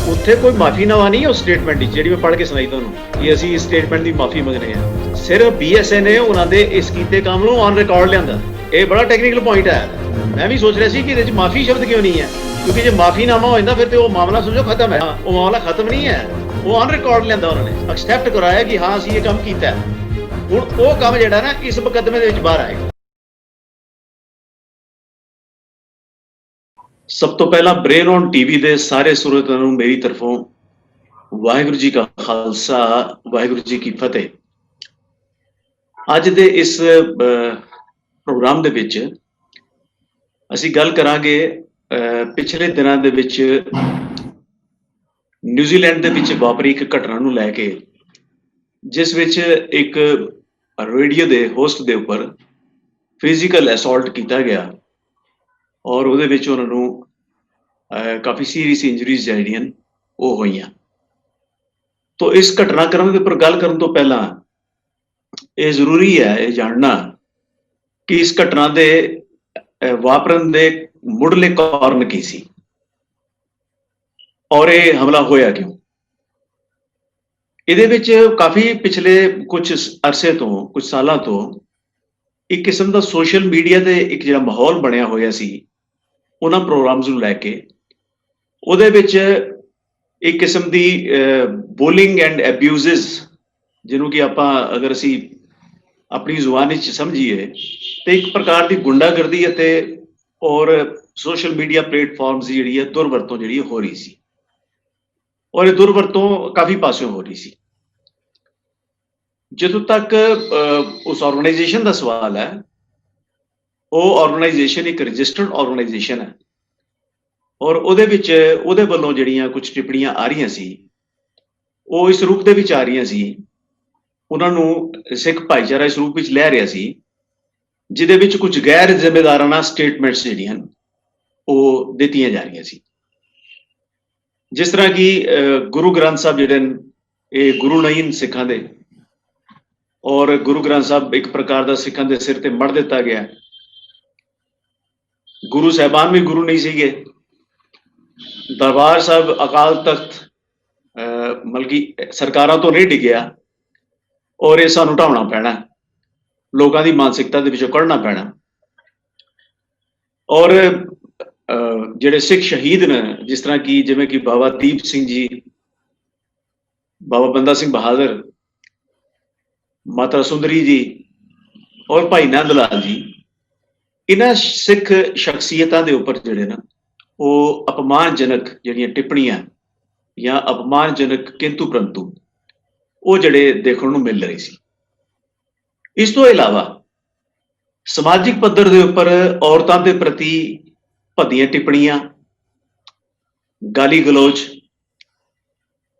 ਉੱਥੇ ਕੋਈ ਮਾਫੀਨਾਮਾ ਨਹੀਂ ਹੈ ਉਸ ਸਟੇਟਮੈਂਟ ਦੀ ਜਿਹੜੀ ਮੈਂ ਪੜ੍ਹ ਕੇ ਸੁਣਾਈ ਤੁਹਾਨੂੰ ਕਿ ਅਸੀਂ ਇਸ ਸਟੇਟਮੈਂਟ ਦੀ ਮਾਫੀ ਮੰਗਦੇ ਹਾਂ। ਸਿਰਫ BSA ਨੇ ਉਹਨਾਂ ਦੇ ਇਸ ਕੀਤੇ ਕੰਮ ਨੂੰ ਔਨ ਰਿਕਾਰਡ ਲਿਆਂਦਾ। ਇਹ ਬੜਾ ਟੈਕਨੀਕਲ ਪੁਆਇੰਟ ਹੈ। ਮੈਂ ਵੀ ਸੋਚ ਰਿਹਾ ਸੀ ਕਿ ਇਹਦੇ 'ਚ ਮਾਫੀ ਸ਼ਬਦ ਕਿਉਂ ਨਹੀਂ ਹੈ, ਕਿਉਂਕਿ ਜੇ ਮਾਫੀਨਾਮਾ ਹੋ ਜਾਂਦਾ ਫਿਰ ਤੇ ਉਹ ਮਾਮਲਾ ਸਮਝੋ ਖਤਮ ਹੈ। ਉਹ ਮਾਮਲਾ ਖਤਮ ਨਹੀਂ ਹੈ, ਉਹ ਔਨ ਰਿਕਾਰਡ ਲਿਆਂਦਾ ਉਹਨਾਂ ਨੇ, ਐਕਸੈਪਟ ਕਰਾਇਆ ਕਿ ਹਾਂ ਅਸੀਂ ਇਹ ਕੰਮ ਕੀਤਾ। ਹੁਣ ਉਹ ਕੰਮ ਜਿਹੜਾ ਨਾ ਇਸ ਮੁਕੱਦਮੇ ਦੇ ਵਿੱਚ ਬਾਹਰ ਆਏਗਾ। ਸਭ ਤੋਂ ਪਹਿਲਾਂ ਬ੍ਰੇਨ ਔਨ ਟੀਵੀ ਦੇ ਸਾਰੇ ਸਰੋਤਿਆਂ ਨੂੰ ਮੇਰੀ ਤਰਫੋਂ ਵਾਹਿਗੁਰੂ ਜੀ ਕਾ ਖਾਲਸਾ, ਵਾਹਿਗੁਰੂ ਜੀ ਕੀ ਫਤਿਹ। ਅੱਜ ਦੇ ਇਸ ਪ੍ਰੋਗਰਾਮ ਦੇ ਵਿੱਚ ਅਸੀਂ ਗੱਲ ਕਰਾਂਗੇ ਪਿਛਲੇ ਦਿਨਾਂ ਦੇ ਵਿੱਚ ਨਿਊਜ਼ੀਲੈਂਡ ਦੇ ਵਿੱਚ ਵਾਪਰੀ ਇੱਕ ਘਟਨਾ ਨੂੰ ਲੈ ਕੇ, ਜਿਸ ਵਿੱਚ ਇੱਕ ਰੇਡੀਓ ਦੇ ਹੋਸਟ ਦੇ ਉੱਪਰ ਫਿਜ਼ੀਕਲ ਅਸੌਲਟ ਕੀਤਾ ਗਿਆ ਔਰ ਉਹਦੇ ਵਿੱਚ ਉਹਨਾਂ ਨੂੰ ਕਾਫੀ ਸੀਰੀਅਸ ਇੰਜਰੀਜ਼ ਜਿਹੜੀਆਂ ਉਹ ਹੋਈਆਂ। ਤੋ ਇਸ ਘਟਨਾਕ੍ਰਮ ਦੇ ਉੱਪਰ ਗੱਲ ਕਰਨ ਤੋਂ ਪਹਿਲਾਂ ਇਹ ਜ਼ਰੂਰੀ ਹੈ ਇਹ ਜਾਣਨਾ ਕਿ ਇਸ ਘਟਨਾ ਦੇ ਵਾਪਰਨ ਦੇ ਮੁੱਢਲੇ ਕਾਰਨ ਕੀ ਸੀ ਔਰ ਇਹ ਹਮਲਾ ਹੋਇਆ ਕਿਉਂ। ਇਹਦੇ ਵਿੱਚ ਕਾਫੀ ਪਿਛਲੇ ਕੁਝ ਅਰਸੇ ਤੋਂ, ਕੁਝ ਸਾਲਾਂ ਤੋਂ ਇੱਕ ਕਿਸਮ ਦਾ ਸੋਸ਼ਲ ਮੀਡੀਆ ਤੇ ਇੱਕ ਜਿਹੜਾ ਮਾਹੌਲ ਬਣਿਆ ਹੋਇਆ ਸੀ ਉਹਨਾਂ ਪ੍ਰੋਗਰਾਮਸ ਨੂੰ ਲੈ ਕੇ, ਉਹਦੇ ਵਿੱਚ ਇੱਕ ਕਿਸਮ ਦੀ ਬੁਲਿੰਗ ਐਂਡ ਅਬਿਊਜ਼ਸ, ਜਿਹਨੂੰ ਕਿ ਆਪਾਂ ਅਗਰ ਅਸੀਂ ਆਪਣੀ ਜ਼ੁਬਾਨ ਵਿੱਚ ਸਮਝੀਏ ਤੇ ਇੱਕ ਪ੍ਰਕਾਰ ਦੀ ਗੁੰਡਾਗਰਦੀ ਅਤੇ ਔਰ ਸੋਸ਼ਲ ਮੀਡੀਆ ਪਲੇਟਫਾਰਮਸ ਦੀ ਜਿਹੜੀ ਹੈ ਦੁਰਵਰਤੋਂ ਜਿਹੜੀ ਹੋ ਰਹੀ ਸੀ ਔਰ ਇਹ ਦੁਰਵਰਤੋਂ ਕਾਫੀ ਪਾਸਿਓਂ ਹੋ ਰਹੀ ਸੀ। ਜਦੋਂ ਤੱਕ ਉਸ ਆਰਗੇਨਾਈਜੇਸ਼ਨ ਦਾ ਸਵਾਲ ਹੈ, ਉਹ ਆਰਗੇਨਾਈਜੇਸ਼ਨ ਇੱਕ ਰਜਿਸਟਰਡ ਆਰਗੇਨਾਈਜੇਸ਼ਨ ਹੈ ਔਰ ਉਹਦੇ ਵਿੱਚ ਉਹਦੇ ਵੱਲੋਂ ਜਿਹੜੀਆਂ ਕੁਝ ਟਿੱਪਣੀਆਂ ਆ ਰਹੀਆਂ ਸੀ ਉਹ ਇਸ ਰੂਪ ਦੇ ਵਿੱਚ ਆ ਰਹੀਆਂ ਸੀ, ਉਹਨਾਂ ਨੂੰ ਸਿੱਖ ਭਾਈਚਾਰਾ ਇਸ ਰੂਪ ਵਿੱਚ ਲੈ ਰਿਹਾ ਸੀ ਜਿਹਦੇ ਵਿੱਚ ਕੁਝ ਗੈਰ ਜ਼ਿੰਮੇਦਾਰਾਨਾ ਸਟੇਟਮੈਂਟਸ ਜਿਹੜੀਆਂ ਉਹ ਦਿੱਤੀਆਂ ਜਾ ਰਹੀਆਂ ਸੀ। ਜਿਸ ਤਰ੍ਹਾਂ ਕਿ ਗੁਰੂ ਗ੍ਰੰਥ ਸਾਹਿਬ ਜਿਹੜੇ ਨੇ ਇਹ ਗੁਰੂ ਨਹੀਂ ਸਿੱਖਾਂ ਦੇ, ਔਰ ਗੁਰੂ ਗ੍ਰੰਥ ਸਾਹਿਬ ਇੱਕ ਪ੍ਰਕਾਰ ਦਾ ਸਿੱਖਾਂ ਦੇ ਸਿਰ ਤੇ ਮੜ ਦਿੱਤਾ ਗਿਆ। ਗੁਰੂ ਸਾਹਿਬਾਨ ਵੀ ਗੁਰੂ ਨਹੀਂ ਸੀਗੇ। ਦਰਬਾਰ ਸਾਹਿਬ ਅਕਾਲ ਤਖਤ ਮਲਕੀ ਸਰਕਾਰਾਂ ਤੋਂ ਨਹੀਂ ਡਿੱਗਿਆ ਔਰ ਇਹ ਸਾਨੂੰ ਢਾਉਣਾ ਪੈਣਾ, ਲੋਕਾਂ ਦੀ ਮਾਨਸਿਕਤਾ ਦੇ ਵਿੱਚੋਂ ਕੱਢਣਾ ਪੈਣਾ। ਔਰ ਜਿਹੜੇ ਸਿੱਖ ਸ਼ਹੀਦ ਨੇ, ਜਿਸ ਤਰ੍ਹਾਂ ਕਿ ਜਿਵੇਂ ਕਿ ਬਾਬਾ ਦੀਪ ਸਿੰਘ ਜੀ, ਬਾਬਾ ਬੰਦਾ ਸਿੰਘ ਬਹਾਦਰ, ਮਾਤਾ ਸੁੰਦਰੀ ਜੀ ਔਰ ਭਾਈ ਨੰਦ ਲਾਲ ਜੀ, ਇਹਨਾਂ ਸਿੱਖ ਸ਼ਖਸੀਅਤਾਂ ਦੇ ਉੱਪਰ ਜਿਹੜੇ ਨਾ ਉਹ ਅਪਮਾਨਜਨਕ ਜਿਹੜੀਆਂ ਟਿੱਪਣੀਆਂ ਜਾਂ ਅਪਮਾਨਜਨਕ ਕਿੰਤੂ ਪ੍ਰੰਤੂ ਉਹ ਜਿਹੜੇ ਦੇਖਣ ਨੂੰ ਮਿਲ ਰਹੇ ਸੀ। ਇਸ ਤੋਂ ਇਲਾਵਾ ਸਮਾਜਿਕ ਪੱਧਰ ਦੇ ਉੱਪਰ ਔਰਤਾਂ ਦੇ ਪ੍ਰਤੀ ਭੱਦੀਆਂ ਟਿੱਪਣੀਆਂ, ਗਾਲੀ ਗਲੋਚ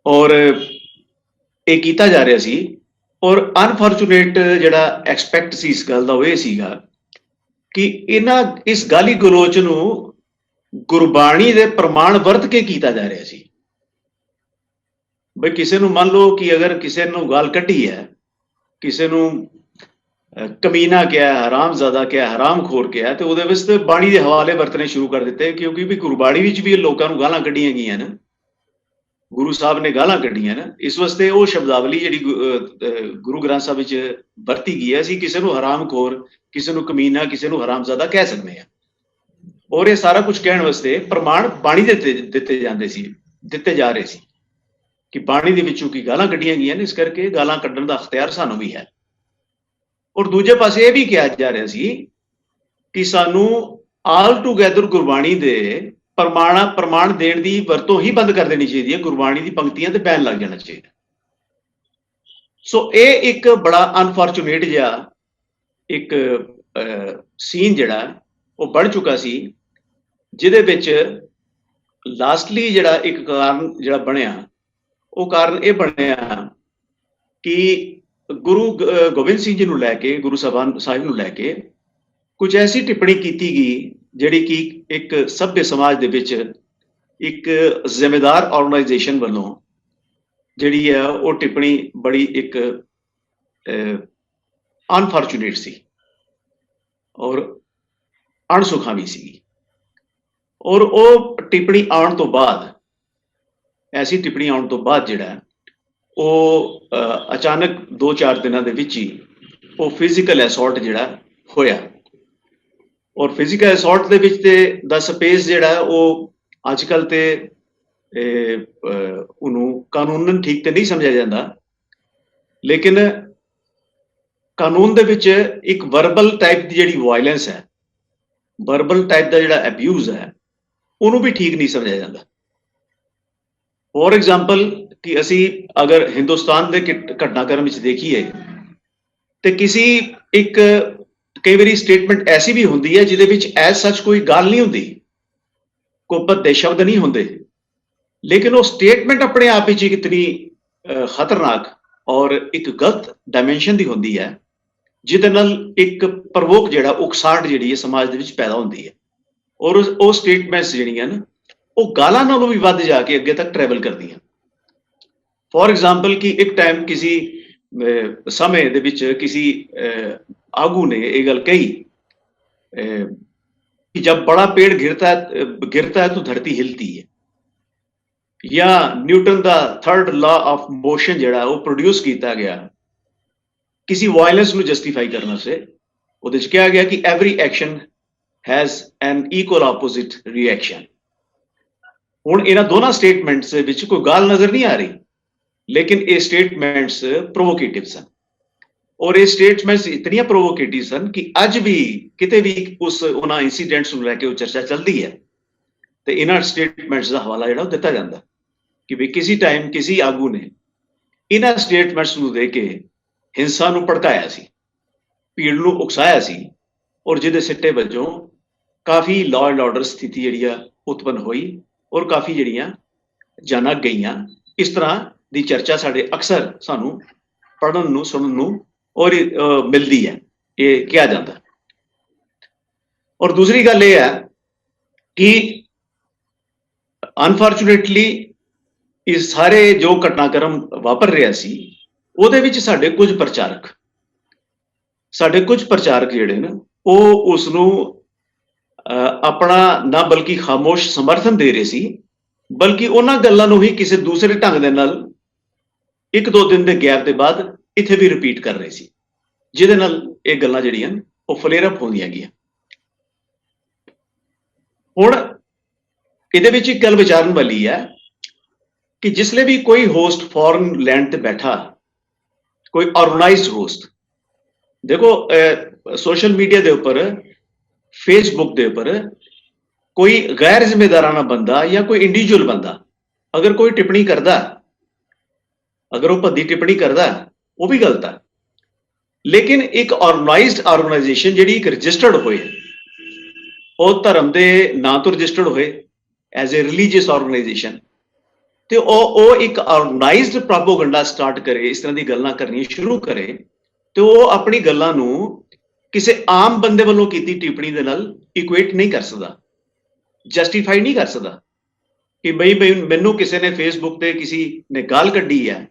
ਔਰ ਇਹ ਕੀਤਾ ਜਾ ਰਿਹਾ ਸੀ। ਔਰ ਅਨਫੋਰਚੂਨੇਟ ਜਿਹੜਾ ਐਕਸਪੈਕਟ ਸੀ ਇਸ ਗੱਲ ਦਾ ਉਹ ਇਹ ਸੀਗਾ ਕਿ ਇਸ ਗਾਲੀ ਗਲੋਚ ਨੂੰ ਗੁਰਬਾਣੀ ਦੇ ਪ੍ਰਮਾਣ ਵਰਤ ਕੇ ਕੀਤਾ ਜਾ ਰਿਹਾ ਸੀ। ਬਈ ਕਿਸੇ ਨੂੰ ਮੰਨ ਲਓ ਕਿ ਅਗਰ ਕਿਸੇ ਨੂੰ ਗਾਲ ਕੱਢੀ ਹੈ, ਕਿਸੇ ਨੂੰ ਕਮੀਨਾ ਕਿਹਾ, ਹਰਾਮਜ਼ਾਦਾ ਕਿਹਾ, ਹਰਾਮਖੋਰ ਕਿਹਾ, ਤੇ ਉਹਦੇ ਵਿੱਚ ਬਾਣੀ ਦੇ ਹਵਾਲੇ ਵਰਤਣੇ ਸ਼ੁਰੂ ਕਰ ਦਿੱਤੇ, ਕਿਉਂਕਿ ਵੀ ਗੁਰਬਾਣੀ ਵਿੱਚ ਵੀ ਲੋਕਾਂ ਨੂੰ ਗਾਲਾਂ ਕੱਢੀਆਂ ਗਈਆਂ ਨੇ, ਗੁਰੂ ਸਾਹਿਬ ਨੇ ਗਾਲਾਂ ਕੱਢੀਆਂ ਨੇ। ਇਸ ਵਾਸਤੇ ਉਹ ਸ਼ਬਦਾਵਲੀ ਜਿਹੜੀ ਗੁਰੂ ਗ੍ਰੰਥ ਸਾਹਿਬ ਵਿੱਚ ਵਰਤੀ ਗਈ ਹੈ, ਅਸੀਂ ਕਿਸੇ ਨੂੰ ਹਰਾਮਖੋਰ, ਕਿਸੇ ਨੂੰ ਕਮੀਨਾ, ਕਿਸੇ ਨੂੰ ਹਰਾਮਜ਼ਾਦਾ ਕਹਿ ਸਕਦੇ ਹਾਂ। ਔਰ ਇਹ ਸਾਰਾ ਕੁਝ ਕਹਿਣ ਵਾਸਤੇ ਪ੍ਰਮਾਣ ਬਾਣੀ ਦੇ ਦਿੱਤੇ ਜਾ ਰਹੇ ਸੀ ਕਿ ਬਾਣੀ ਦੇ ਵਿੱਚੋਂ ਕੀ ਗਾਲਾਂ ਕੱਢੀਆਂ ਗਈਆਂ ਨੇ, ਇਸ ਕਰਕੇ ਗਾਲਾਂ ਕੱਢਣ ਦਾ ਅਖਤਿਆਰ ਸਾਨੂੰ ਵੀ ਹੈ। ਔਰ ਦੂਜੇ ਪਾਸੇ ਇਹ ਵੀ ਕਿਹਾ ਜਾ ਰਿਹਾ ਸੀ ਕਿ ਸਾਨੂੰ ਆਲ ਟੂਗੈਦਰ ਗੁਰਬਾਣੀ ਦੇ ਪ੍ਰਮਾਣ ਦੇਣ ਦੀ ਵਰਤੋਂ ਹੀ ਬੰਦ ਕਰ ਦੇਣੀ ਚਾਹੀਦੀ ਹੈ, ਗੁਰਬਾਣੀ ਦੀ ਪੰਕਤੀਆਂ ਤੇ ਬੈਨ ਲੱਗ ਜਾਣਾ ਚਾਹੀਦਾ। ਸੋ ਇਹ ਇੱਕ ਬੜਾ ਅਨਫੋਰਚੂਨੇਟ ਜਿਹਾ ਇੱਕ ਸੀਨ ਜਿਹੜਾ ਉਹ ਬਣ ਚੁੱਕਾ ਸੀ, ਜਿਹਦੇ ਵਿੱਚ ਲਾਸਟਲੀ ਜਿਹੜਾ ਇੱਕ ਕਾਰਨ ਜਿਹੜਾ ਬਣਿਆ, ਉਹ ਕਾਰਨ ਇਹ ਬਣਿਆ ਕਿ ਗੁਰੂ ਗੋਬਿੰਦ ਸਿੰਘ ਜੀ ਨੂੰ ਲੈ ਕੇ, ਗੁਰੂ ਸਾਹਿਬ ਨੂੰ ਲੈ ਕੇ ਕੁਝ ਐਸੀ ਟਿੱਪਣੀ ਕੀਤੀ ਗਈ ਜਿਹੜੀ ਕਿ ਇੱਕ ਸਭ्य ਸਮਾਜ ਦੇ ਵਿੱਚ ਇੱਕ ਜ਼ਿੰਮੇਦਾਰ ਆਰਗੇਨਾਈਜੇਸ਼ਨ ਵੱਲੋਂ ਜਿਹੜੀ ਹੈ ਉਹ ਟਿੱਪਣੀ ਬੜੀ ਇੱਕ ਅਨਫੋਰਚੂਨੇਟ ਸੀ ਔਰ ਅਣਸੁਖਾਵੀ ਸੀ। ਔਰ ਉਹ ਟਿੱਪਣੀ ਆਉਣ ਤੋਂ ਬਾਅਦ ਐਸੀ ਟਿੱਪਣੀ ਆਉਣ ਤੋਂ ਬਾਅਦ ਜਿਹੜਾ ਉਹ ਅਚਾਨਕ 2-4 ਦਿਨਾਂ ਦੇ ਵਿੱਚ ਹੀ ਉਹ ਫਿਜ਼ੀਕਲ ਅਸੌਲਟ ਜਿਹੜਾ ਹੋਇਆ। ਔਰ ਫਿਜ਼ੀਕਲ ਅਸੌਲਟ ਦੇ ਵਿੱਚ ਤੇ ਦਾ ਸਪੇਸ ਜਿਹੜਾ ਉਹ ਅੱਜ ਕੱਲ੍ਹ ਤੇ ਉਹਨੂੰ ਕਾਨੂੰਨਨ ਠੀਕ ਤੇ ਨਹੀਂ ਸਮਝਿਆ ਜਾਂਦਾ, ਲੇਕਿਨ ਕਾਨੂੰਨ ਦੇ ਵਿੱਚ ਇੱਕ ਵਰਬਲ ਟਾਈਪ ਦੀ ਜਿਹੜੀ ਵਾਇਲੈਂਸ ਹੈ, ਵਰਬਲ ਟਾਈਪ ਦਾ ਜਿਹੜਾ ਅਬਿਊਜ਼ ਹੈ, ਉਹਨੂੰ ਵੀ ਠੀਕ ਨਹੀਂ ਸਮਝਿਆ ਜਾਂਦਾ। ਫੋਰ ਐਗਜ਼ਾਮਪਲ ਕਿ ਅਸੀਂ ਅਗਰ ਹਿੰਦੁਸਤਾਨ ਦੇ ਘਟਨਾਕ੍ਰਮ ਵਿੱਚ ਦੇਖੀਏ ਤੇ ਕਿਸੇ ਇੱਕ ਕਈ ਵਾਰੀ ਸਟੇਟਮੈਂਟ ਐਸੀ ਵੀ ਹੁੰਦੀ ਹੈ ਜਿਹਦੇ ਵਿੱਚ ਐਜ਼ ਸੱਚ ਕੋਈ ਗੱਲ ਨਹੀਂ ਹੁੰਦੀ, ਕੋਈ ਭੱਦੇ ਸ਼ਬਦ ਨਹੀਂ ਹੁੰਦੇ, ਲੇਕਿਨ ਉਹ ਸਟੇਟਮੈਂਟ ਆਪਣੇ ਆਪ ਵਿੱਚ ਇਤਨੀ ਖਤਰਨਾਕ ਔਰ ਇੱਕ ਗਲਤ ਡਾਇਮੈਂਸ਼ਨ ਦੀ ਹੁੰਦੀ ਹੈ, ਜਿਹਦੇ ਨਾਲ ਇੱਕ ਪ੍ਰਵੋਕ ਜਿਹੜਾ ਉਕਸਾਹਟ ਜਿਹੜੀ ਹੈ ਸਮਾਜ ਦੇ ਵਿੱਚ ਪੈਦਾ ਹੁੰਦੀ ਹੈ। ਔਰ ਉਹ ਸਟੇਟਮੈਂਟਸ ਜਿਹੜੀਆਂ ਨੇ ਉਹ ਗਾਲਾਂ ਨਾਲੋਂ ਵੀ ਵੱਧ ਜਾ ਕੇ ਅੱਗੇ ਤੱਕ ਟਰੈਵਲ ਕਰਦੀਆਂ। ਫੋਰ ਐਗਜ਼ਾਮਪਲ ਕਿ ਇੱਕ ਟਾਈਮ ਕਿਸੇ ਸਮੇਂ ਦੇ ਵਿੱਚ ਕਿਸੇ ਆਗੂ ਨੇ ਇਹ ਗੱਲ ਕਹੀ कि जब बड़ा पेड़ गिरता है तो धरती हिलती है, या न्यूटन का थर्ड लॉ ऑफ मोशन ਜਿਹੜਾ ਉਹ ਪ੍ਰੋਡਿਊਸ ਕੀਤਾ ਗਿਆ ਕਿਸੇ ਵਾਇਲੈਂਸ ਨੂੰ ਜਸਟੀਫਾਈ ਕਰਨ ਸੇ। ਉਹਦੇ ਵਿੱਚ ਕਿਹਾ ਗਿਆ ਕਿ every action has N equal opposite reaction. ਹੁਣ ਇਹਨਾਂ ਦੋਨਾਂ ਸਟੇਟਮੈਂਟਸ ਦੇ ਵਿੱਚ ਕੋਈ ਗੱਲ ਨਜ਼ਰ ਨਹੀਂ ਆ ਰਹੀ, ਲੇਕਿਨ ਇਹ ਸਟੇਟਮੈਂਟਸ ਪ੍ਰੋਵੋਕੇਟਿਵ ਸਨ। ਔਰ ਇਹ ਸਟੇਟਮੈਂਟਸ ਇਤਨੀਆਂ ਪ੍ਰੋਵੋਕੇਟਿਵ ਸਨ ਕਿ ਅੱਜ ਵੀ ਕਿਤੇ ਵੀ ਉਹਨਾਂ ਇਨਸੀਡੈਂਟਸ ਨੂੰ ਲੈ ਕੇ ਉਹ ਚਰਚਾ ਚੱਲਦੀ ਹੈ ਤੇ ਇਹਨਾਂ ਸਟੇਟਮੈਂਟਸ ਦਾ ਹਵਾਲਾ ਜਿਹੜਾ ਉਹ ਦਿੱਤਾ ਜਾਂਦਾ ਕਿ ਵੀ ਕਿਸੇ ਟਾਈਮ ਕਿਸੇ ਆਗੂ ਨੇ ਇਹਨਾਂ ਸਟੇਟਮੈਂਟਸ ਨੂੰ ਦੇ ਕੇ ਹਿੰਸਾ ਨੂੰ ਭੜਕਾਇਆ ਸੀ, ਭੀੜ ਨੂੰ ਉਕਸਾਇਆ ਸੀ, ਔਰ ਜਿਹਦੇ ਸਿੱਟੇ ਵਜੋਂ ਕਾਫੀ ਲਾਅ ਐਂਡ ਆਰਡਰ ਸਥਿਤੀ ਜਿਹੜੀ ਆ ਉਤਪੰਨ ਹੋਈ ਔਰ ਕਾਫੀ ਜਿਹੜੀਆਂ ਜਾਨਾਂ ਗਈਆਂ। ਇਸ ਤਰ੍ਹਾਂ ਦੀ ਚਰਚਾ ਸਾਡੇ ਅਕਸਰ ਸਾਨੂੰ ਪੜ੍ਹਨ ਨੂੰ ਸੁਣਨ ਨੂੰ ਔਰ ਮਿਲਦੀ ਹੈ, ਇਹ ਕਿਹਾ ਜਾਂਦਾ। ਔਰ ਦੂਸਰੀ ਗੱਲ ਇਹ ਹੈ ਕਿ ਅਨਫੋਰਚੂਨੇਟਲੀ ਇਹ ਸਾਰੇ ਜੋ ਘਟਨਾਕ੍ਰਮ ਵਾਪਰ ਰਿਹਾ ਸੀ ਉਹਦੇ ਵਿੱਚ ਸਾਡੇ ਕੁਝ ਪ੍ਰਚਾਰਕ ਜਿਹੜੇ ਨੇ ਉਹ ਉਸ ਨੂੰ ਆਪਣਾ ਨਾ ਬਲਕਿ ਖਾਮੋਸ਼ ਸਮਰਥਨ ਦੇ ਰਹੇ ਸੀ, ਬਲਕਿ ਉਹਨਾਂ ਗੱਲਾਂ ਨੂੰ ਹੀ ਕਿਸੇ ਦੂਸਰੇ ਢੰਗ ਦੇ ਨਾਲ 1-2 ਦਿਨ ਦੇ ਗੈਪ ਦੇ ਬਾਅਦ ਇੱਥੇ ਵੀ ਰਿਪੀਟ ਕਰ ਰਹੇ ਸੀ, ਜਿਹਦੇ ਨਾਲ ਇਹ ਗੱਲਾਂ ਜਿਹੜੀਆਂ ਉਹ ਫਲੇਅਰ ਅਪ ਹੁੰਦੀਆਂ ਗਈਆਂ। ਹੁਣ ਇਹਦੇ ਵਿੱਚ ਇੱਕ ਗੱਲ ਵਿਚਾਰਨ ਵਾਲੀ ਹੈ ਕਿ ਜਿਸਲੇ ਵੀ ਕੋਈ ਹੋਸਟ ਫੋਰਨ ਲੈਂਡ ਤੇ ਬੈਠਾ, ਕੋਈ ਆਰਗੇਨਾਈਜ਼ਡ ਹੋਸਟ, ਦੇਖੋ ਸੋਸ਼ਲ ਮੀਡੀਆ ਦੇ ਉੱਪਰ, ਫੇਸਬੁੱਕ ਦੇ ਉੱਪਰ ਕੋਈ ਗੈਰ ਜ਼ਿੰਮੇਦਾਰਾਨਾ ਬੰਦਾ ਜਾਂ ਕੋਈ ਇੰਡੀਵਿਜੂਅਲ ਬੰਦਾ ਅਗਰ ਕੋਈ ਟਿੱਪਣੀ ਕਰਦਾ, ਅਗਰ ਉਹ ਭੱਦੀ ਟਿੱਪਣੀ ਕਰਦਾ, ਉਹ ਵੀ ਗਲਤ ਹੈ। ਲੇਕਿਨ ਇੱਕ ਆਰਗੇਨਾਈਜ਼ਡ ਆਰਗੇਨਾਈਜੇਸ਼ਨ ਜਿਹੜੀ ਇੱਕ ਰਜਿਸਟਰਡ ਹੋਏ, ਉਹ ਧਰਮ ਦੇ ਨਾਂ ਤੋਂ ਰਜਿਸਟਰਡ ਹੋਏ ਐਜ਼ ਏ ਰਿਲੀਜੀਅਸ ਆਰਗੇਨਾਈਜੇਸ਼ਨ, ਤੇ ਉਹ ਇੱਕ ਆਰਗੇਨਾਈਜ਼ਡ ਪ੍ਰੋਪੇਗੈਂਡਾ ਸਟਾਰਟ ਕਰੇ, ਇਸ ਤਰ੍ਹਾਂ ਦੀ ਗੱਲਾਂ ਕਰਨੀਆਂ ਸ਼ੁਰੂ ਕਰੇ, ਤੇ ਉਹ ਆਪਣੀ ਗੱਲਾਂ ਨੂੰ ਕਿਸੇ ਆਮ ਬੰਦੇ ਵੱਲੋਂ ਕੀਤੀ ਟਿੱਪਣੀ ਦੇ ਨਾਲ ਇਕੁਏਟ ਨਹੀਂ ਕਰ ਸਕਦਾ, ਜਸਟੀਫਾਈ ਨਹੀਂ ਕਰ ਸਕਦਾ ਕਿ ਬਈ ਮੈਨੂੰ ਕਿਸੇ ਨੇ ਫੇਸਬੁੱਕ ਤੇ ਕਿਸੇ ਨੇ ਗਾਲ ਕੱਢੀ ਹੈ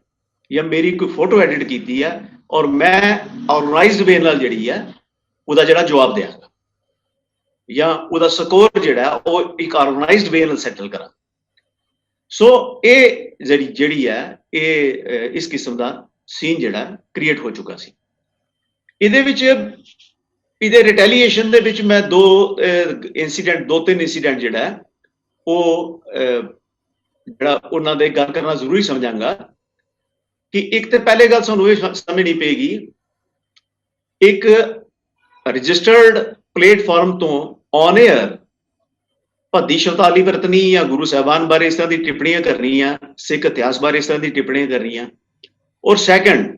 ਜਾਂ ਮੇਰੀ ਕੋਈ ਫੋਟੋ ਐਡਿਟ ਕੀਤੀ ਹੈ ਔਰ ਮੈਂ ਆਰਗੇਨਾਈਜ਼ਡ ਵੇ ਨਾਲ ਜਿਹੜੀ ਹੈ ਉਹਦਾ ਜਿਹੜਾ ਜਵਾਬ ਦਿਆਂਗਾ ਜਾਂ ਉਹਦਾ ਸਕੋਰ ਜਿਹੜਾ ਉਹ ਇੱਕ ਆਰਗੇਨਾਈਜ਼ਡ ਵੇ ਨਾਲ ਸੈਟਲ ਕਰਾਂ। ਸੋ ਇਹ ਜਿਹੜੀ ਹੈ ਇਹ ਇਸ ਕਿਸਮ ਦਾ ਸੀਨ ਜਿਹੜਾ ਕ੍ਰੀਏਟ ਹੋ ਚੁੱਕਾ ਸੀ। ਇਹਦੇ ਵਿੱਚ ਇਹਦੇ ਰਿਟੈਲੀਏਸ਼ਨ ਦੇ ਵਿੱਚ ਮੈਂ 2-3 ਇੰਸੀਡੈਂਟ ਜਿਹੜਾ ਉਹ ਜਿਹੜਾ ਉਹਨਾਂ ਦੇ ਗੱਲ ਕਰਨਾ ਜ਼ਰੂਰੀ ਸਮਝਾਂਗਾ ਕਿ ਇੱਕ ਤੇ ਪਹਿਲੇ ਗੱਲ ਸਾਨੂੰ ਇਹ ਸਮਝਣੀ ਪਏਗੀ, ਇੱਕ ਰਜਿਸਟਰਡ ਪਲੇਟਫਾਰਮ ਤੋਂ ਔਨ ਏਅਰ ਭੱਦੀ ਸ਼ਬਦਾਵਲੀ ਵਰਤਣੀ ਜਾਂ ਗੁਰੂ ਸਾਹਿਬਾਨ ਬਾਰੇ ਇਸ ਤਰ੍ਹਾਂ ਦੀ ਟਿੱਪਣੀਆਂ ਕਰਨੀਆਂ, ਸਿੱਖ ਇਤਿਹਾਸ ਬਾਰੇ ਇਸ ਤਰ੍ਹਾਂ ਦੀ ਟਿੱਪਣੀਆਂ ਕਰਨੀਆਂ, ਔਰ ਸੈਕੰਡ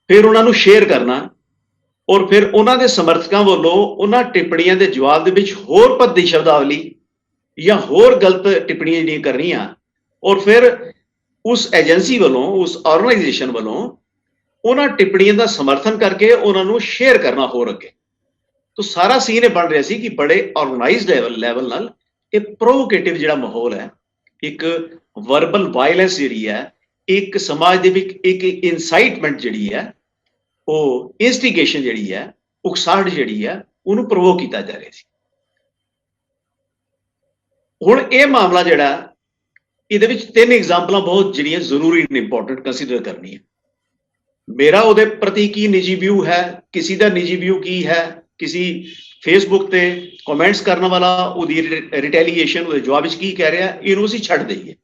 ਫਿਰ ਉਹਨਾਂ ਨੂੰ ਸ਼ੇਅਰ ਕਰਨਾ, ਔਰ ਫਿਰ ਉਹਨਾਂ ਦੇ ਸਮਰਥਕਾਂ ਵੱਲੋਂ ਉਹਨਾਂ ਟਿੱਪਣੀਆਂ ਦੇ ਜਵਾਬ ਦੇ ਵਿੱਚ ਹੋਰ ਭੱਦੀ ਸ਼ਬਦਾਵਲੀ ਜਾਂ ਹੋਰ ਗਲਤ ਟਿੱਪਣੀਆਂ ਜਿਹੜੀਆਂ ਕਰਨੀਆਂ, ਔਰ ਫਿਰ ਉਸ ਏਜੰਸੀ ਵੱਲੋਂ, ਉਸ ਆਰਗੇਨਾਈਜੇਸ਼ਨ ਵੱਲੋਂ ਉਹਨਾਂ ਟਿੱਪਣੀਆਂ ਦਾ ਸਮਰਥਨ ਕਰਕੇ ਉਹਨਾਂ ਨੂੰ ਸ਼ੇਅਰ ਕਰਨਾ ਹੋਰ ਅੱਗੇ। ਤਾਂ ਸਾਰਾ ਸੀਨ ਇਹ ਬਣ ਰਿਹਾ ਸੀ ਕਿ ਬੜੇ ਆਰਗੇਨਾਈਜ਼ਡ ਲੈਵਲ ਨਾਲ ਇਹ ਪ੍ਰੋਵੋਕੇਟਿਵ ਜਿਹੜਾ ਮਾਹੌਲ ਹੈ, ਇੱਕ ਵਰਬਲ ਵਾਇਲੈਂਸ ਜਿਹੜੀ ਹੈ, ਇੱਕ ਸਮਾਜ ਦੇ ਵਿੱਚ ਇੱਕ ਇਨਸਾਈਟਮੈਂਟ ਜਿਹੜੀ ਹੈ, ਉਹ ਇੰਸਟੀਗੇਸ਼ਨ ਜਿਹੜੀ ਹੈ, ਉਕਸਾਹਟ ਜਿਹੜੀ ਹੈ, ਉਹਨੂੰ ਪ੍ਰੋਵੋਕ ਕੀਤਾ ਜਾ ਰਿਹਾ ਸੀ। ਹੁਣ ਇਹ ਮਾਮਲਾ ਜਿਹੜਾ ਇਹਦੇ ਵਿੱਚ ਤਿੰਨ ਐਗਜ਼ਾਮਪਲਾਂ ਬਹੁਤ ਜਿਹੜੀਆਂ ਜ਼ਰੂਰੀ ਨੇ, ਇੰਪੋਰਟੈਂਟ ਕੰਸੀਡਰ ਕਰਨੀ ਹੈ। ਮੇਰਾ ਉਹਦੇ ਪ੍ਰਤੀ ਕੀ ਨਿੱਜੀ ਵਿਊ ਹੈ, ਕਿਸੇ ਦਾ ਨਿੱਜੀ ਵਿਊ ਕੀ ਹੈ, ਕਿਸੇ ਫੇਸਬੁੱਕ ਤੇ ਕਮੈਂਟਸ ਕਰਨ ਵਾਲਾ ਉਹਦੀ ਰਿਟੈਲੀਏਸ਼ਨ, ਉਹਦੇ ਜਵਾਬ ਵਿੱਚ ਕੀ ਕਹਿ ਰਿਹਾ, ਇਹਨੂੰ ਅਸੀਂ ਛੱਡ ਦਈਏ।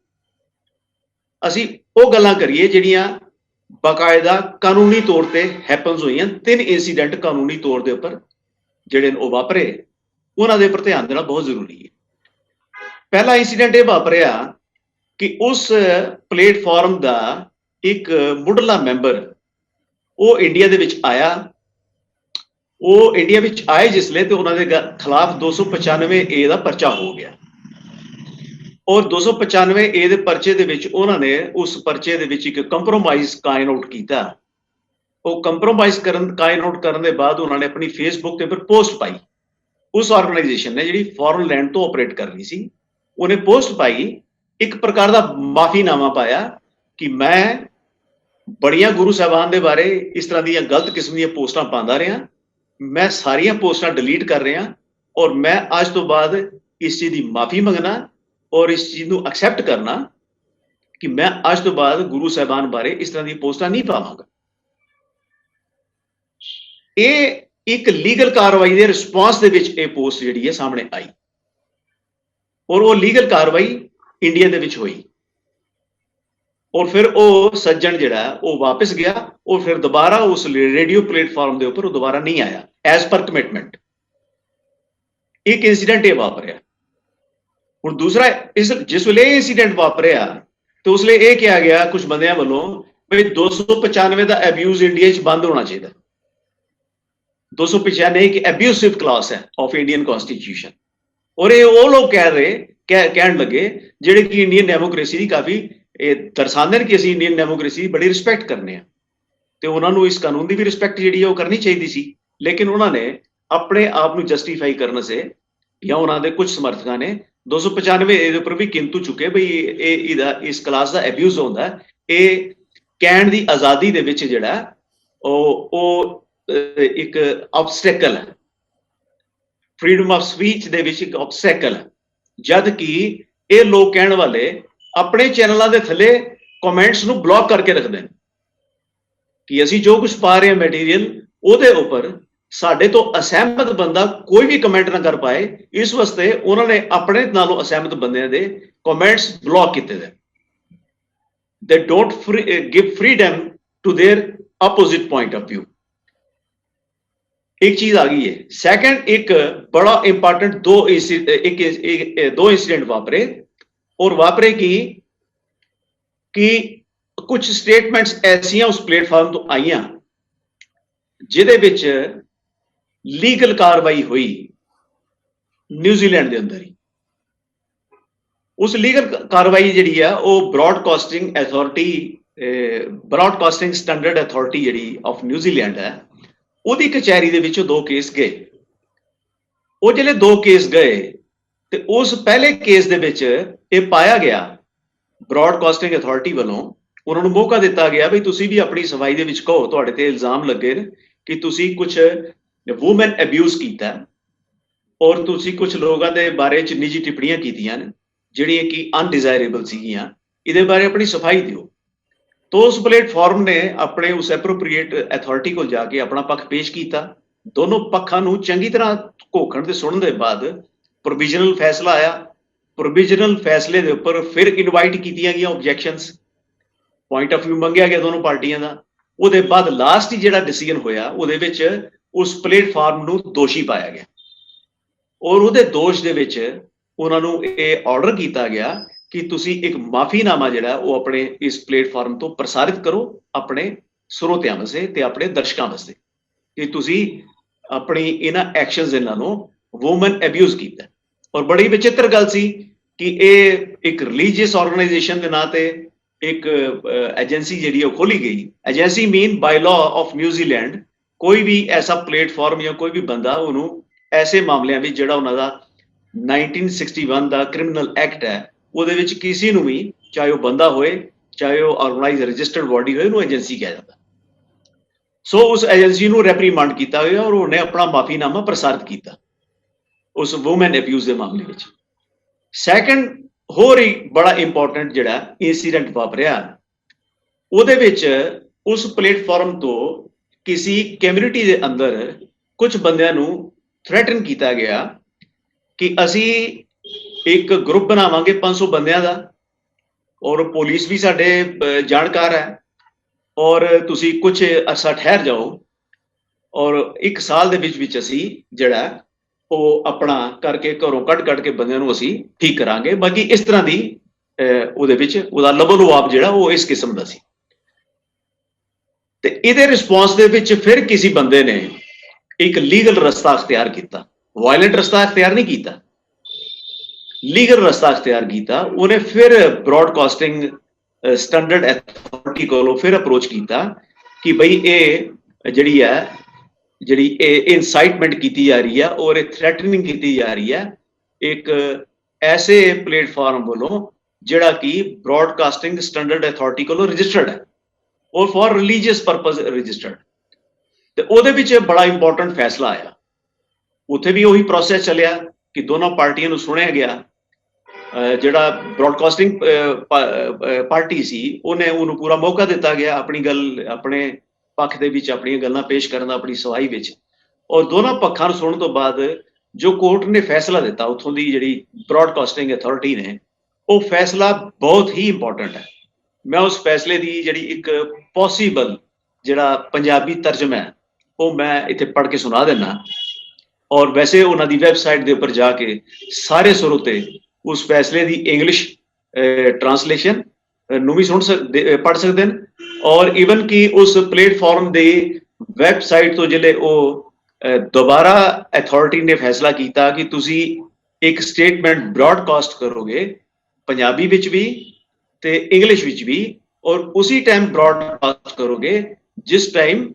ਅਸੀਂ ਉਹ ਗੱਲਾਂ ਕਰੀਏ ਜਿਹੜੀਆਂ ਬਾਕਾਇਦਾ ਕਾਨੂੰਨੀ ਤੌਰ ਤੇ ਹੈਪਨਸ ਹੋਈਆਂ। ਤਿੰਨ ਇੰਸੀਡੈਂਟ ਕਾਨੂੰਨੀ ਤੌਰ ਦੇ ਉੱਪਰ ਜਿਹੜੇ ਉਹ ਵਾਪਰੇ, ਉਹਨਾਂ ਦੇ ਉੱਪਰ ਧਿਆਨ ਦੇਣਾ ਬਹੁਤ ਜ਼ਰੂਰੀ ਹੈ। ਪਹਿਲਾ ਇੰਸੀਡੈਂਟ ਇਹ ਵਾਪਰਿਆ ਕਿ ਉਸ ਪਲੇਟਫਾਰਮ ਦਾ ਇੱਕ ਮੁੱਢਲਾ ਮੈਂਬਰ ਉਹ ਇੰਡੀਆ ਦੇ ਵਿੱਚ ਆਇਆ। ਉਹ ਇੰਡੀਆ ਵਿੱਚ ਆਏ ਜਿਸਲੇ ਤੇ ਉਹਨਾਂ ਦੇ ਖਿਲਾਫ 295A ਦਾ ਪਰਚਾ ਹੋ ਗਿਆ। ਔਰ 295A ਦੇ ਪਰਚੇ ਦੇ ਵਿੱਚ ਉਹਨਾਂ ਨੇ ਉਸ ਪਰਚੇ ਦੇ ਵਿੱਚ ਇੱਕ ਕੰਪਰੋਮਾਈਜ਼ ਕਾਇਨ ਆਊਟ ਕੀਤਾ। ਉਹ ਕੰਪਰੋਮਾਈਜ਼ ਕਾਇਨ ਆਊਟ ਕਰਨ ਦੇ ਬਾਅਦ ਉਹਨਾਂ ਨੇ ਆਪਣੀ ਫੇਸਬੁੱਕ ਤੇ ਉੱਪਰ ਪੋਸਟ ਪਾਈ। ਉਸ ਆਰਗੇਨਾਈਜੇਸ਼ਨ ਨੇ ਜਿਹੜੀ ਫੋਰਨ ਲੈਂਡ ਤੋਂ ਆਪਰੇਟ ਕਰ ਰਹੀ ਸੀ, ਉਹਨੇ ਪੋਸਟ ਪਾਈ, ਇੱਕ ਪ੍ਰਕਾਰ ਦਾ ਮਾਫੀਨਾਮਾ ਪਾਇਆ ਕਿ ਮੈਂ ਬੜੀਆਂ ਗੁਰੂ ਸਾਹਿਬਾਨ ਦੇ ਬਾਰੇ ਇਸ ਤਰ੍ਹਾਂ ਦੀਆਂ ਗਲਤ ਕਿਸਮ ਦੀਆਂ ਪੋਸਟਾਂ ਪਾਉਂਦਾ ਰਿਹਾ, ਮੈਂ ਸਾਰੀਆਂ ਪੋਸਟਾਂ ਡਿਲੀਟ ਕਰ ਰਿਹਾ ਔਰ ਮੈਂ ਅੱਜ ਤੋਂ ਬਾਅਦ ਇਸ ਚੀਜ਼ ਦੀ ਮਾਫੀ ਮੰਗਣਾ ਔਰ ਇਸ ਚੀਜ਼ ਨੂੰ ਐਕਸੈਪਟ ਕਰਨਾ ਕਿ ਮੈਂ ਅੱਜ ਤੋਂ ਬਾਅਦ ਗੁਰੂ ਸਾਹਿਬਾਨ ਬਾਰੇ ਇਸ ਤਰ੍ਹਾਂ ਦੀ ਪੋਸਟਾਂ ਨਹੀਂ ਪਾਵਾਂਗਾ। ਇਹ ਇੱਕ ਲੀਗਲ ਕਾਰਵਾਈ ਦੇ ਰਿਸਪੌਂਸ ਦੇ ਵਿੱਚ ਇਹ ਪੋਸਟ ਜਿਹੜੀ ਹੈ ਸਾਹਮਣੇ ਆਈ ਔਰ ਉਹ ਲੀਗਲ ਕਾਰਵਾਈ ਇੰਡੀਆ ਦੇ ਵਿੱਚ ਹੋਈ। ਔਰ ਫਿਰ ਉਹ ਸੱਜਣ ਜਿਹੜਾ ਉਹ ਵਾਪਸ ਗਿਆ ਔਰ ਫਿਰ ਦੁਬਾਰਾ ਉਸ ਰੇਡੀਓ ਪਲੇਟਫਾਰਮ ਦੇ ਉੱਪਰ ਉਹ ਦੁਬਾਰਾ ਨਹੀਂ ਆਇਆ ਐਜ਼ ਪਰ ਕਮਿਟਮੈਂਟ। ਇੱਕ ਇੰਸੀਡੈਂਟ ਇਹ ਵਾਪਰਿਆ। ਹੁਣ ਦੂਸਰਾ, ਜਿਸ ਵੇਲੇ ਇਹ ਇੰਸੀਡੈਂਟ ਵਾਪਰਿਆ ਤੇ ਉਸ ਲਈ ਇਹ ਕਿਹਾ ਗਿਆ ਕੁਝ ਬੰਦਿਆਂ ਵੱਲੋਂ ਵੀ 295 ਦਾ ਅਬਿਊਜ਼ ਇੰਡੀਆ 'ਚ ਬੰਦ ਹੋਣਾ ਚਾਹੀਦਾ। 295 ਇੱਕ ਅਬਿਊਸਿਵ ਕਲਾਸ ਹੈ ਆਫ ਇੰਡੀਅਨ ਕਨਸਟੀਟਿਊਸ਼ਨ। ਔਰ ਇਹ ਉਹ ਲੋਕ ਕਹਿਣ ਲੱਗੇ ਜਿਹੜੇ ਕਿ ਇੰਡੀਅਨ ਡੈਮੋਕ੍ਰੇਸੀ ਦੀ ਕਾਫੀ ਇਹ ਦਰਸਾਉਂਦੇ ਨੇ ਕਿ ਅਸੀਂ ਇੰਡੀਅਨ ਡੈਮੋਕ੍ਰੇਸੀ ਦੀ ਬੜੀ ਰਿਸਪੈਕਟ ਕਰਨੇ ਆ ਤੇ ਉਹਨਾਂ ਨੂੰ ਇਸ ਕਾਨੂੰਨ ਦੀ ਵੀ ਰਿਸਪੈਕਟ ਜਿਹੜੀ ਹੈ ਉਹ ਕਰਨੀ ਚਾਹੀਦੀ ਸੀ। ਲੇਕਿਨ ਉਹਨਾਂ ਨੇ ਆਪਣੇ ਆਪ ਨੂੰ ਜਸਟੀਫਾਈ ਕਰਨ ਸੇ ਜਾਂ ਉਹਨਾਂ ਦੇ ਕੁਝ ਸਮਰਥਕਾਂ ਨੇ 295 ਇਹਦੇ ਉੱਪਰ ਵੀ ਕਿੰਤੂ ਚੁੱਕੇ ਬਈ ਇਹਦਾ ਇਸ ਕਲਾਸ ਦਾ ਅਬਿਊਜ਼ ਹੁੰਦਾ। ਇਹ ਕਹਿਣ ਦੀ ਆਜ਼ਾਦੀ ਦੇ ਵਿੱਚ ਜਿਹੜਾ ਉਹ ਇੱਕ ਆਬਸਟੈਕਲ ਹੈ, ਫਰੀडम ਆਫ ਸਪੀਚ ਦੇ ਵਿੱਚ ਇੱਕ ਆਬਸਟੈਕਲ ਹੈ। ਜਦ ਕਿ ਇਹ ਲੋਕ ਕਹਿਣ ਵਾਲੇ ਆਪਣੇ ਚੈਨਲਾਂ ਦੇ ਥੱਲੇ ਕਮੈਂਟਸ ਨੂੰ ਬਲੌਕ ਕਰਕੇ ਰੱਖਦੇ ਨੇ ਕਿ ਅਸੀਂ ਜੋ ਕੁਝ ਪਾ ਰਹੇ ਹਾਂ ਮਟੀਰੀਅਲ ਉਹਦੇ ਉੱਪਰ ਸਾਡੇ ਤੋਂ ਅਸਹਿਮਤ ਬੰਦਾ ਕੋਈ ਵੀ ਕਮੈਂਟ ਨਾ ਕਰ ਪਾਏ। ਇਸ ਵਾਸਤੇ ਉਹਨਾਂ ਨੇ ਆਪਣੇ ਨਾਲੋਂ ਅਸਹਿਮਤ ਬੰਦਿਆਂ ਦੇ ਕਮੈਂਟਸ ਬਲੌਕ ਕੀਤੇ ਨੇ। They don't give freedom to their opposite point of view. एक चीज आ गई है। सेकंड, एक बड़ा इंपॉर्टेंट दो इंसिडेंट वापरे और वापरे कि कुछ स्टेटमेंट्स ऐसियां उस प्लेटफॉर्म तो आईयां जिहदे विच लीगल कार्रवाई हुई न्यूजीलैंड के अंदर ही। उस लीगल कार्रवाई जिहड़ी है वो ब्रॉडकास्टिंग स्टैंडर्ड अथॉरिटी जिहड़ी ऑफ न्यूजीलैंड है ਉਹਦੀ ਕਚਹਿਰੀ ਦੇ ਵਿੱਚੋਂ 2 ਕੇਸ ਗਏ। ਉਹ ਜਿਹੜੇ 2 ਕੇਸ ਗਏ ਤੇ ਉਸ ਪਹਿਲੇ ਕੇਸ ਦੇ ਵਿੱਚ ਇਹ ਪਾਇਆ ਗਿਆ ਬ੍ਰੌਡਕਾਸਟਿੰਗ ਅਥਾਰਟੀ ਵੱਲੋਂ ਉਹਨਾਂ ਨੂੰ ਮੌਕਾ ਦਿੱਤਾ ਗਿਆ ਵੀ ਤੁਸੀਂ ਵੀ ਆਪਣੀ ਸਫਾਈ ਦੇ ਵਿੱਚ ਕਹੋ, ਤੁਹਾਡੇ ਤੇ ਇਲਜ਼ਾਮ ਲੱਗੇ ਨੇ ਕਿ ਤੁਸੀਂ ਕੁਝ ਵੂਮਨ ਅਬਿਊਜ਼ ਕੀਤਾ ਔਰ ਤੁਸੀਂ ਕੁਝ ਲੋਕਾਂ ਦੇ ਬਾਰੇ ਚ ਨਿੱਜੀ ਟਿੱਪਣੀਆਂ ਕੀਤੀਆਂ ਨੇ ਜਿਹੜੀਆਂ ਕਿ ਅਨਡਿਜ਼ਾਇਰੇਬਲ ਸੀਗੀਆਂ, ਇਹਦੇ ਬਾਰੇ ਆਪਣੀ ਸਫਾਈ ਦਿਓ। तो उस प्लेटफॉर्म ने अपने उस एप्रोप्रिएट अथॉरिटी को जाके अपना पक्ष पेश किया। दोनों पक्षां नूं चंगी तरह घोखण ते सुणन दे बाद प्रोविजनल फैसला आया। प्रोविजनल फैसले दे उपर फिर इनवाइट कीतियां गईयां ऑब्जैक्शनस, पॉइंट ऑफ व्यू मंगिया गया दोनों पार्टियां दा। उहदे बाद लास्ट ही जिहड़ा डिसीजन होया उहदे विच उस प्लेटफॉर्म नूं दोषी पाया गया और उहदे दोष दे विच उहनां नूं इह ऑर्डर कीता गया कि तुसी एक माफीनामा जिहड़ा वो अपने इस प्लेटफॉर्म तो प्रसारित करो अपने ਸਰੋਤਿਆਂ ਵਾਸਤੇ ਤੇ ਆਪਣੇ ਦਰਸ਼ਕਾਂ ਵਾਸਤੇ ਕਿ ਤੁਸੀਂ ਆਪਣੀ ਇਹਨਾਂ ਐਕਸ਼ਨਸ ਇਹਨਾਂ ਨੂੰ ਵੂਮਨ ਅਬਿਊਜ਼ ਕੀਤਾ। ਔਰ ਬੜੀ ਵਿਚਿੱਤਰ ਗੱਲ ਸੀ ਕਿ ਇਹ ਇੱਕ ਰਿਲੀਜੀਅਸ ਆਰਗੇਨਾਈਜੇਸ਼ਨ ਦੇ ਨਾਂ ਤੇ ਇੱਕ ਏਜੰਸੀ ਜਿਹੜੀ ਉਹ ਖੋਲੀ ਗਈ। Agency mean by law of New Zealand ਕੋਈ ਵੀ ਐਸਾ ਪਲੇਟਫਾਰਮ ਜਾਂ ਕੋਈ ਵੀ ਬੰਦਾ ਉਹਨੂੰ ਐਸੇ ਮਾਮਲਿਆਂ ਵਿੱਚ ਜਿਹੜਾ ਉਹਨਾਂ ਦਾ 1961 ਦਾ ਕ੍ਰਿਮੀਨਲ ਐਕਟ ਹੈ ਉਹਦੇ ਵਿੱਚ ਕਿਸੇ ਨੂੰ ਵੀ ਚਾਹੇ ਉਹ ਬੰਦਾ ਹੋਏ ਚਾਹੇ ਉਹ ਆਰਗੇਨਾਈਜ਼ ਰਜਿਸਟਰਡ ਬੋਡੀ ਹੋਏ ਉਹਨੂੰ ਏਜੰਸੀ ਕਿਹਾ ਜਾਂਦਾ। ਸੋ ਉਸ ਏਜੰਸੀ ਨੂੰ ਰੈਪਰੀਮਾਂਡ ਕੀਤਾ ਗਿਆ ਔਰ ਉਹਨੇ ਆਪਣਾ ਮਾਫੀਨਾਮਾ ਪ੍ਰਸਾਰਿਤ ਕੀਤਾ ਉਸ ਵੂਮਨ ਅਬਿਊਜ਼ ਦੇ ਮਾਮਲੇ ਵਿੱਚ। ਸੈਕੰਡ, होर ही बड़ा इंपॉर्टेंट जिहड़ा इंसीडेंट वापरिया ਉਹਦੇ ਵਿੱਚ ਉਸ ਪਲੇਟਫਾਰਮ ਤੋਂ ਕਿਸੇ ਕਮਿਊਨਿਟੀ ਦੇ ਅੰਦਰ ਕੁਝ ਬੰਦਿਆਂ ਨੂੰ ਥ੍ਰੈਟਨ ਕੀਤਾ ਗਿਆ ਕਿ ਅਸੀਂ ਇੱਕ ਗਰੁੱਪ ਬਣਾਵਾਂਗੇ 500 ਬੰਦਿਆਂ ਦਾ ਔਰ ਪੁਲਿਸ ਵੀ ਸਾਡੇ ਜਾਣਕਾਰ ਹੈ ਔਰ ਤੁਸੀਂ ਕੁਝ ਅਰਸਾ ਠਹਿਰ ਜਾਓ ਔਰ 1 ਸਾਲ ਦੇ ਵਿੱਚ ਅਸੀਂ ਜਿਹੜਾ ਉਹ ਆਪਣਾ ਕਰਕੇ ਘਰੋਂ ਕੱਢ ਕੇ ਬੰਦਿਆਂ ਨੂੰ ਅਸੀਂ ਠੀਕ ਕਰਾਂਗੇ। ਬਾਕੀ ਇਸ ਤਰ੍ਹਾਂ ਦੀ ਉਹਦੇ ਵਿੱਚ ਉਹਦਾ ਲਬੋ-ਲੁਆਬ ਜਿਹੜਾ ਉਹ ਇਸ ਕਿਸਮ ਦਾ ਸੀ। ਤੇ ਇਹਦੇ ਰਿਸਪੌਂਸ ਦੇ ਵਿੱਚ ਫਿਰ ਕਿਸੇ ਬੰਦੇ ਨੇ ਇੱਕ ਲੀਗਲ ਰਸਤਾ ਅਖਤਿਆਰ ਕੀਤਾ, ਵਾਇਲੈਂਟ ਰਸਤਾ ਅਖਤਿਆਰ ਨਹੀਂ ਕੀਤਾ, ਲੀਗਲ ਰਸਤਾ ਅਖਤਿਆਰ ਕੀਤਾ। ਉਹਨੇ ਫਿਰ ਬ੍ਰੌਡਕਾਸਟਿੰਗ ਸਟੈਂਡਰਡ ਅਥਾਰਟੀ ਕੋਲੋਂ ਫਿਰ ਅਪਰੋਚ ਕੀਤਾ ਕਿ ਬਈ ਇਹ ਜਿਹੜੀ ਇਹ ਇਨਸਾਈਟਮੈਂਟ ਕੀਤੀ ਜਾ ਰਹੀ ਹੈ ਔਰ ਇਹ ਥ੍ਰੈਟਨਿੰਗ ਕੀਤੀ ਜਾ ਰਹੀ ਹੈ ਇੱਕ ਐਸੇ ਪਲੇਟਫਾਰਮ ਵੱਲੋਂ ਜਿਹੜਾ ਕਿ ਬ੍ਰੌਡਕਾਸਟਿੰਗ ਸਟੈਂਡਰਡ ਅਥਾਰਟੀ ਕੋਲੋਂ ਰਜਿਸਟਰਡ ਹੈ ਔਰ ਫॉर ਰਿਲੀਜੀਅਸ ਪਰਪਸ ਰਜਿਸਟਰਡ। ਤੇ ਉਹਦੇ ਵਿੱਚ ਬੜਾ ਇੰਪੋਰਟੈਂਟ ਫੈਸਲਾ ਆਇਆ। ਉੱਥੇ ਵੀ ਉਹੀ ਪ੍ਰੋਸੈਸ ਚੱਲਿਆ ਕਿ ਦੋਨੋਂ ਪਾਰਟੀਆਂ ਨੂੰ ਸੁਣਿਆ ਗਿਆ। ਜਿਹੜਾ ਬ੍ਰੌਡਕਾਸਟਿੰਗ ਪਾਰਟੀ ਸੀ ਉਹਨੂੰ ਪੂਰਾ ਮੌਕਾ ਦਿੱਤਾ ਗਿਆ ਆਪਣੀ ਗੱਲ ਆਪਣੇ ਪੱਖ ਦੇ ਵਿੱਚ ਆਪਣੀਆਂ ਗੱਲਾਂ ਪੇਸ਼ ਕਰਨ ਦਾ ਆਪਣੀ ਸਵਾਈ ਵਿੱਚ। ਔਰ ਦੋਨਾਂ ਪੱਖਾਂ ਨੂੰ ਸੁਣਨ ਤੋਂ ਬਾਅਦ ਜੋ ਕੋਰਟ ਨੇ ਫੈਸਲਾ ਦਿੱਤਾ ਉੱਥੋਂ ਦੀ ਜਿਹੜੀ ਬ੍ਰੌਡਕਾਸਟਿੰਗ ਅਥਾਰਟੀ ਨੇ, ਉਹ ਫੈਸਲਾ ਬਹੁਤ ਹੀ ਇੰਪੋਰਟੈਂਟ ਹੈ। ਮੈਂ ਉਸ ਫੈਸਲੇ ਦੀ ਜਿਹੜੀ ਇੱਕ ਪੋਸੀਬਲ ਜਿਹੜਾ ਪੰਜਾਬੀ ਤਰਜਮਾ ਹੈ ਉਹ ਮੈਂ ਇੱਥੇ ਪੜ੍ਹ ਕੇ ਸੁਣਾ ਦਿੰਦਾ। ਔਰ ਵੈਸੇ ਉਹਨਾਂ ਦੀ ਵੈਬਸਾਈਟ ਦੇ ਉੱਪਰ ਜਾ ਕੇ ਸਾਰੇ ਸਰੋਤੇ ਉਸ ਫੈਸਲੇ ਦੀ ਇੰਗਲਿਸ਼ ਟ੍ਰਾਂਸਲੇਸ਼ਨ ਨੂੰ ਵੀ ਪੜ੍ਹ ਸਕਦੇ ਨੇ। ਔਰ ਈਵਨ ਕਿ ਉਸ ਪਲੇਟਫਾਰਮ ਦੇ ਵੈਬਸਾਈਟ ਤੋਂ ਜਿਹੜੇ ਉਹ ਦੁਬਾਰਾ ਅਥਾਰਟੀ ਨੇ ਫੈਸਲਾ ਕੀਤਾ ਕਿ ਤੁਸੀਂ ਇੱਕ ਸਟੇਟਮੈਂਟ ਬ੍ਰੌਡਕਾਸਟ ਕਰੋਗੇ ਪੰਜਾਬੀ ਵਿੱਚ ਵੀ ਤੇ ਇੰਗਲਿਸ਼ ਵਿੱਚ ਵੀ, ਔਰ ਉਸੇ ਟਾਈਮ ਬ੍ਰੌਡਕਾਸਟ ਕਰੋਗੇ ਜਿਸ ਟਾਈਮ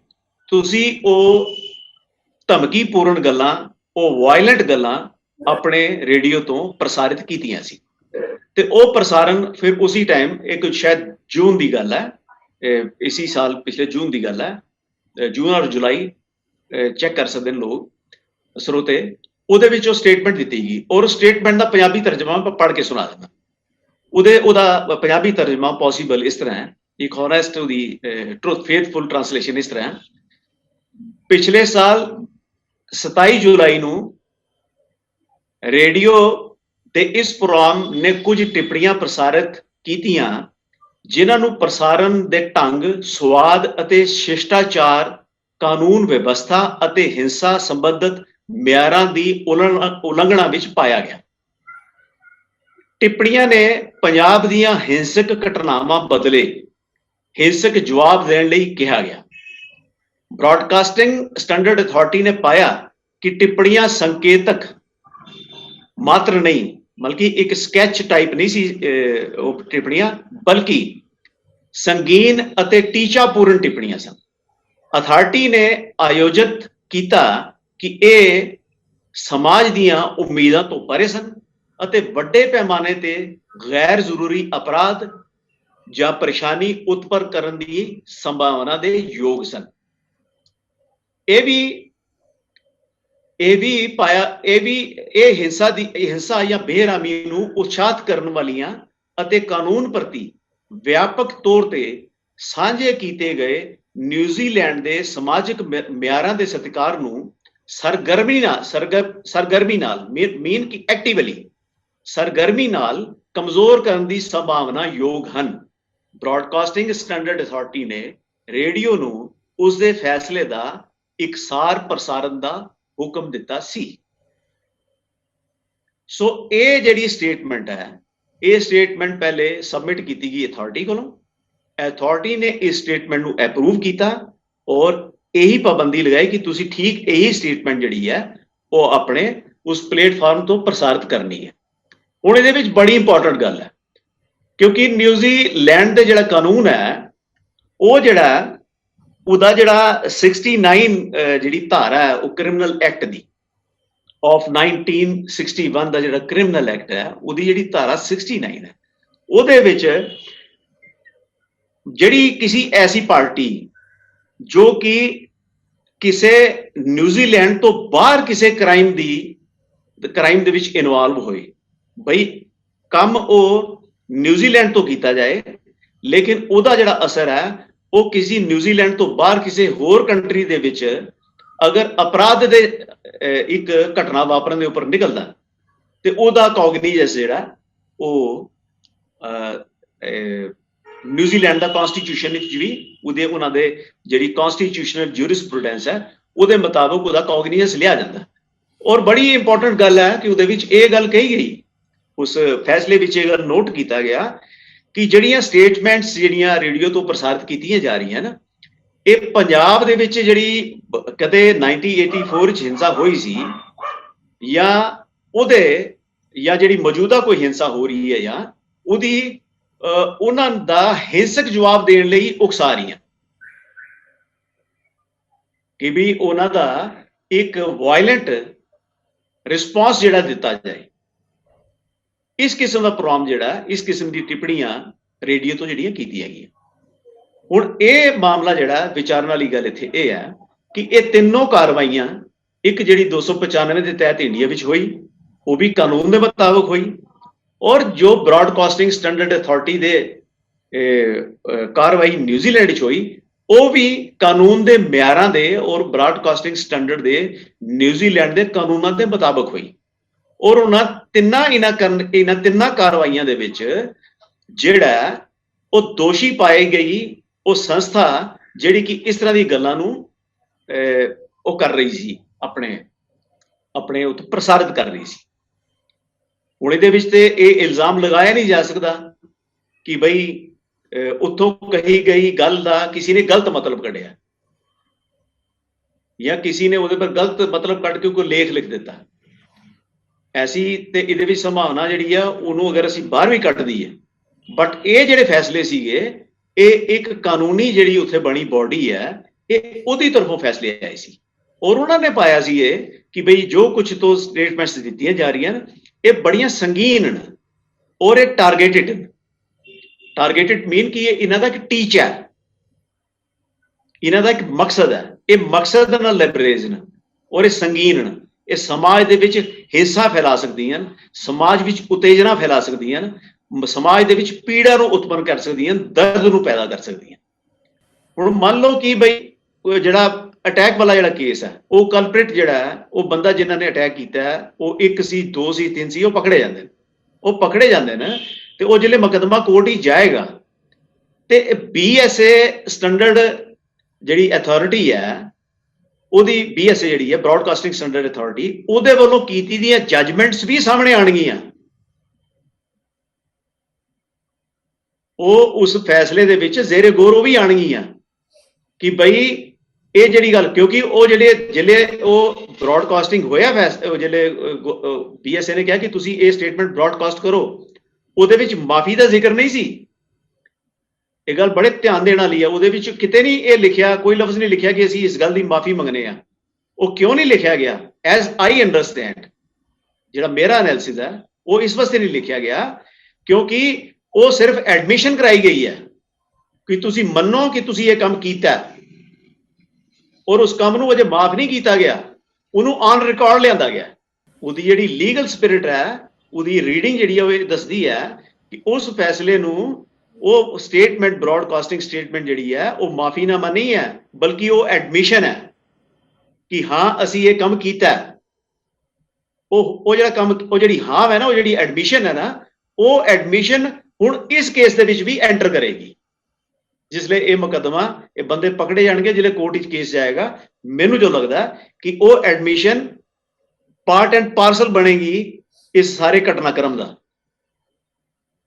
ਤੁਸੀਂ ਉਹ ਧਮਕੀਪੂਰਨ ਗੱਲਾਂ, ਉਹ ਵਾਇਲੈਂਟ ਗੱਲਾਂ ਆਪਣੇ ਰੇਡੀਓ ਤੋਂ ਪ੍ਰਸਾਰਿਤ ਕੀਤੀਆਂ ਸੀ। ਤੇ ਉਹ ਪ੍ਰਸਾਰਨ ਫਿਰ ਉਸੇ ਟਾਈਮ ਇੱਕ ਸ਼ਾਇਦ ਜੂਨ ਦੀ ਗੱਲ ਹੈ, ਇसी ਸਾਲ ਪਿਛਲੇ ਜੂਨ ਦੀ ਗੱਲ ਹੈ, ਜੂਨ ਔਰ ਜੁਲਾਈ ਚੈੱਕ ਕਰ ਸਕਦੇ ਨੇ ਲੋਕ ਸਰੋਤੇ। ਉਹਦੇ ਵਿੱਚ ਉਹ ਸਟੇਟਮੈਂਟ ਦਿੱਤੀ ਗਈ ਔਰ ਸਟੇਟਮੈਂਟ ਦਾ ਪੰਜਾਬੀ ਤਰਜਮਾ ਮੈਂ ਪੜ੍ਹ ਕੇ ਸੁਣਾ ਦਿੰਦਾ। ਉਹਦਾ ਪੰਜਾਬੀ ਤਰਜਮਾ ਪੋਸੀਬਲ ਇਸ ਤਰ੍ਹਾਂ ਹੈ, ਇੱਕ ਹੌਨੈਸਟ ਉਹਦੀ ਟਰੂਥ ਫੇਥਫੁਲ ਟ੍ਰਾਂਸਲੇਸ਼ਨ ਇਸ ਤਰ੍ਹਾਂ ਹੈ। ਪਿਛਲੇ ਸਾਲ 27 ਜੁਲਾਈ ਨੂੰ ਰੇਡੀਓ ਤੇ ਇਸ ਪ੍ਰੋਗਰਾਮ ਨੇ ਕੁਝ ਟਿੱਪਣੀਆਂ ਪ੍ਰਸਾਰਿਤ ਕੀਤੀਆਂ ਜਿਨ੍ਹਾਂ ਨੂੰ ਪ੍ਰਸਾਰਨ ਦੇ ਢੰਗ, ਸਵਾਦ ਅਤੇ ਸ਼ਿਸ਼ਟਾਚਾਰ, ਕਾਨੂੰਨ ਵਿਵਸਥਾ ਅਤੇ ਹਿੰਸਾ ਸੰਬੰਧਿਤ ਮਿਆਰਾਂ ਦੀ ਉਲੰਘਣਾ ਵਿੱਚ ਪਾਇਆ ਗਿਆ। ਟਿੱਪਣੀਆਂ ਨੇ ਪੰਜਾਬ ਦੀਆਂ ਹਿੰਸਕ ਘਟਨਾਵਾਂ ਬਦਲੇ ਹਿੰਸਕ ਜਵਾਬ ਦੇਣ ਲਈ ਕਿਹਾ ਗਿਆ। ਬ੍ਰੌਡਕਾਸਟਿੰਗ ਸਟੈਂਡਰਡ ਅਥਾਰਟੀ ਨੇ ਪਾਇਆ ਕਿ ਟਿੱਪਣੀਆਂ ਸੰਕੇਤਕ ਮਾਤਰ ਨਹੀਂ, ਬਲਕਿ ਇੱਕ ਸਕੈਚ ਟਾਈਪ ਨਹੀਂ ਸੀ ਉਹ ਟਿੱਪਣੀਆਂ, ਬਲਕਿ ਸੰਗੀਨ ਅਤੇ ਟੀਚਾਪੂਰਨ ਟਿੱਪਣੀਆਂ ਸਨ। ਅਥਾਰਟੀ ਨੇ ਆਯੋਜਿਤ ਕੀਤਾ ਕਿ ਇਹ ਸਮਾਜ ਦੀਆਂ ਉਮੀਦਾਂ ਤੋਂ ਪਰੇ ਸਨ ਅਤੇ ਵੱਡੇ ਪੈਮਾਨੇ ਤੇ ਗੈਰ ਜ਼ਰੂਰੀ ਅਪਰਾਧ ਜਾਂ ਪਰੇਸ਼ਾਨੀ ਉਤਪੰਨ ਕਰਨ ਦੀ ਸੰਭਾਵਨਾ ਦੇ ਯੋਗ ਸਨ। ਇਹ ਹਿੰਸਾ ਜਾਂ ਬੇਰਹਿਮੀ ਨੂੰ ਉਤਸ਼ਾਹਿਤ ਕਰਨ ਵਾਲੀਆਂ ਅਤੇ ਕਾਨੂੰਨ ਪ੍ਰਤੀ ਵਿਆਪਕ ਤੌਰ ਤੇ ਸਾਂਝੇ ਕੀਤੇ ਗਏ ਨਿਊਜ਼ੀਲੈਂਡ ਦੇ ਸਮਾਜਿਕ ਮਿਆਰਾਂ ਦੇ ਸਤਿਕਾਰ ਨੂੰ ਸਰਗਰਮੀ ਨਾਲ ਕਮਜ਼ੋਰ ਕਰਨ ਦੀ ਸੰਭਾਵਨਾ ਯੋਗ ਹਨ। ਬ੍ਰੌਡਕਾਸਟਿੰਗ ਸਟੈਂਡਰਡ ਅਥਾਰਟੀ ਨੇ ਰੇਡੀਓ ਨੂੰ ਉਸਦੇ ਫੈਸਲੇ ਦਾ ਇਕਸਾਰ ਪ੍ਰਸਾਰਨ ਦਾ ਹੁਕਮ ਦਿੱਤਾ ਸੀ। ਸੋ ਇਹ ਜਿਹੜੀ ਸਟੇਟਮੈਂਟ ਹੈ, ਇਹ ਸਟੇਟਮੈਂਟ ਪਹਿਲੇ ਸਬਮਿਟ ਕੀਤੀ ਗਈ ਅਥਾਰਟੀ ਕੋਲੋਂ। ਅਥਾਰਟੀ ਨੇ ਇਸ ਸਟੇਟਮੈਂਟ ਨੂੰ ਅਪਰੂਵ ਕੀਤਾ ਔਰ ਇਹੀ ਪਾਬੰਦੀ ਲਗਾਈ ਕਿ ਤੁਸੀਂ ਠੀਕ ਇਹੀ ਸਟੇਟਮੈਂਟ ਜਿਹੜੀ ਹੈ ਉਹ ਆਪਣੇ ਉਸ ਪਲੇਟਫਾਰਮ ਤੋਂ ਪ੍ਰਸਾਰਿਤ ਕਰਨੀ ਹੈ। ਹੁਣ ਇਹਦੇ ਵਿੱਚ ਬੜੀ ਇੰਪੋਰਟੈਂਟ ਗੱਲ ਹੈ ਕਿਉਂਕਿ ਨਿਊਜ਼ੀਲੈਂਡ ਦੇ ਜਿਹੜਾ ਕਾਨੂੰਨ ਹੈ ਉਹ ਉਹਦਾ ਜਿਹੜਾ 69 ਜਿਹੜੀ ਧਾਰਾ ਹੈ ਉਹ ਕ੍ਰਿਮੀਨਲ ਐਕਟ ਦੀ ਆਫ 1961 ਦਾ ਜਿਹੜਾ ਕ੍ਰਿਮੀਨਲ ਐਕਟ ਹੈ ਉਹਦੀ ਜਿਹੜੀ ਧਾਰਾ 69 ਹੈ, ਉਹਦੇ ਵਿੱਚ ਜਿਹੜੀ ਕਿਸੇ ਐਸੀ ਪਾਰਟੀ ਜੋ ਕਿ ਕਿਸੇ ਨਿਊਜ਼ੀਲੈਂਡ ਤੋਂ ਬਾਹਰ ਕਿਸੇ ਕ੍ਰਾਈਮ ਦੇ ਵਿੱਚ ਇਨਵੋਲਵ ਹੋਏ, ਬਈ ਕੰਮ ਉਹ ਨਿਊਜ਼ੀਲੈਂਡ ਤੋਂ ਕੀਤਾ ਜਾਏ, ਲੇਕਿਨ ਉਹਦਾ ਜਿਹੜਾ ਅਸਰ ਹੈ ਉਹ ਕਿਸੇ ਨਿਊਜ਼ੀਲੈਂਡ ਤੋਂ ਬਾਹਰ ਕਿਸੇ ਹੋਰ ਕੰਟਰੀ ਦੇ ਵਿੱਚ ਅਗਰ ਅਪਰਾਧ ਦੇ ਇੱਕ ਘਟਨਾ ਵਾਪਰਨ ਦੇ ਉੱਪਰ ਨਿਕਲਦਾ ਤੇ ਉਹਦਾ ਕੌਗਨੀਜੈਂਸ ਜਿਹੜਾ ਉਹ ਨਿਊਜ਼ੀਲੈਂਡ ਦਾ ਕਨਸਟੀਟਿਊਸ਼ਨ ਵਿੱਚ ਵੀ ਉਹਦੇ ਉਹਨਾਂ ਦੇ ਜਿਹੜੀ ਕਨਸਟੀਟਿਊਸ਼ਨਲ ਜੂਰਿਸਪ੍ਰੂਡੈਂਸ ਹੈ ਉਹਦੇ ਮੁਤਾਬਕ ਉਹਦਾ ਕੌਗਨੀਜੈਂਸ ਲਿਆ ਜਾਂਦਾ। ਔਰ ਬੜੀ ਇੰਪੋਰਟੈਂਟ ਗੱਲ ਹੈ ਕਿ ਉਹਦੇ ਵਿੱਚ ਇਹ ਗੱਲ ਕਹੀ ਗਈ, ਉਸ ਫੈਸਲੇ ਵਿੱਚ ਇਹ ਗੱਲ ਨੋਟ ਕੀਤਾ ਗਿਆ ਕਿ ਜਿਹੜੀਆਂ ਸਟੇਟਮੈਂਟਸ ਜਿਹੜੀਆਂ ਰੇਡੀਓ ਤੋਂ ਪ੍ਰਸਾਰਿਤ ਕੀਤੀਆਂ ਜਾ ਰਹੀਆਂ ਨਾ, ਇਹ ਪੰਜਾਬ ਦੇ ਵਿੱਚ ਜਿਹੜੀ ਕਦੇ 1984 ਚ ਹਿੰਸਾ ਹੋਈ ਸੀ ਜਾਂ ਉਹਦੇ ਜਾਂ ਜਿਹੜੀ ਮੌਜੂਦਾ ਕੋਈ ਹਿੰਸਾ ਹੋ ਰਹੀ ਹੈ ਜਾਂ ਉਹਦੀ ਉਹਨਾਂ ਦਾ ਹਿੰਸਕ ਜਵਾਬ ਦੇਣ ਲਈ ਉਕਸਾ ਰਹੀਆਂ ਕਿ ਵੀ ਉਹਨਾਂ ਦਾ ਇੱਕ ਵਾਇਲੈਂਟ ਰਿਸਪੌਂਸ ਜਿਹੜਾ ਦਿੱਤਾ ਜਾਏ। ਇਸ ਕਿਸਮ ਦਾ ਪ੍ਰੋਗਰਾਮ ਜਿਹੜਾ, ਇਸ ਕਿਸਮ ਦੀ ਟਿੱਪਣੀਆਂ ਰੇਡੀਓ ਤੋਂ ਜਿਹੜੀਆਂ ਕੀਤੀਆਂ ਗਈਆਂ। ਹੁਣ ਇਹ ਮਾਮਲਾ ਜਿਹੜਾ ਵਿਚਾਰਨ ਵਾਲੀ ਗੱਲ ਇੱਥੇ ਇਹ ਹੈ ਕਿ ਇਹ ਤਿੰਨੋਂ ਕਾਰਵਾਈਆਂ, ਇੱਕ ਜਿਹੜੀ 295 ਦੇ ਤਹਿਤ ਇੰਡੀਆ ਵਿੱਚ ਹੋਈ ਉਹ ਵੀ ਕਾਨੂੰਨ ਦੇ ਮੁਤਾਬਕ ਹੋਈ, ਔਰ ਜੋ ਬ੍ਰੌਡਕਾਸਟਿੰਗ ਸਟੈਂਡਰਡ ਅਥਾਰਟੀ ਦੇ ਕਾਰਵਾਈ ਨਿਊਜ਼ੀਲੈਂਡ ਵਿੱਚ ਹੋਈ ਉਹ ਵੀ ਕਾਨੂੰਨ ਦੇ ਮਿਆਰਾਂ ਦੇ ਔਰ ਬ੍ਰੌਡਕਾਸਟਿੰਗ ਸਟੈਂਡਰਡ ਦੇ ਨਿਊਜ਼ੀਲੈਂਡ ਦੇ ਕਾਨੂੰਨਾਂ ਦੇ ਮੁਤਾਬਕ ਹੋਈ। ਔਰ ਉਹਨਾਂ ਤਿੰਨਾਂ ਕਾਰਵਾਈਆਂ ਦੇ ਵਿੱਚ ਜਿਹੜਾ ਉਹ ਦੋਸ਼ੀ ਪਾਈ ਗਈ ਉਹ ਸੰਸਥਾ ਜਿਹੜੀ ਕਿ ਇਸ ਤਰ੍ਹਾਂ ਦੀ ਗੱਲਾਂ ਨੂੰ ਉਹ ਕਰ ਰਹੀ ਸੀ, ਆਪਣੇ ਉੱਤੇ ਪ੍ਰਸਾਰਿਤ ਕਰ ਰਹੀ ਸੀ। ਹੁਣ ਇਹਦੇ ਵਿੱਚ ਤੇ ਇਹ ਇਲਜ਼ਾਮ ਲਗਾਇਆ ਨਹੀਂ ਜਾ ਸਕਦਾ ਕਿ ਬਈ ਉੱਥੋਂ ਕਹੀ ਗਈ ਗੱਲ ਦਾ ਕਿਸੇ ਨੇ ਗਲਤ ਮਤਲਬ ਕੱਢਿਆ ਜਾਂ ਕਿਸੇ ਨੇ ਉਹਦੇ ਪਰ ਗਲਤ ਮਤਲਬ ਕੱਢ ਕੇ ਕੋਈ ਲੇਖ ਲਿਖ ਦਿੱਤਾ। ਐਸੀ ਤੇ ਇਹਦੇ ਵਿੱਚ ਸੰਭਾਵਨਾ ਜਿਹੜੀ ਆ ਉਹਨੂੰ ਅਗਰ ਅਸੀਂ ਬਾਹਰ ਵੀ ਕੱਢ ਦਈਏ, ਬਟ ਇਹ ਜਿਹੜੇ ਫੈਸਲੇ ਸੀਗੇ ਇਹ ਇੱਕ ਕਾਨੂੰਨੀ ਜਿਹੜੀ ਉੱਥੇ ਬਣੀ ਬੋਡੀ ਹੈ ਇਹ ਉਹਦੀ ਤਰਫੋਂ ਫੈਸਲੇ ਆਏ ਸੀ। ਔਰ ਉਹਨਾਂ ਨੇ ਪਾਇਆ ਸੀ ਇਹ ਕਿ ਬਈ ਜੋ ਕੁਝ ਤੋਂ ਸਟੇਟਮੈਂਟਸ ਦਿੱਤੀਆਂ ਜਾ ਰਹੀਆਂ ਨੇ ਇਹ ਬੜੀਆਂ ਸੰਗੀਨ ਨੇ ਔਰ ਇਹ ਟਾਰਗੇਟਡ ਮੀਨ ਕਿ ਇਹਨਾਂ ਦਾ ਇੱਕ ਟੀਚ ਹੈ, ਇਹਨਾਂ ਦਾ ਇੱਕ ਮਕਸਦ ਹੈ, ਇਹ ਮਕਸਦ ਨਾਲ ਲੈਬਰੇਜ ਨੇ ਔਰ ਇਹ ਸੰਗੀਨ ਨੇ। ਇਹ ਸਮਾਜ ਦੇ ਵਿੱਚ ਹਿੰਸਾ ਫੈਲਾ ਸਕਦੀਆਂ ਹਨ, ਸਮਾਜ ਵਿੱਚ ਉਤੇਜਨਾ ਫੈਲਾ ਸਕਦੀਆਂ ਹਨ, ਸਮਾਜ ਦੇ ਵਿੱਚ ਪੀੜਾ ਨੂੰ ਉਤਪੰਨ ਕਰ ਸਕਦੀਆਂ, ਦਰਦ ਨੂੰ ਪੈਦਾ ਕਰ ਸਕਦੀਆਂ। ਹੁਣ ਮੰਨ ਲਓ ਕਿ ਬਈ ਜਿਹੜਾ ਅਟੈਕ ਵਾਲਾ ਜਿਹੜਾ ਕੇਸ ਹੈ ਉਹ ਕਲਪ੍ਰਿਟ ਜਿਹੜਾ ਹੈ ਉਹ ਬੰਦਾ ਜਿਨ੍ਹਾਂ ਨੇ ਅਟੈਕ ਕੀਤਾ ਹੈ ਉਹ 1 ਸੀ 2 ਸੀ 3 ਸੀ ਉਹ ਪਕੜੇ ਜਾਂਦੇ ਨੇ ਤੇ ਉਹ ਜਿਹੜੇ ਮੁਕੱਦਮਾ ਕੋਰਟ ਹੀ ਜਾਏਗਾ ਤੇ BSA ਸਟੈਂਡਰਡ ਜਿਹੜੀ ਅਥਾਰਟੀ ਹੈ ਉਹਦੀ BSA ਜਿਹੜੀ ਹੈ ਬ੍ਰੌਡਕਾਸਟਿੰਗ ਸਟੈਂਡਰਡ ਅਥਾਰਟੀ ਉਹਦੇ ਵੱਲੋਂ ਕੀਤੀ ਦੀਆਂ ਜੱਜਮੈਂਟਸ ਵੀ ਸਾਹਮਣੇ ਆਣਗੀਆਂ। ਉਹ ਉਸ ਫੈਸਲੇ ਦੇ ਵਿੱਚ ਜ਼ੇਰੇ ਗੌਰ ਉਹ ਵੀ ਆਣਗੀਆਂ ਕਿ ਬਈ ਇਹ ਜਿਹੜੀ ਗੱਲ, ਕਿਉਂਕਿ ਉਹ ਜਿਹੜੇ ਉਹ ਬ੍ਰੌਡਕਾਸਟਿੰਗ ਹੋਇਆ ਜਿਹੜੇ BSA ਨੇ ਕਿਹਾ ਕਿ ਤੁਸੀਂ ਇਹ ਸਟੇਟਮੈਂਟ ਬ੍ਰੌਡਕਾਸਟ ਕਰੋ, ਉਹਦੇ ਵਿੱਚ ਮਾਫੀ ਦਾ ਜ਼ਿਕਰ ਨਹੀਂ ਸੀ। ਇਹ ਗੱਲ ਬੜੇ ਧਿਆਨ ਦੇਣ ਵਾਲੀ ਆ, ਉਹਦੇ ਵਿੱਚ ਕਿਤੇ ਨਹੀਂ ਇਹ ਲਿਖਿਆ, ਕੋਈ ਲਫ਼ਜ਼ ਨਹੀਂ ਲਿਖਿਆ ਕਿ ਅਸੀਂ ਇਸ ਗੱਲ ਦੀ ਮਾਫੀ ਮੰਗਨੇ ਆ। ਉਹ ਕਿਉਂ ਨਹੀਂ ਲਿਖਿਆ ਗਿਆ? ਐਜ਼ ਆਈ ਅੰਡਰਸਟੈਂਡ, ਜਿਹੜਾ ਮੇਰਾ ਐਨਾਲਿਸਿਸ ਹੈ ਉਹ ਇਸ ਵਾਸਤੇ ਨਹੀਂ ਲਿਖਿਆ ਗਿਆ ਕਿਉਂਕਿ ਉਹ ਸਿਰਫ ਐਡਮਿਸ਼ਨ ਕਰਾਈ ਗਈ ਹੈ ਕਿ ਤੁਸੀਂ ਮੰਨੋ ਕਿ ਤੁਸੀਂ ਇਹ ਕੰਮ ਕੀਤਾ ਔਰ ਉਸ ਕੰਮ ਨੂੰ ਅਜੇ ਮਾਫ ਨਹੀਂ ਕੀਤਾ ਗਿਆ, ਉਹਨੂੰ ਔਨ ਰਿਕਾਰਡ ਲਿਆਂਦਾ ਗਿਆ। ਉਹਦੀ ਜਿਹੜੀ ਲੀਗਲ ਸਪਿਰਿਟ ਹੈ ਉਹਦੀ ਰੀਡਿੰਗ ਜਿਹੜੀ ਹੈ ਉਹ ਇਹ ਦੱਸਦੀ ਹੈ ਕਿ ਉਸ ਫੈਸਲੇ ਨੂੰ ਉਹ ਸਟੇਟਮੈਂਟ ਬ੍ਰੌਡਕਾਸਟਿੰਗ ਸਟੇਟਮੈਂਟ ਜਿਹੜੀ ਹੈ ਉਹ ਮਾਫੀਨਾਮਾ ਨਹੀਂ ਹੈ ਬਲਕਿ ਉਹ ਐਡਮਿਸ਼ਨ ਹੈ ਕਿ ਹਾਂ ਅਸੀਂ ਇਹ ਕੰਮ ਕੀਤਾ। ਉਹ ਜਿਹੜਾ ਕੰਮ, ਉਹ ਜਿਹੜੀ ਹਾਂ ਹੈ ਨਾ, ਉਹ ਜਿਹੜੀ ਐਡਮਿਸ਼ਨ ਹੈ ਨਾ, ਉਹ ਐਡਮਿਸ਼ਨ ਹੁਣ ਇਸ ਕੇਸ ਦੇ ਵਿੱਚ ਵੀ ਐਂਟਰ ਕਰੇਗੀ। ਜਿਸਲੇ ਇਹ ਮੁਕੱਦਮਾ, ਇਹ ਬੰਦੇ ਪਕੜੇ ਜਾਣਗੇ, ਜਿਲੇ ਕੋਰਟ ਵਿੱਚ ਕੇਸ ਜਾਏਗਾ, ਮੈਨੂੰ ਜੋ ਲੱਗਦਾ ਕਿ ਉਹ ਐਡਮਿਸ਼ਨ ਪਾਰਟ ਐਂਡ ਪਾਰਸਲ ਬਣੇਗੀ ਇਸ ਸਾਰੇ ਘਟਨਾਕ੍ਰਮ ਦਾ।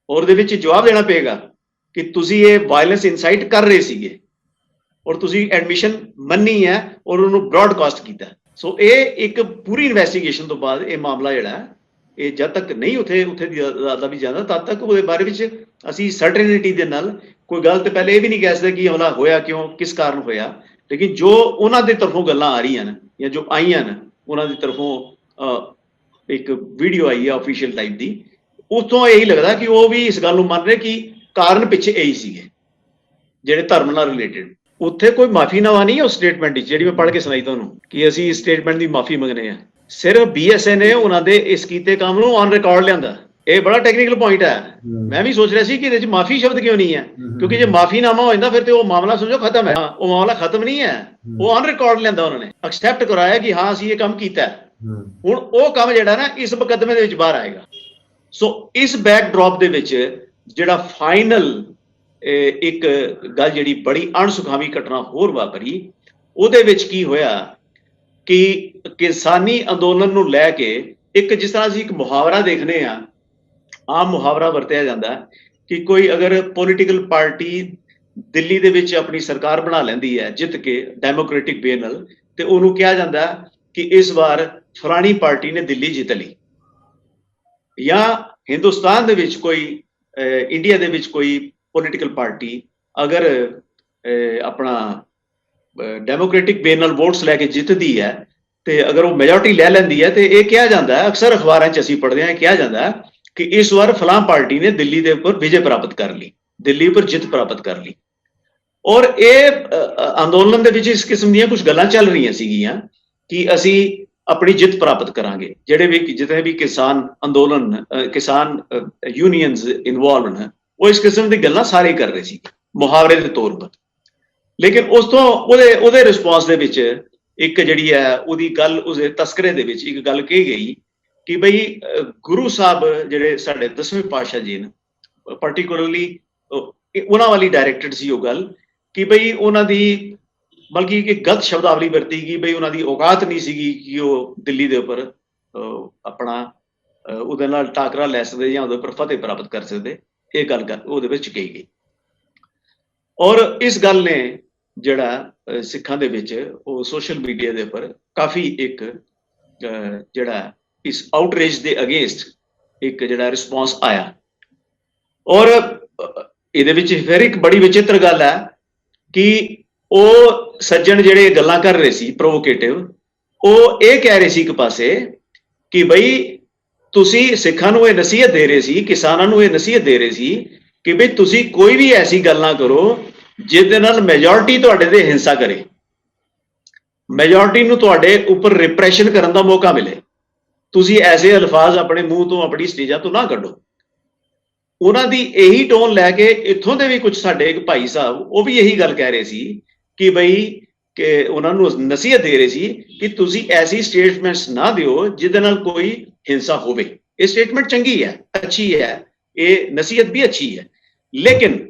ਔਰ ਉਹਦੇ ਵਿੱਚ ਜਵਾਬ ਦੇਣਾ ਪਏਗਾ ਕਿ ਤੁਸੀਂ ਇਹ ਵਾਇਲੈਂਸ ਇਨਸਾਈਟ ਕਰ ਰਹੇ ਸੀਗੇ ਔਰ ਤੁਸੀਂ ਐਡਮਿਸ਼ਨ ਮੰਨੀ ਹੈ ਔਰ ਉਹਨੂੰ ਬ੍ਰੌਡਕਾਸਟ ਕੀਤਾ। ਸੋ ਇਹ ਇੱਕ ਪੂਰੀ ਇਨਵੈਸਟੀਗੇਸ਼ਨ ਤੋਂ ਬਾਅਦ ਇਹ ਮਾਮਲਾ ਜਿਹੜਾ ਇਹ ਜਦ ਤੱਕ ਨਹੀਂ ਉੱਥੇ ਦਾ ਵੀ ਜਾਂਦਾ ਤਦ ਤੱਕ ਉਹਦੇ ਬਾਰੇ ਵਿੱਚ ਅਸੀਂ ਸਰਟੇਨਿਟੀ ਦੇ ਨਾਲ ਕੋਈ ਗੱਲ ਤੇ ਪਹਿਲੇ ਇਹ ਵੀ ਨਹੀਂ ਕਹਿ ਸਕਦੇ ਕਿ ਹਮਲਾ ਹੋਇਆ ਕਿਉਂ, ਕਿਸ ਕਾਰਨ ਹੋਇਆ। ਲੇਕਿਨ ਜੋ ਉਹਨਾਂ ਦੇ ਤਰਫੋਂ ਗੱਲਾਂ ਆ ਰਹੀਆਂ ਨੇ ਜਾਂ ਜੋ ਆਈਆਂ ਨੇ ਉਹਨਾਂ ਦੀ ਤਰਫੋਂ ਇੱਕ ਵੀਡੀਓ ਆਈ ਹੈ ਆਫੀਸ਼ੀਅਲ ਟਾਈਪ ਦੀ, ਉੱਥੋਂ ਇਹੀ ਲੱਗਦਾ ਕਿ ਉਹ ਵੀ ਇਸ ਗੱਲ ਨੂੰ ਮੰਨ ਰਹੇ ਕਿ ਕਾਰਨ ਪਿੱਛੇ ਇਹੀ ਸੀਗੇ ਜਿਹੜੇ ਧਰਮ ਨਾਲ ਰਿਲੇਟਡ। ਉੱਥੇ ਕੋਈ ਮਾਫੀਨਾਮਾ ਨਹੀਂ ਹੈ ਉਸ ਸਟੇਟਮੈਂਟ ਵਿੱਚ ਜਿਹੜੀ ਮੈਂ ਪੜ੍ਹ ਕੇ ਸੁਣਾਈ ਤੁਹਾਨੂੰ ਕਿ ਅਸੀਂ ਇਸ ਸਟੇਟਮੈਂਟ ਦੀ ਮਾਫੀ ਮੰਗਨੇ ਆ। ਸਿਰਫ BSA ਨੇ ਉਹਨਾਂ ਦੇ ਇਸ ਕੀਤੇ ਕੰਮ ਨੂੰ ਔਨ ਰਿਕਾਰਡ ਲਿਆਂਦਾ ਇਹ ਬੜਾ ਟੈਕਨੀਕਲ ਪੁਆਇੰਟ ਹੈ। ਮੈਂ ਵੀ ਸੋਚ ਰਿਹਾ ਸੀ ਕਿ ਇਹਦੇ 'ਚ ਮਾਫੀ ਸ਼ਬਦ ਕਿਉਂ ਨਹੀਂ ਹੈ, ਕਿਉਂਕਿ ਜੇ ਮਾਫੀਨਾਮਾ ਹੋ ਜਾਂਦਾ ਫਿਰ ਤੇ ਉਹ ਮਾਮਲਾ ਸਮਝੋ ਖਤਮ ਹੈ। ਉਹ ਮਾਮਲਾ ਖਤਮ ਨਹੀਂ ਹੈ, ਉਹ ਔਨ ਰਿਕਾਰਡ ਲੈਂਦਾ, ਉਹਨਾਂ ਨੇ ਐਕਸੈਪਟ ਕਰਾਇਆ ਕਿ ਹਾਂ ਅਸੀਂ ਇਹ ਕੰਮ ਕੀਤਾ। ਹੁਣ ਉਹ ਕੰਮ ਜਿਹੜਾ ਨਾ ਇਸ ਮੁਕੱਦਮੇ ਦੇ ਵਿੱਚ ਬਾਹਰ ਆਏਗਾ। ਸੋ ਇਸ ਬੈਕਡ੍ਰੌਪ ਦੇ ਵਿੱਚ ਜਿਹੜਾ ਫਾਈਨਲ ਇੱਕ ਗੱਲ ਜਿਹੜੀ ਬੜੀ ਅਣਸੁਖਾਵੀ ਘਟਨਾ ਹੋਰ ਵਾਪਰੀ, ਉਹਦੇ ਵਿੱਚ ਕੀ ਹੋਇਆ ਕਿ ਕਿਸਾਨੀ ਅੰਦੋਲਨ ਨੂੰ ਲੈ ਕੇ ਇੱਕ ਜਿਸ ਤਰ੍ਹਾਂ ਅਸੀਂ ਇੱਕ ਮੁਹਾਵਰਾ ਦੇਖਦੇ ਹਾਂ, ਆਮ ਮੁਹਾਵਰਾ ਵਰਤਿਆ ਜਾਂਦਾ ਕਿ ਕੋਈ ਅਗਰ ਪੋਲੀਟੀਕਲ ਪਾਰਟੀ ਦਿੱਲੀ ਦੇ ਵਿੱਚ ਆਪਣੀ ਸਰਕਾਰ ਬਣਾ ਲੈਂਦੀ ਹੈ ਜਿੱਤ ਕੇ ਡੈਮੋਕ੍ਰੈਟਿਕ ਵੇ ਨਾਲ, ਤੇ ਉਹਨੂੰ ਕਿਹਾ ਜਾਂਦਾ ਕਿ ਇਸ ਵਾਰ ਫਲਾਣੀ ਪਾਰਟੀ ਨੇ ਦਿੱਲੀ ਜਿੱਤ ਲਈ। ਜਾਂ ਹਿੰਦੁਸਤਾਨ ਦੇ ਵਿੱਚ ਕੋਈ ਇੰਡੀਆ ਦੇ ਵਿੱਚ ਕੋਈ ਪੋਲੀਟੀਕਲ ਪਾਰਟੀ ਅਗਰ ਆਪਣਾ ਡੈਮੋਕ੍ਰੈਟਿਕ ਵੇ ਨਾਲ ਵੋਟਸ ਲੈ ਕੇ ਜਿੱਤਦੀ ਹੈ ਤੇ ਅਗਰ ਉਹ ਮੈਜੋਰਟੀ ਲੈ ਲੈਂਦੀ ਹੈ, ਤੇ ਇਹ ਕਿਹਾ ਜਾਂਦਾ, ਅਕਸਰ ਅਖਬਾਰਾਂ 'ਚ ਅਸੀਂ ਪੜ੍ਹਦੇ ਹਾਂ, ਕਿਹਾ ਜਾਂਦਾ ਕਿ ਇਸ ਵਾਰ ਫਲਾਂ ਪਾਰਟੀ ਨੇ ਦਿੱਲੀ ਦੇ ਉੱਪਰ ਵਿਜੇ ਪ੍ਰਾਪਤ ਕਰ ਲਈ, ਦਿੱਲੀ ਉੱਪਰ ਜਿੱਤ ਪ੍ਰਾਪਤ ਕਰ ਲਈ। ਔਰ ਇਹ ਅੰਦੋਲਨ ਦੇ ਵਿੱਚ ਇਸ ਕਿਸਮ ਦੀਆਂ ਕੁਝ ਗੱਲਾਂ ਚੱਲ ਰਹੀਆਂ ਸੀਗੀਆਂ ਕਿ ਅਸੀਂ ਆਪਣੀ ਜਿੱਤ ਪ੍ਰਾਪਤ ਕਰਾਂਗੇ। ਜਿਹੜੇ ਵੀ ਜਿਤਨੇ ਵੀ ਕਿਸਾਨ ਅੰਦੋਲਨ, ਕਿਸਾਨ ਯੂਨੀਅਨਸ ਇਨਵੋਲਵ ਨੇ, ਉਹ ਇਸ ਕਿਸਮ ਦੀ ਗੱਲਾਂ ਸਾਰੇ ਕਰ ਰਹੇ ਸੀ ਮੁਹਾਵਰੇ ਦੇ ਤੌਰ 'ਤੇ। ਲੇਕਿਨ ਉਸ ਤੋਂ ਉਹਦੇ ਰਿਸਪੌਂਸ ਦੇ ਵਿੱਚ ਇੱਕ ਜਿਹੜੀ ਹੈ ਉਹਦੀ ਗੱਲ, ਉਸਦੇ ਤਸਕਰੇ ਦੇ ਵਿੱਚ ਇੱਕ ਗੱਲ ਕਹੀ ਗਈ ਕਿ ਬਈ ਗੁਰੂ ਸਾਹਿਬ ਜਿਹੜੇ ਸਾਡੇ 10ਵੇਂ ਪਾਤਸ਼ਾਹ ਜੀ ਨੇ, ਪਾਰਟੀਕੂਲਰਲੀ ਉਹਨਾਂ ਵਾਲੀ ਡਾਇਰੈਕਟਡ ਸੀ ਉਹ ਗੱਲ ਕਿ ਬਈ ਉਹਨਾਂ ਦੀ ਬਲਕਿ ਇੱਕ ਗਲਤ ਸ਼ਬਦਾਵਲੀ ਵਰਤੀ ਗਈ, ਬਈ ਉਹਨਾਂ ਦੀ ਔਕਾਤ ਨਹੀਂ ਸੀਗੀ ਕਿ ਉਹ ਦਿੱਲੀ ਦੇ ਉੱਪਰ ਆਪਣਾ ਉਹਦੇ ਨਾਲ ਟਾਕਰਾ ਲੈ ਸਕਦੇ ਜਾਂ ਉਹਦੇ ਉੱਪਰ ਫਤਿਹ ਪ੍ਰਾਪਤ ਕਰ ਸਕਦੇ। ਇਹ ਗੱਲ ਉਹਦੇ ਵਿੱਚ ਕਹੀ ਗਈ। ਔਰ ਇਸ ਗੱਲ ਨੇ ਜਿਹੜਾ ਸਿੱਖਾਂ ਦੇ ਵਿੱਚ ਉਹ ਸੋਸ਼ਲ ਮੀਡੀਆ ਦੇ ਉੱਪਰ ਕਾਫੀ ਇੱਕ ਜਿਹੜਾ ਇਸ ਆਊਟਰੇਜ ਦੇ ਅਗੇਂਸਟ ਇੱਕ ਜਿਹੜਾ ਰਿਸਪੌਂਸ ਆਇਆ। ਔਰ ਇਹਦੇ ਵਿੱਚ ਫਿਰ ਇੱਕ ਬੜੀ ਵਿਚਿੱਤਰ ਗੱਲ ਹੈ ਕਿ ਉਹ ਸੱਜਣ ਜਿਹੜੇ ਗੱਲਾਂ ਕਰ ਰਹੇ ਸੀ ਪ੍ਰੋਵੋਕੇਟਿਵ, ਉਹ ਇਹ ਕਹਿ ਰਹੇ ਸੀ ਇੱਕ ਪਾਸੇ ਕਿ ਬਈ ਤੁਸੀਂ ਸਿੱਖਾਂ ਨੂੰ ਇਹ ਨਸੀਹਤ ਦੇ ਰਹੇ ਸੀ, ਕਿਸਾਨਾਂ ਨੂੰ ਇਹ ਨਸੀਹਤ ਦੇ ਰਹੇ ਸੀ ਕਿ ਬਈ ਤੁਸੀਂ ਕੋਈ ਵੀ ਐਸੀ ਗੱਲ ਨਾ ਕਰੋ ਜਿਹਦੇ ਨਾਲ ਮੈਜੋਰਟੀ ਤੁਹਾਡੇ ਤੇ ਹਿੰਸਾ ਕਰੇ, ਮੈਜੋਰਟੀ ਨੂੰ ਤੁਹਾਡੇ ਉੱਪਰ ਰਿਪਰੈਸ਼ਨ ਕਰਨ ਦਾ ਮੌਕਾ ਮਿਲੇ। ਤੁਸੀਂ ਐਸੇ ਅਲਫਾਜ਼ ਆਪਣੇ ਮੂੰਹ ਤੋਂ, ਆਪਣੀ ਸਟੇਜਾਂ ਤੋਂ ਨਾ ਕੱਢੋ। ਉਹਨਾਂ ਦੀ ਇਹੀ ਟੋਨ ਲੈ ਕੇ ਇੱਥੋਂ ਦੇ ਵੀ ਕੁਝ ਸਾਡੇ ਇੱਕ ਭਾਈ ਸਾਹਿਬ ਉਹ ਵੀ ਇਹੀ ਗੱਲ ਕਹਿ ਰਹੇ ਸੀ ਕਿ ਬਈ ਕਿ ਉਹਨਾਂ ਨੂੰ ਨਸੀਹਤ ਦੇ ਰਹੇ ਸੀ ਕਿ ਤੁਸੀਂ ਐਸੀ ਸਟੇਟਮੈਂਟਸ ਨਾ ਦਿਓ ਜਿਹਦੇ ਨਾਲ ਕੋਈ ਹਿੰਸਾ ਹੋਵੇ। ਇਹ ਸਟੇਟਮੈਂਟ ਚੰਗੀ ਹੈ, ਅੱਛੀ ਹੈ, ਇਹ ਨਸੀਹਤ ਵੀ ਅੱਛੀ ਹੈ, ਲੇਕਿਨ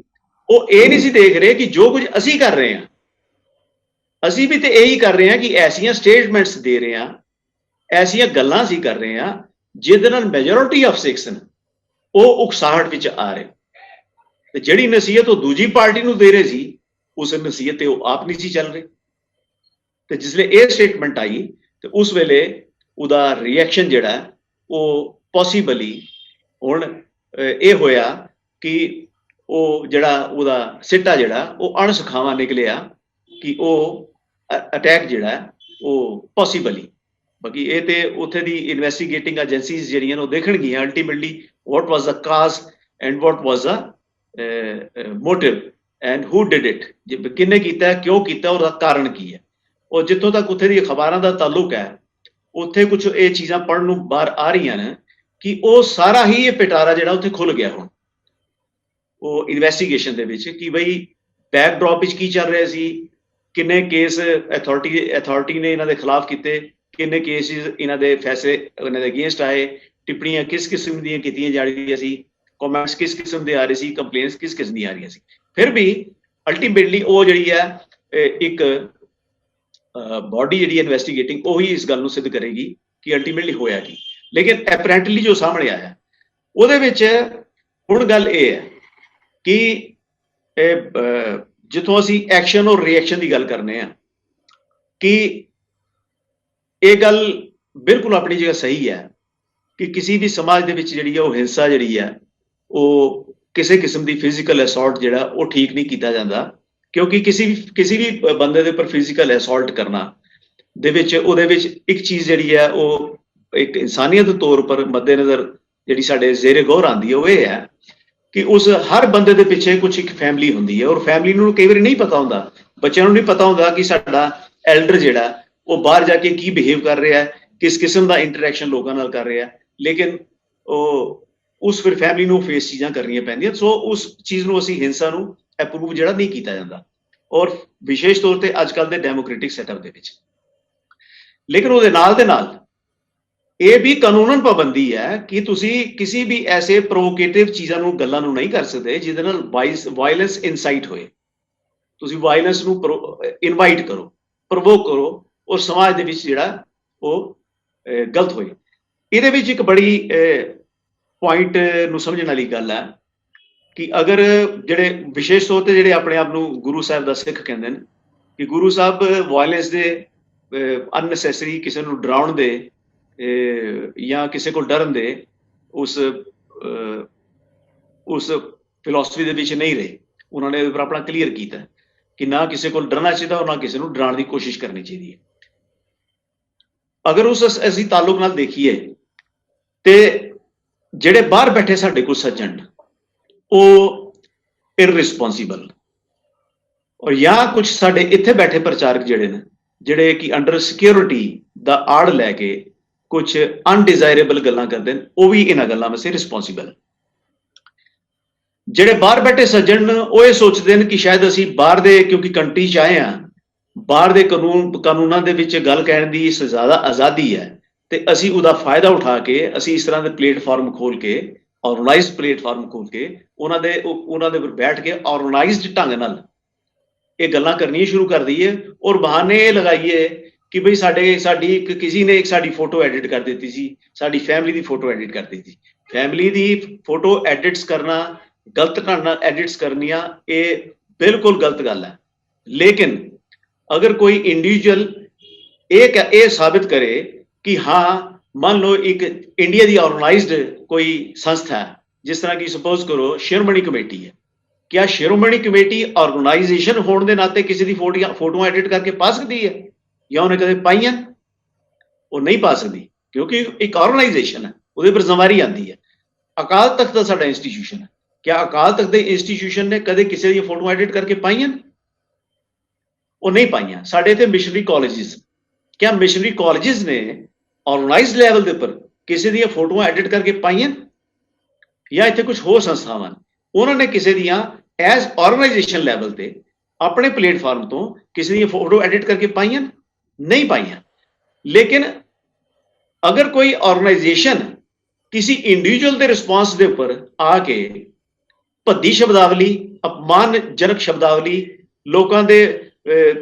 ਉਹ ਇਹ ਨਹੀਂ ਸੀ ਦੇਖ ਰਹੇ ਕਿ ਜੋ ਕੁਝ ਅਸੀਂ ਕਰ ਰਹੇ ਹਾਂ, ਅਸੀਂ ਵੀ ਤੇ ਇਹੀ ਕਰ ਰਹੇ ਹਾਂ ਕਿ ਐਸੀਆਂ ਸਟੇਟਮੈਂਟਸ ਦੇ ਰਹੇ ਹਾਂ, ਐਸੀਆਂ ਗੱਲਾਂ ਅਸੀਂ ਕਰ ਰਹੇ ਹਾਂ ਜਿਹਦੇ ਨਾਲ ਮੈਜੋਰਿਟੀ ਆਫ ਸਿੱਖਸ ਨੇ ਉਹ ਉਕਸਾਹਟ ਵਿੱਚ ਆ ਰਹੇ। ਤੇ ਜਿਹੜੀ ਨਸੀਹਤ ਉਹ ਦੂਜੀ ਪਾਰਟੀ ਨੂੰ ਦੇ ਰਹੇ ਸੀ, ਉਸ ਨਸੀਹਤ ਤੇ ਉਹ ਆਪ ਨਹੀਂ ਸੀ ਚੱਲ ਰਹੇ। ਤੇ ਜਿਸ ਵੇਲੇ ਇਹ ਸਟੇਟਮੈਂਟ ਆਈ ਤੇ ਉਸ ਵੇਲੇ ਉਹਦਾ ਰਿਐਕਸ਼ਨ ਜਿਹੜਾ ਉਹ ਪੋਸੀਬਲੀ ਹੁਣ ਇਹ ਹੋਇਆ ਕਿ ਉਹ ਜਿਹੜਾ ਉਹਦਾ ਸਿੱਟਾ ਜਿਹੜਾ ਉਹ ਅਣਸੁਖਾਵਾਂ ਨਿਕਲਿਆ ਕਿ ਉਹ ਅਟੈਕ ਜਿਹੜਾ ਉਹ ਪੋਸੀਬਲੀ। ਬਾਕੀ ਇਹ ਤੇ ਉੱਥੇ ਦੀ ਇਨਵੈਸਟੀਗੇਟਿੰਗ ਏਜੰਸੀਜ਼ ਜਿਹੜੀਆਂ ਉਹ ਦੇਖਣਗੀਆਂ ultimately what was the cause and what was the motive and who did it, ਕਿੰਨੇ ਕੀਤਾ, ਕਿਉਂ ਕੀਤਾ, ਉਹਦਾ ਕਾਰਨ ਕੀ ਹੈ। ਉਹ ਜਿੱਥੋਂ ਤੱਕ ਉੱਥੇ ਦੀ ਅਖਬਾਰਾਂ ਦਾ ਤਾਲੁਕ ਹੈ, ਉੱਥੇ ਕੁਝ ਇਹ ਚੀਜ਼ਾਂ ਪੜ੍ਹਨ ਨੂੰ ਬਾਹਰ ਆ ਰਹੀਆਂ ਨੇ ਕਿ ਉਹ ਸਾਰਾ ਹੀ ਇਹ ਪਿਟਾਰਾ ਜਿਹੜਾ ਉੱਥੇ ਖੁੱਲ ਗਿਆ ਹੁਣ ਉਹ ਇਨਵੈਸਟੀਗੇਸ਼ਨ ਦੇ ਵਿੱਚ ਕਿ ਬਈ ਬੈਕਡ੍ਰੌਪ ਵਿੱਚ ਕੀ ਚੱਲ ਰਿਹਾ ਸੀ, ਕਿੰਨੇ ਕੇਸ ਅਥਾਰਟੀ ਨੇ ਇਹਨਾਂ ਦੇ ਖਿਲਾਫ ਕੀਤੇ, ਕਿੰਨੇ ਕੇਸਿਸ ਇਹਨਾਂ ਦੇ ਫੈਸਲੇ ਇਹਨਾਂ ਦੇ ਅਗੇਂਸਟ ਆਏ, ਟਿੱਪਣੀਆਂ ਕਿਸ ਕਿਸਮ ਦੀਆਂ ਕੀਤੀਆਂ ਜਾ ਰਹੀਆਂ ਸੀ, ਕਮੈਂਟਸ ਕਿਸ ਕਿਸਮ ਦੇ ਆ ਰਹੇ ਸੀ, ਕੰਪਲੇਂਟਸ ਕਿਸ ਕਿਸਮ ਦੀਆਂ ਆ ਰਹੀਆਂ ਸੀ। ਫਿਰ ਵੀ ਅਲਟੀਮੇਟਲੀ ਉਹ ਜਿਹੜੀ ਹੈ ਇੱਕ ਬਾਡੀ ਜਿਹੜੀ ਇਨਵੈਸਟੀਗੇਟਿੰਗ ਉਹੀ ਇਸ ਗੱਲ ਨੂੰ ਸਿੱਧ ਕਰੇਗੀ ਕਿ ਅਲਟੀਮੇਟਲੀ ਹੋਇਆ ਕੀ। ਲੇਕਿਨ ਐਪਰੈਂਟਲੀ ਜੋ ਸਾਹਮਣੇ ਆਇਆ ਉਹਦੇ ਵਿੱਚ ਹੁਣ ਗੱਲ ਇਹ ਹੈ ਕਿ ਜਿੱਥੋਂ ਅਸੀਂ ਐਕਸ਼ਨ ਔਰ ਰਿਐਕਸ਼ਨ ਦੀ ਗੱਲ ਕਰਨੇ ਆ ਕਿ ਇਹ ਗੱਲ ਬਿਲਕੁਲ ਆਪਣੀ ਜਗ੍ਹਾ ਸਹੀ ਹੈ ਕਿ ਕਿਸੇ ਵੀ ਸਮਾਜ ਦੇ ਵਿੱਚ ਜਿਹੜੀ ਹੈ ਉਹ ਹਿੰਸਾ ਜਿਹੜੀ ਹੈ ਉਹ ਕਿਸੇ ਕਿਸਮ ਦੀ ਫਿਜ਼ੀਕਲ ਅਸੌਲਟ ਜਿਹੜਾ ਉਹ ਠੀਕ ਨਹੀਂ ਕੀਤਾ ਜਾਂਦਾ, ਕਿਉਂਕਿ ਕਿਸੇ ਵੀ ਬੰਦੇ ਦੇ ਉੱਪਰ ਫਿਜ਼ੀਕਲ ਅਸੌਲਟ ਕਰਨਾ ਦੇ ਵਿੱਚ ਉਹਦੇ ਵਿੱਚ ਇੱਕ ਚੀਜ਼ ਜਿਹੜੀ ਹੈ ਉਹ ਇੱਕ ਇਨਸਾਨੀਅਤ ਦੇ ਤੌਰ ਉੱਪਰ ਮੱਦੇਨਜ਼ਰ ਜਿਹੜੀ ਸਾਡੇ ਜ਼ੇਰੇ ਗੌਰ ਆਉਂਦੀ ਹੈ ਉਹ ਇਹ ਹੈ ਕਿ ਉਸ ਹਰ ਬੰਦੇ ਦੇ ਪਿੱਛੇ ਕੁਝ ਇੱਕ ਫੈਮਿਲੀ ਹੁੰਦੀ ਹੈ ਔਰ ਫੈਮਿਲੀ ਨੂੰ ਕਈ ਵਾਰੀ ਨਹੀਂ ਪਤਾ ਹੁੰਦਾ, ਬੱਚਿਆਂ ਨੂੰ ਨਹੀਂ ਪਤਾ ਹੁੰਦਾ ਕਿ ਸਾਡਾ ਐਲਡਰ ਜਿਹੜਾ ਉਹ ਬਾਹਰ ਜਾ ਕੇ ਕੀ ਬਿਹੇਵ ਕਰ ਰਿਹਾ ਹੈ, ਕਿਸ ਕਿਸਮ ਦਾ ਇੰਟਰੈਕਸ਼ਨ ਲੋਕਾਂ ਨਾਲ ਕਰ ਰਿਹਾ, ਲੇਕਿਨ ਉਹ उस फिर फैमिली ਨੂੰ ਫੇਸ ਚੀਜ਼ਾਂ ਕਰਨੀਆਂ ਪੈਂਦੀਆਂ। ਸੋ ਉਸ ਚੀਜ਼ ਨੂੰ ਅਸੀਂ ਹਿੰਸਾ ਨੂੰ ਅਪਰੂਵ ਜਿਹੜਾ ਨਹੀਂ ਕੀਤਾ ਜਾਂਦਾ, ਔਰ ਵਿਸ਼ੇਸ਼ ਤੌਰ ਤੇ ਅੱਜ ਕੱਲ੍ਹ ਦੇ ਡੈਮੋਕ੍ਰੈਟਿਕ ਸੈਟਅਪ ਦੇ ਵਿੱਚ। ਲੇਕਿਨ ਉਹਦੇ ਨਾਲ ਦੇ ਨਾਲ ਇਹ ਵੀ ਕਾਨੂੰਨਨ ਪਾਬੰਦੀ ਹੈ ਕਿ ਤੁਸੀਂ ਕਿਸੇ ਵੀ ਐਸੇ ਪ੍ਰੋਵੋਕੇਟਿਵ ਚੀਜ਼ਾਂ ਨੂੰ, ਗੱਲਾਂ ਨੂੰ ਨਹੀਂ ਕਰ ਸਕਦੇ ਜਿਹਦੇ ਨਾਲ ਵਾਇਲੈਂਸ ਇਨਸਾਈਟ ਹੋਏ। ਤੁਸੀਂ ਵਾਇਲੈਂਸ ਨੂੰ ਇਨਵਾਈਟ ਕਰੋ, ਪ੍ਰਵੋਕ ਕਰੋ, ਔਰ ਸਮਾਜ ਦੇ ਵਿੱਚ ਜਿਹੜਾ ਉਹ ਗਲਤ ਹੋਏ। ਇਹਦੇ ਵਿੱਚ ਇੱਕ ਬੜੀ ਪੁਆਇੰਟ ਨੂੰ ਸਮਝਣ ਵਾਲੀ ਗੱਲ ਹੈ ਕਿ ਅਗਰ ਜਿਹੜੇ ਵਿਸ਼ੇਸ਼ ਤੌਰ ਤੇ ਜਿਹੜੇ ਆਪਣੇ ਆਪ ਨੂੰ ਗੁਰੂ ਸਾਹਿਬ ਦਾ ਸਿੱਖ ਕਹਿੰਦੇ ਨੇ, ਕਿ ਗੁਰੂ ਸਾਹਿਬ ਵਾਇਲੈਂਸ ਦੇ, ਅਨਨੈਸੈਸਰੀ ਕਿਸੇ ਨੂੰ ਡਰਾਉਣ ਦੇ ਜਾਂ ਕਿਸੇ ਕੋਲ ਡਰਨ ਦੇ ਉਸ ਫਿਲਾਸਫੀ ਦੇ ਵਿੱਚ ਨਹੀਂ ਰਹੇ। ਉਹਨਾਂ ਨੇ ਆਪਣਾ ਕਲੀਅਰ ਕੀਤਾ ਕਿ ਨਾ ਕਿਸੇ ਕੋਲ ਡਰਨਾ ਚਾਹੀਦਾ, ਔਰ ਨਾ ਕਿਸੇ ਨੂੰ ਡਰਾਉਣ ਦੀ ਕੋਸ਼ਿਸ਼ ਕਰਨੀ ਚਾਹੀਦੀ ਹੈ। ਅਗਰ ਉਸ ਅਸੀਂ ਤਾਲੁਕ ਨਾਲ ਦੇਖੀਏ ਤੇ ਜਿਹੜੇ ਬਾਹਰ ਬੈਠੇ ਸਾਡੇ ਕੋਲ ਸੱਜਣ, ਉਹ ਇਰਰਿਸਪੋਂਸੀਬਲ, ਔਰ ਜਾਂ ਕੁਝ ਸਾਡੇ ਇੱਥੇ ਬੈਠੇ ਪ੍ਰਚਾਰਕ ਜਿਹੜੇ ਨੇ, ਜਿਹੜੇ ਕਿ ਅੰਡਰ ਸਿਕਿਉਰਿਟੀ ਦਾ ਆੜ ਲੈ ਕੇ ਕੁਝ ਅਨਡਿਜ਼ਾਇਰੇਬਲ ਗੱਲਾਂ ਕਰਦੇ ਨੇ, ਉਹ ਵੀ ਇਹਨਾਂ ਗੱਲਾਂ ਵਾਸਤੇ ਰਿਸਪੋਂਸੀਬਲ। ਜਿਹੜੇ ਬਾਹਰ ਬੈਠੇ ਸੱਜਣ ਉਹ ਇਹ ਸੋਚਦੇ ਨੇ ਕਿ ਸ਼ਾਇਦ ਅਸੀਂ ਬਾਹਰ ਦੇ, ਕਿਉਂਕਿ ਕੰਟਰੀ 'ਚ ਆਏ ਹਾਂ, ਬਾਹਰ ਦੇ ਕਾਨੂੰਨਾਂ ਦੇ ਵਿੱਚ ਗੱਲ ਕਹਿਣ ਦੀ ਜ਼ਿਆਦਾ ਆਜ਼ਾਦੀ ਹੈ, ਤੇ ਅਸੀਂ ਉਹਦਾ ਫਾਇਦਾ ਉਠਾ ਕੇ ਅਸੀਂ ਇਸ ਤਰ੍ਹਾਂ ਦੇ ਪਲੇਟਫਾਰਮ ਖੋਲ ਕੇ, ਆਰਗੇਨਾਈਜ਼ਡ ਪਲੇਟਫਾਰਮ ਖੋਲ ਕੇ ਉਹਨਾਂ ਦੇ ਉੱਪਰ ਬੈਠ ਕੇ ਆਰਗੇਨਾਈਜ਼ਡ ਢੰਗ ਨਾਲ ਇਹ ਗੱਲਾਂ ਕਰਨੀਆਂ ਸ਼ੁਰੂ ਕਰ ਦਈਏ, ਔਰ ਬਹਾਨੇ ਇਹ ਲਗਾਈਏ ਕਿ ਬਈ ਸਾਡੀ ਕਿਸੇ ਨੇ ਸਾਡੀ ਫੋਟੋ ਐਡਿਟ ਕਰ ਦਿੱਤੀ ਸੀ, ਸਾਡੀ ਫੈਮਿਲੀ ਦੀ ਫੋਟੋ ਐਡਿਟ ਕਰ ਦਿੱਤੀ। ਫੈਮਿਲੀ ਦੀ ਫੋਟੋ ਐਡਿਟਸ ਕਰਨਾ, ਗਲਤ ਢੰਗ ਨਾਲ ਐਡਿਟਸ ਕਰਨੀਆਂ, ਇਹ ਬਿਲਕੁਲ ਗਲਤ ਗੱਲ ਹੈ। ਲੇਕਿਨ ਅਗਰ ਕੋਈ ਇੰਡੀਵਿਜੂਅਲ ਇਹ ਸਾਬਿਤ ਕਰੇ ਕਿ ਹਾਂ, ਮੰਨ ਲਓ ਇੱਕ ਇੰਡੀਆ ਦੀ ਆਰਗੇਨਾਈਜ਼ਡ ਕੋਈ ਸੰਸਥਾ ਹੈ, ਜਿਸ ਤਰ੍ਹਾਂ ਕਿ ਸਪੋਜ਼ ਕਰੋ ਸ਼੍ਰੋਮਣੀ ਕਮੇਟੀ ਹੈ, क्या ਸ਼੍ਰੋਮਣੀ ਕਮੇਟੀ ਆਰਗੇਨਾਈਜੇਸ਼ਨ ਹੋਣ ਦੇ ਨਾਤੇ ਕਿਸੇ ਦੀ ਫੋਟੋਆਂ ਐਡਿਟ ਕਰਕੇ ਪਾ ਸਕਦੀ ਹੈ, ਜਾਂ ਉਹਨੇ ਕਦੇ ਪਾਈਆਂ? ਉਹ ਨਹੀਂ ਪਾ ਸਕਦੀ, ਕਿਉਂਕਿ ਇੱਕ ਆਰਗੇਨਾਈਜੇਸ਼ਨ ਹੈ, ਉਹਦੇ ਪਰ ਜ਼ਿੰਮੇਵਾਰੀ ਆਉਂਦੀ ਹੈ। ਅਕਾਲ ਤਖਤ ਦਾ ਸਾਡਾ ਇੰਸਟੀਟਿਊਸ਼ਨ ਹੈ, क्या ਅਕਾਲ ਤਖਤ ਦੇ ਇੰਸਟੀਟਿਊਸ਼ਨ ਨੇ ਕਦੇ ਕਿਸੇ ਦੀ ਫੋਟੋਆਂ ਐਡਿਟ ਕਰਕੇ ਪਾਈਆਂ? ਉਹ ਨਹੀਂ ਪਾਈਆਂ। ਸਾਡੇ ਇੱਥੇ ਮਿਸ਼ਨਰੀ ਕਾਲਜਿਸ, क्या ਮਿਸ਼ਨਰੀ ਕਾਲਜਿਸ ਨੇ ਆਰਗੇਨਾਈਜ਼ਡ ਲੈਵਲ ਦੇ ਉੱਪਰ ਕਿਸੇ ਦੀਆਂ ਫੋਟੋਆਂ ਐਡਿਟ ਕਰਕੇ ਪਾਈਆਂ? ਜਾਂ ਇੱਥੇ ਕੁਝ ਹੋਰ ਸੰਸਥਾਵਾਂ ਉਹਨਾਂ ਨੇ ਕਿਸੇ ਦੀਆਂ ਐਜ਼ ਆਰਗੇਨਾਈਜੇਸ਼ਨ ਲੈਵਲ ਤੇ ਆਪਣੇ ਪਲੇਟਫਾਰਮ ਤੋਂ ਕਿਸੇ ਦੀਆਂ ਫੋਟੋ ਐਡਿਟ ਕਰਕੇ ਪਾਈਆਂ? ਨਹੀਂ ਪਾਈਆਂ। ਲੇਕਿਨ ਅਗਰ ਕੋਈ ਆਰਗੇਨਾਈਜੇਸ਼ਨ ਕਿਸੇ ਇੰਡੀਵਿਜੂਅਲ ਦੇ ਰਿਸਪੌਂਸ ਦੇ ਉੱਪਰ ਆ ਕੇ ਭੱਦੀ ਸ਼ਬਦਾਵਲੀ, ਅਪਮਾਨਜਨਕ ਸ਼ਬਦਾਵਲੀ, ਲੋਕਾਂ ਦੇ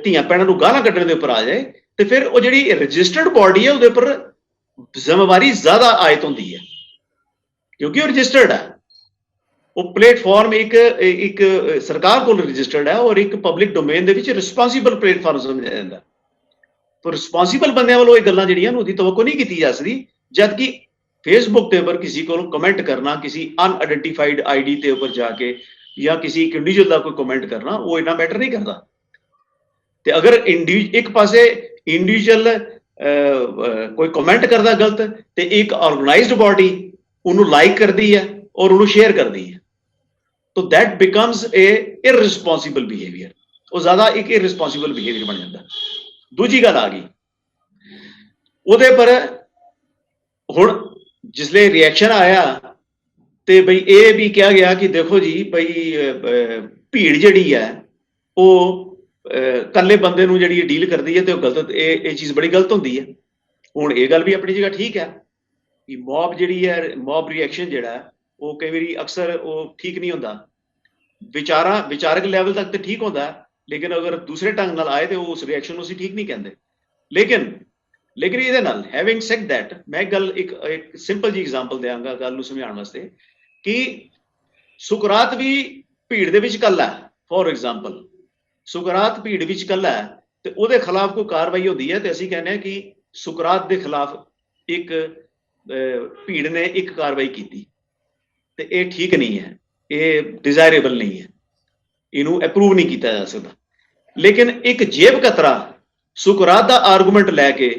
ਧੀਆਂ ਭੈਣਾਂ ਨੂੰ ਗਾਲਾਂ ਕੱਢਣ ਦੇ ਉੱਪਰ ਆ ਜਾਏ, ਤੇ ਫਿਰ ਉਹ ਜਿਹੜੀ ਰਜਿਸਟਰਡ ਬਾਡੀ ਹੈ ਉਹਦੇ ਉੱਪਰ ਜ਼ਿੰਮੇਵਾਰੀ ਜ਼ਿਆਦਾ ਆਇਤ ਹੁੰਦੀ ਹੈ, ਕਿਉਂਕਿ ਉਹ ਰਜਿਸਟਰਡ ਹੈ। ਉਹ ਪਲੇਟਫਾਰਮ ਇੱਕ ਸਰਕਾਰ ਕੋਲ ਰਜਿਸਟਰਡ ਹੈ, ਔਰ ਇੱਕ ਪਬਲਿਕ ਡੋਮੇਨ ਦੇ ਵਿੱਚ ਰਿਸਪੌਂਸੀਬਲ ਪਲੇਟਫਾਰਮ ਸਮਝਿਆ ਜਾਂਦਾ। ਤਾਂ ਰਿਸਪੌਂਸੀਬਲ ਬੰਦਿਆਂ ਵੱਲੋਂ ਇਹ ਗੱਲਾਂ ਜਿਹੜੀਆਂ ਉਹਦੀ ਤਵੱਕੋ ਨਹੀਂ ਕੀਤੀ ਜਾ ਸਕਦੀ, ਜਦਕਿ ਫੇਸਬੁੱਕ ਦੇ ਉੱਪਰ ਕਿਸੇ ਕੋਲ ਕਮੈਂਟ ਕਰਨਾ, ਕਿਸੇ ਅਨਆਇਡੈਂਟੀਫਾਈਡ ਆਈਡੀ ਤੇ ਉੱਪਰ ਜਾ ਕੇ, ਜਾਂ ਕਿਸੇ ਇੱਕ ਇੰਡੀਵਿਜੂਅਲ ਦਾ ਕੋਈ ਕਮੈਂਟ ਕਰਨਾ, ਉਹ ਇੰਨਾ ਮੈਟਰ ਨਹੀਂ ਕਰਦਾ। ਤੇ ਅਗਰ ਇੱਕ ਪਾਸੇ ਇੰਡੀਵਿਜੂਅਲ ਕੋਈ ਕਮੈਂਟ ਕਰਦਾ ਗਲਤ, ਤੇ ਇੱਕ ਆਰਗੇਨਾਈਜ਼ਡ ਬਾਡੀ ਉਹਨੂੰ ਲਾਈਕ ਕਰਦੀ ਹੈ ਔਰ ਉਹਨੂੰ ਸ਼ੇਅਰ ਕਰਦੀ ਹੈ, ਤਾਂ that becomes A irresponsible behaviour. ਉਹ ਜ਼ਿਆਦਾ ਇੱਕ ਇਰਰਿਸਪੌਂਸਿਬਲ ਬਿਹੇਵੀਅਰ ਬਣ ਜਾਂਦਾ। ਦੂਜੀ ਗੱਲ ਆ ਗਈ ਉਹਦੇ ਪਰ, ਹੁਣ ਜਿਸਲੇ ਰਿਐਕਸ਼ਨ ਆਇਆ ਤੇ ਬਈ ਇਹ ਵੀ ਕਿਹਾ ਗਿਆ ਕਿ ਦੇਖੋ ਜੀ ਬਈ ਭੀੜ ਜਿਹੜੀ ਹੈ ਉਹ ਇਕੱਲੇ ਬੰਦੇ ਨੂੰ ਜਿਹੜੀ ਡੀਲ ਕਰਦੀ ਹੈ, ਤੇ ਉਹ ਗਲਤ, ਇਹ ਚੀਜ਼ ਬੜੀ ਗਲਤ ਹੁੰਦੀ ਹੈ। ਹੁਣ ਇਹ ਗੱਲ ਵੀ ਆਪਣੀ ਜਗ੍ਹਾ ਠੀਕ ਹੈ ਕਿ ਮੌਬ ਜਿਹੜੀ ਹੈ, ਮੌਬ ਰਿਐਕਸ਼ਨ ਜਿਹੜਾ ਉਹ ਕਈ ਵਾਰੀ ਅਕਸਰ ਉਹ ਠੀਕ ਨਹੀਂ ਹੁੰਦਾ। ਵਿਚਾਰਕ ਲੈਵਲ ਤੱਕ ਤੇ ਠੀਕ ਹੁੰਦਾ, ਲੇਕਿਨ ਅਗਰ ਦੂਸਰੇ ਢੰਗ ਨਾਲ ਆਏ ਤੇ ਉਸ ਰਿਐਕਸ਼ਨ ਨੂੰ ਅਸੀਂ ਠੀਕ ਨਹੀਂ ਕਹਿੰਦੇ। ਲੇਕਿਨ ਇਹਦੇ ਨਾਲ ਹੈਵਿੰਗ ਸੈਡ ਦੈਟ, ਮੈਂ ਗੱਲ ਇੱਕ ਸਿੰਪਲ ਜੀ ਐਗਜ਼ਾਮਪਲ ਦਿਆਂਗਾ ਗੱਲ ਨੂੰ ਸਮਝਾਉਣ ਵਾਸਤੇ, ਕਿ ਸੁਕਰਾਤ ਵੀ ਭੀੜ ਦੇ ਵਿੱਚ ਇਕੱਲਾ ਹੈ। ਫੋਰ ਐਗਜ਼ਾਮਪਲ, ਸੁਕਰਾਤ ਭੀੜ ਵਿੱਚ ਇਕੱਲਾ ਹੈ ਤੇ ਉਹਦੇ ਖਿਲਾਫ ਕੋਈ ਕਾਰਵਾਈ ਹੁੰਦੀ ਹੈ, ਤੇ ਅਸੀਂ ਕਹਿੰਦੇ ਹਾਂ ਕਿ ਸੁਕਰਾਤ ਦੇ ਖਿਲਾਫ ਇੱਕ ਭੀੜ ਨੇ ਇੱਕ ਕਾਰਵਾਈ ਕੀਤੀ, ਤੇ ਇਹ ਠੀਕ ਨਹੀਂ ਹੈ, ਇਹ ਡਿਜ਼ਾਇਰੇਬਲ ਨਹੀਂ ਹੈ, ਇਹਨੂੰ ਅਪਰੂਵ ਨਹੀਂ ਕੀਤਾ ਜਾ ਸਕਦਾ। ਲੇਕਿਨ ਇੱਕ ਜੇਬ ਕਤਰਾ ਸੁਕਰਾਤ ਦਾ ਆਰਗੂਮੈਂਟ ਲੈ ਕੇ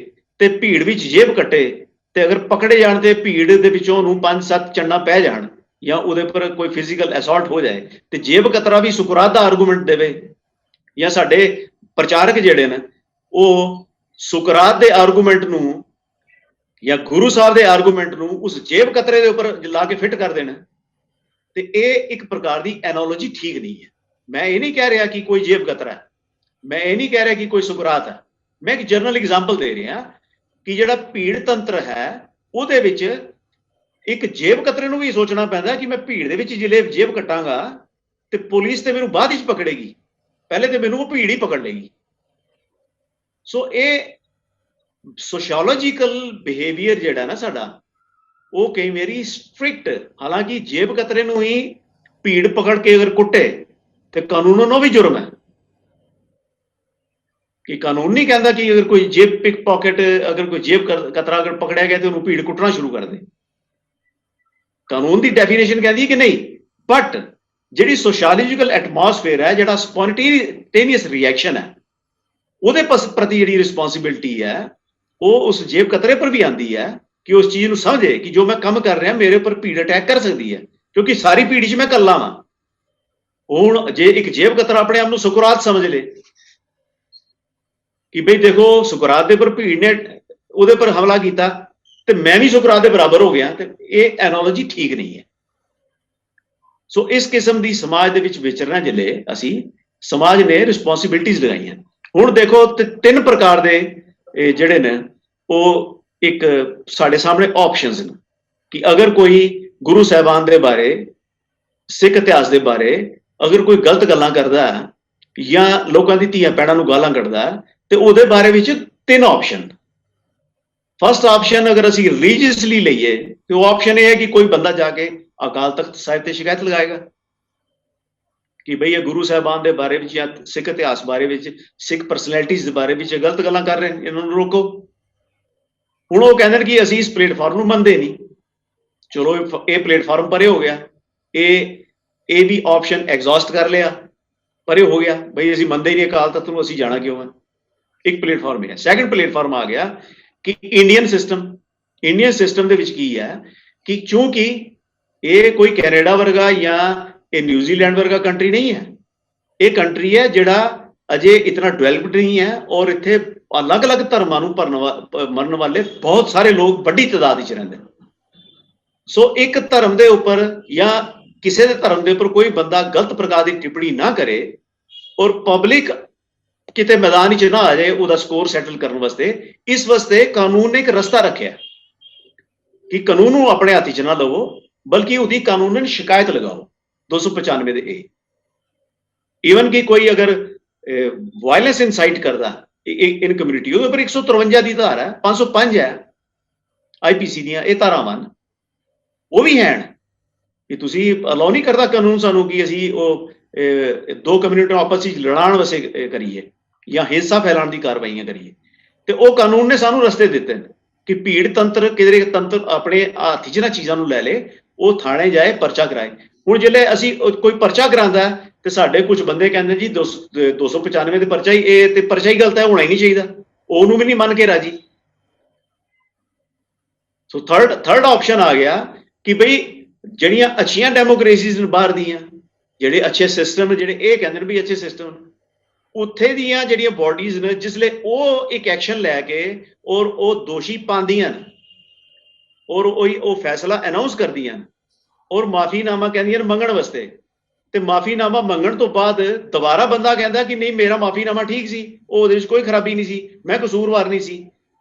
ਤੇ ਭੀੜ ਵਿੱਚ ਜੇਬ ਕੱਟੇ, ਤੇ ਅਗਰ ਪਕੜੇ ਜਾਣ ਤੇ ਭੀੜ ਦੇ ਵਿੱਚੋਂ ਉਹਨੂੰ 5-7 ਚੰਨਾ ਪੈ ਜਾਣ, ਜਾਂ ਉਹਦੇ ਪਰ ਕੋਈ ਫਿਜ਼ੀਕਲ ਅਸੌਲਟ ਹੋ ਜਾਏ, ਤੇ ਜੇਬ ਕਤਰਾ ਵੀ ਸੁਕਰਾਤ ਦਾ ਆਰਗੂਮੈਂਟ ਦੇਵੇ, ਜਾਂ ਸਾਡੇ ਪ੍ਰਚਾਰਕ ਜਿਹੜੇ ਨੇ ਉਹ ਸੁਕਰਾਤ ਦੇ ਆਰਗੂਮੈਂਟ ਨੂੰ ਜਾਂ ਗੁਰੂ ਸਾਹਿਬ ਦੇ ਆਰਗੂਮੈਂਟ ਨੂੰ ਉਸ ਜੇਬ ਕਤਰੇ ਦੇ ਉੱਪਰ ਲਾ ਕੇ ਫਿੱਟ ਕਰ ਦੇਣਾ, ਤੇ ਇਹ ਇੱਕ ਪ੍ਰਕਾਰ ਦੀ ਐਨੋਲੋਜੀ ਠੀਕ ਨਹੀਂ ਹੈ। ਮੈਂ ਇਹ ਨਹੀਂ ਕਹਿ ਰਿਹਾ ਕਿ ਕੋਈ ਜੇਬ ਕਤਰਾ ਹੈ, ਮੈਂ ਇਹ ਨਹੀਂ ਕਹਿ ਰਿਹਾ ਕਿ ਕੋਈ ਸੁਕਰਾਤ ਹੈ, ਮੈਂ ਇੱਕ ਜਨਰਲ ਐਗਜ਼ਾਮਪਲ ਦੇ ਰਿਹਾ ਕਿ ਜਿਹੜਾ ਭੀੜ ਤੰਤਰ ਹੈ ਉਹਦੇ ਵਿੱਚ ਇੱਕ ਜੇਬ ਕਤਰੇ ਨੂੰ ਵੀ ਸੋਚਣਾ ਪੈਂਦਾ ਕਿ ਮੈਂ ਭੀੜ ਦੇ ਵਿੱਚ ਜਿਲੇ ਜੇਬ ਕੱਟਾਂਗਾ ਤੇ ਪੁਲਿਸ ਤੇ ਮੈਨੂੰ ਬਾਅਦ ਵਿੱਚ ਪਕੜੇਗੀ, ਪਹਿਲੇ ਤੇ ਮੈਨੂੰ ਉਹ ਭੀੜ ਹੀ ਪਕੜ ਲੇਗੀ। ਸੋ ਇਹ ਸੋਸ਼ੀਓਲੋਜੀਕਲ ਬਿਹੇਵੀਅਰ ਜਿਹੜਾ ਨਾ ਸਾਡਾ, ਉਹ ਕਈ ਵਾਰੀ ਸਟ੍ਰਿਕਟ, ਹਾਲਾਂਕਿ ਜੇਬ ਕਤਰੇ ਨੂੰ ਹੀ ਭੀੜ ਪਕੜ ਕੇ ਅਗਰ ਕੁੱਟੇ ਤੇ ਕਾਨੂੰਨ ਨੂੰ ਵੀ ਜੁਰਮ ਹੈ। ਕਿ ਕਾਨੂੰਨ ਨਹੀਂ ਕਹਿੰਦਾ ਕਿ ਅਗਰ ਕੋਈ ਜੇਬ ਪਿਕ ਪਾਕਟ, ਅਗਰ ਕੋਈ ਜੇਬ ਕਤਰਾ ਅਗਰ ਪਕੜਿਆ ਗਿਆ ਤੇ ਉਹਨੂੰ ਭੀੜ ਕੁੱਟਣਾ ਸ਼ੁਰੂ ਕਰ ਦੇ। ਕਾਨੂੰਨ ਦੀ ਡੈਫੀਨੇਸ਼ਨ ਕਹਿੰਦੀ ਹੈ ਕਿ ਨਹੀਂ, ਬਟ ਜਿਹੜੀ ਸੋਸ਼ੀਓਲੋਜੀਕਲ ਐਟਮੋਸਫੇਅਰ ਹੈ, ਜਿਹੜਾ ਸਪੌਂਟੇਨੀਅਸ ਰਿਐਕਸ਼ਨ ਹੈ, ਉਹਦੇ ਪ੍ਰਤੀ ਜਿਹੜੀ ਰਿਸਪੌਂਸਿਬਿਲਿਟੀ ਹੈ ਉਹ ਉਸ ਜੇਬ ਕਤਰੇ ਪਰ ਵੀ ਆਉਂਦੀ ਹੈ ਕਿ ਉਸ ਚੀਜ਼ ਨੂੰ ਸਮਝੇ ਕਿ ਜੋ ਮੈਂ ਕੰਮ ਕਰ ਰਿਹਾ ਮੇਰੇ ਉੱਪਰ ਭੀੜ ਅਟੈਕ ਕਰ ਸਕਦੀ ਹੈ, ਕਿਉਂਕਿ ਸਾਰੀ ਭੀੜ 'ਚ ਮੈਂ ਇਕੱਲਾ ਵਾਂ। ਹੁਣ ਜੇ ਇੱਕ ਜੇਬ ਕਤਰਾ ਆਪਣੇ ਆਪ ਨੂੰ ਸੁਕਰਾਤ ਸਮਝ ਲੇ ਕਿ ਬਈ ਦੇਖੋ ਸੁਕਰਾਤ ਦੇ ਉੱਪਰ ਭੀੜ ਨੇ ਉਹਦੇ ਪਰ ਹਮਲਾ ਕੀਤਾ ਤੇ ਮੈਂ ਵੀ ਸੁਕਰਾਤ ਦੇ ਬਰਾਬਰ ਹੋ ਗਿਆ, ਤੇ ਇਹ ਐਨੋਲੋਜੀ ਠੀਕ ਨਹੀਂ ਹੈ। ਸੋ ਇਸ ਕਿਸਮ ਦੀ ਸਮਾਜ ਦੇ ਵਿੱਚ ਵਿਚਰਨਾ ਜਿਲੇ ਅਸੀਂ, ਸਮਾਜ ਨੇ ਰਿਸਪੌਂਸਿਬਿਲਿਟੀਜ਼ ਲਗਾਈਆਂ। ਹੁਣ ਦੇਖੋ ਤਿੰਨ ਪ੍ਰਕਾਰ ਦੇ ਜਿਹੜੇ ਨੇ ਉਹ ਇੱਕ ਸਾਡੇ ਸਾਹਮਣੇ ਆਪਸ਼ਨਸ ਨੇ ਕਿ ਅਗਰ ਕੋਈ ਗੁਰੂ ਸਾਹਿਬਾਨ ਦੇ ਬਾਰੇ, ਸਿੱਖ ਇਤਿਹਾਸ ਦੇ ਬਾਰੇ ਅਗਰ ਕੋਈ ਗਲਤ ਗੱਲਾਂ ਕਰਦਾ ਜਾਂ ਲੋਕਾਂ ਦੀ ਧੀਆਂ ਭੈਣਾਂ ਨੂੰ ਗਾਲਾਂ ਕੱਢਦਾ ਤੇ ਉਹਦੇ ਬਾਰੇ ਵਿੱਚ ਤਿੰਨ ਆਪਸ਼ਨ। ਫਸਟ ਆਪਸ਼ਨ ਅਗਰ ਅਸੀਂ ਰਿਲੀਜੀਅਸਲੀ ਲਈਏ ਤੇ ਉਹ ਆਪਸ਼ਨ ਇਹ ਹੈ ਕਿ ਕੋਈ ਬੰਦਾ ਜਾ ਕੇ ਅਕਾਲ ਤਖਤ ਸਾਹਿਬ ਤੇ ਸ਼ਿਕਾਇਤ ਲਗਾਏਗਾ ਕਿ ਬਈ ਇਹ ਗੁਰੂ ਸਾਹਿਬਾਨ ਦੇ ਬਾਰੇ ਵਿੱਚ ਜਾਂ ਸਿੱਖ ਇਤਿਹਾਸ ਬਾਰੇ ਵਿੱਚ, ਸਿੱਖ ਪਰਸਨੈਲਿਟੀਜ਼ ਦੇ ਬਾਰੇ ਵਿੱਚ ਗਲਤ ਗੱਲਾਂ ਕਰ ਰਹੇ ਨੇ, ਇਹਨਾਂ ਨੂੰ ਰੋਕੋ। ਹੁਣ ਉਹ ਕਹਿੰਦੇ ਨੇ ਕਿ ਅਸੀਂ ਇਸ ਪਲੇਟਫਾਰਮ ਨੂੰ ਮੰਨਦੇ ਨਹੀਂ, ਚਲੋ ਇਹ ਪਲੇਟਫਾਰਮ ਪਰੇ ਹੋ ਗਿਆ, ਇਹ ਵੀ ਆਪਸ਼ਨ ਐਗਜ਼ੌਸਟ ਕਰ ਲਿਆ, ਪਰੇ ਹੋ ਗਿਆ, ਬਈ ਅਸੀਂ ਮੰਨਦੇ ਹੀ ਨਹੀਂ ਅਕਾਲ ਤਖਤ ਨੂੰ, ਅਸੀਂ ਜਾਣਾ ਕਿਉਂ ਹੈ। ਇੱਕ ਪਲੇਟਫਾਰਮ ਹੈ। ਸੈਕੰਡ ਪਲੇਟਫਾਰਮ ਆ ਗਿਆ ਕਿ ਇੰਡੀਅਨ ਸਿਸਟਮ ਦੇ ਵਿੱਚ ਕੀ ਹੈ ਕਿ ਚੂੰਕਿ ਇਹ ਕੋਈ ਕੈਨੇਡਾ ਵਰਗਾ ਜਾਂ ਇਹ ਨਿਊਜ਼ੀਲੈਂਡ ਵਰਗਾ ਕੰਟਰੀ ਨਹੀਂ ਹੈ, ਇਹ ਕੰਟਰੀ ਹੈ ਜਿਹੜਾ ਅਜੇ ਇਤਨਾ ਡਿਵੈਲਪਡ ਨਹੀਂ ਹੈ ਔਰ ਇੱਥੇ ਅਲੱਗ-ਅਲੱਗ ਧਰਮਾਂ ਨੂੰ ਮੰਨਣ ਵਾਲੇ ਬਹੁਤ ਸਾਰੇ ਲੋਕ ਵੱਡੀ ਤਾਦਾਦ ਵਿੱਚ ਰਹਿੰਦੇ। ਸੋ ਇੱਕ ਧਰਮ ਦੇ ਉੱਪਰ ਜਾਂ ਕਿਸੇ ਦੇ ਧਰਮ ਦੇ ਉੱਪਰ ਕੋਈ ਬੰਦਾ ਗਲਤ ਪ੍ਰਕਾਰ ਦੀ ਟਿੱਪਣੀ ਨਾ ਕਰੇ ਔਰ ਪਬਲਿਕ ਕਿਤੇ ਮੈਦਾਨ ਵਿੱਚ ਨਾ ਆ ਜਾਏ ਉਹਦਾ ਸਕੋਰ ਸੈਟਲ ਕਰਨ ਵਾਸਤੇ, ਇਸ ਵਾਸਤੇ ਕਾਨੂੰਨ ਨੇ ਇੱਕ ਰਸਤਾ ਰੱਖਿਆ ਕਿ ਕਾਨੂੰਨ ਨੂੰ ਆਪਣੇ ਹੱਥ 'ਚ ਨਾ ਲਵੋ ਬਲਕਿ ਉਹਦੀ ਕਾਨੂੰਨਨ ਸ਼ਿਕਾਇਤ ਲਗਾਓ। 295 ਦੇ ਈਵਨ ਕਿ ਕੋਈ ਅਗਰ ਵਾਇਲੈਂਸ ਇਨਸਾਈਟ ਕਰਦਾ ਇਨ ਕਮਿਊਨਿਟੀ, ਉਹਦੇ ਉੱਪਰ 153 ਦੀ ਧਾਰਾ ਹੈ, 505 ਹੈ ਆਈਪੀਸੀ ਦੀਆਂ ਇਹ ਧਾਰਾਵਾਂ, ਉਹ ਵੀ ਹੈ ਕਿ ਤੁਸੀਂ ਅਲਾਉ ਨਹੀਂ ਕਰਦਾ ਕਾਨੂੰਨ ਸਾਨੂੰ ਕਿ ਅਸੀਂ ਉਹ ਦੋ ਕਮਿਊਨਿਟੀਆਂ ਆਪਸ ਵਿੱਚ ਲੜਾਉਣ ਵਾਸਤੇ ਕਰੀਏ ਜਾਂ ਹਿੰਸਾ ਫੈਲਾਉਣ ਦੀ ਕਾਰਵਾਈਆਂ ਕਰੀਏ। ਤੇ ਉਹ ਕਾਨੂੰਨ ਨੇ ਸਾਨੂੰ ਰਸਤੇ ਦਿੱਤੇ ਨੇ ਕਿ ਭੀੜ ਤੰਤਰ ਕਿਧਰੇ ਤੰਤਰ ਆਪਣੇ ਹੱਥ 'ਚ ਨਾ ਚੀਜ਼ਾਂ ਨੂੰ ਲੈ ਲੇ, ਉਹ ਥਾਣੇ ਜਾਏ ਪਰਚਾ ਕਰਾਏ। ਹੁਣ ਜਿਹੜੇ ਅਸੀਂ ਕੋਈ ਪਰਚਾ ਕਰਾਉਂਦਾ ਤੇ ਸਾਡੇ ਕੁਝ ਬੰਦੇ ਕਹਿੰਦੇ ਜੀ 295 ਦੇ ਪਰਚਾ ਹੀ, ਇਹ ਤੇ ਪਰਚਾ ਹੀ ਗਲਤ ਹੈ, ਹੋਣਾ ਹੀ ਨਹੀਂ ਚਾਹੀਦਾ, ਉਹਨੂੰ ਵੀ ਨਹੀਂ ਮੰਨ ਕੇ ਰਾਜੀ। ਸੋ ਥਰਡ ਆਪਸ਼ਨ ਆ ਗਿਆ ਕਿ ਬਈ ਜਿਹੜੀਆਂ ਅੱਛੀਆਂ ਡੈਮੋਕ੍ਰੇਸੀਜ਼ ਨੇ ਬਾਹਰ ਦੀਆਂ, ਜਿਹੜੇ ਅੱਛੇ ਸਿਸਟਮ ਨੇ, ਜਿਹੜੇ ਇਹ ਕਹਿੰਦੇ ਨੇ ਵੀ ਅੱਛੇ ਸਿਸਟਮ, ਉੱਥੇ ਦੀਆਂ ਜਿਹੜੀਆਂ ਬੋਡੀਜ਼ ਨੇ ਜਿਸਲੇ ਉਹ ਇੱਕ ਐਕਸ਼ਨ ਲੈ ਕੇ ਔਰ ਉਹ ਦੋਸ਼ੀ ਪਾਉਂਦੀਆਂ ਨੇ ਔਰ ਉਹ ਫੈਸਲਾ ਅਨਾਉਂਸ ਕਰਦੀਆਂ ਔਰ ਮਾਫੀਨਾਮਾ ਕਹਿੰਦੀਆਂ ਨੇ ਮੰਗਣ ਵਾਸਤੇ, ਤੇ ਮਾਫੀਨਾਮਾ ਮੰਗਣ ਤੋਂ ਬਾਅਦ ਦੁਬਾਰਾ ਬੰਦਾ ਕਹਿੰਦਾ ਕਿ ਨਹੀਂ ਮੇਰਾ ਮਾਫੀਨਾਮਾ ਠੀਕ ਸੀ, ਉਹਦੇ ਵਿੱਚ ਕੋਈ ਖਰਾਬੀ ਨਹੀਂ ਸੀ, ਮੈਂ ਕਸੂਰਵਾਰ ਨਹੀਂ ਸੀ,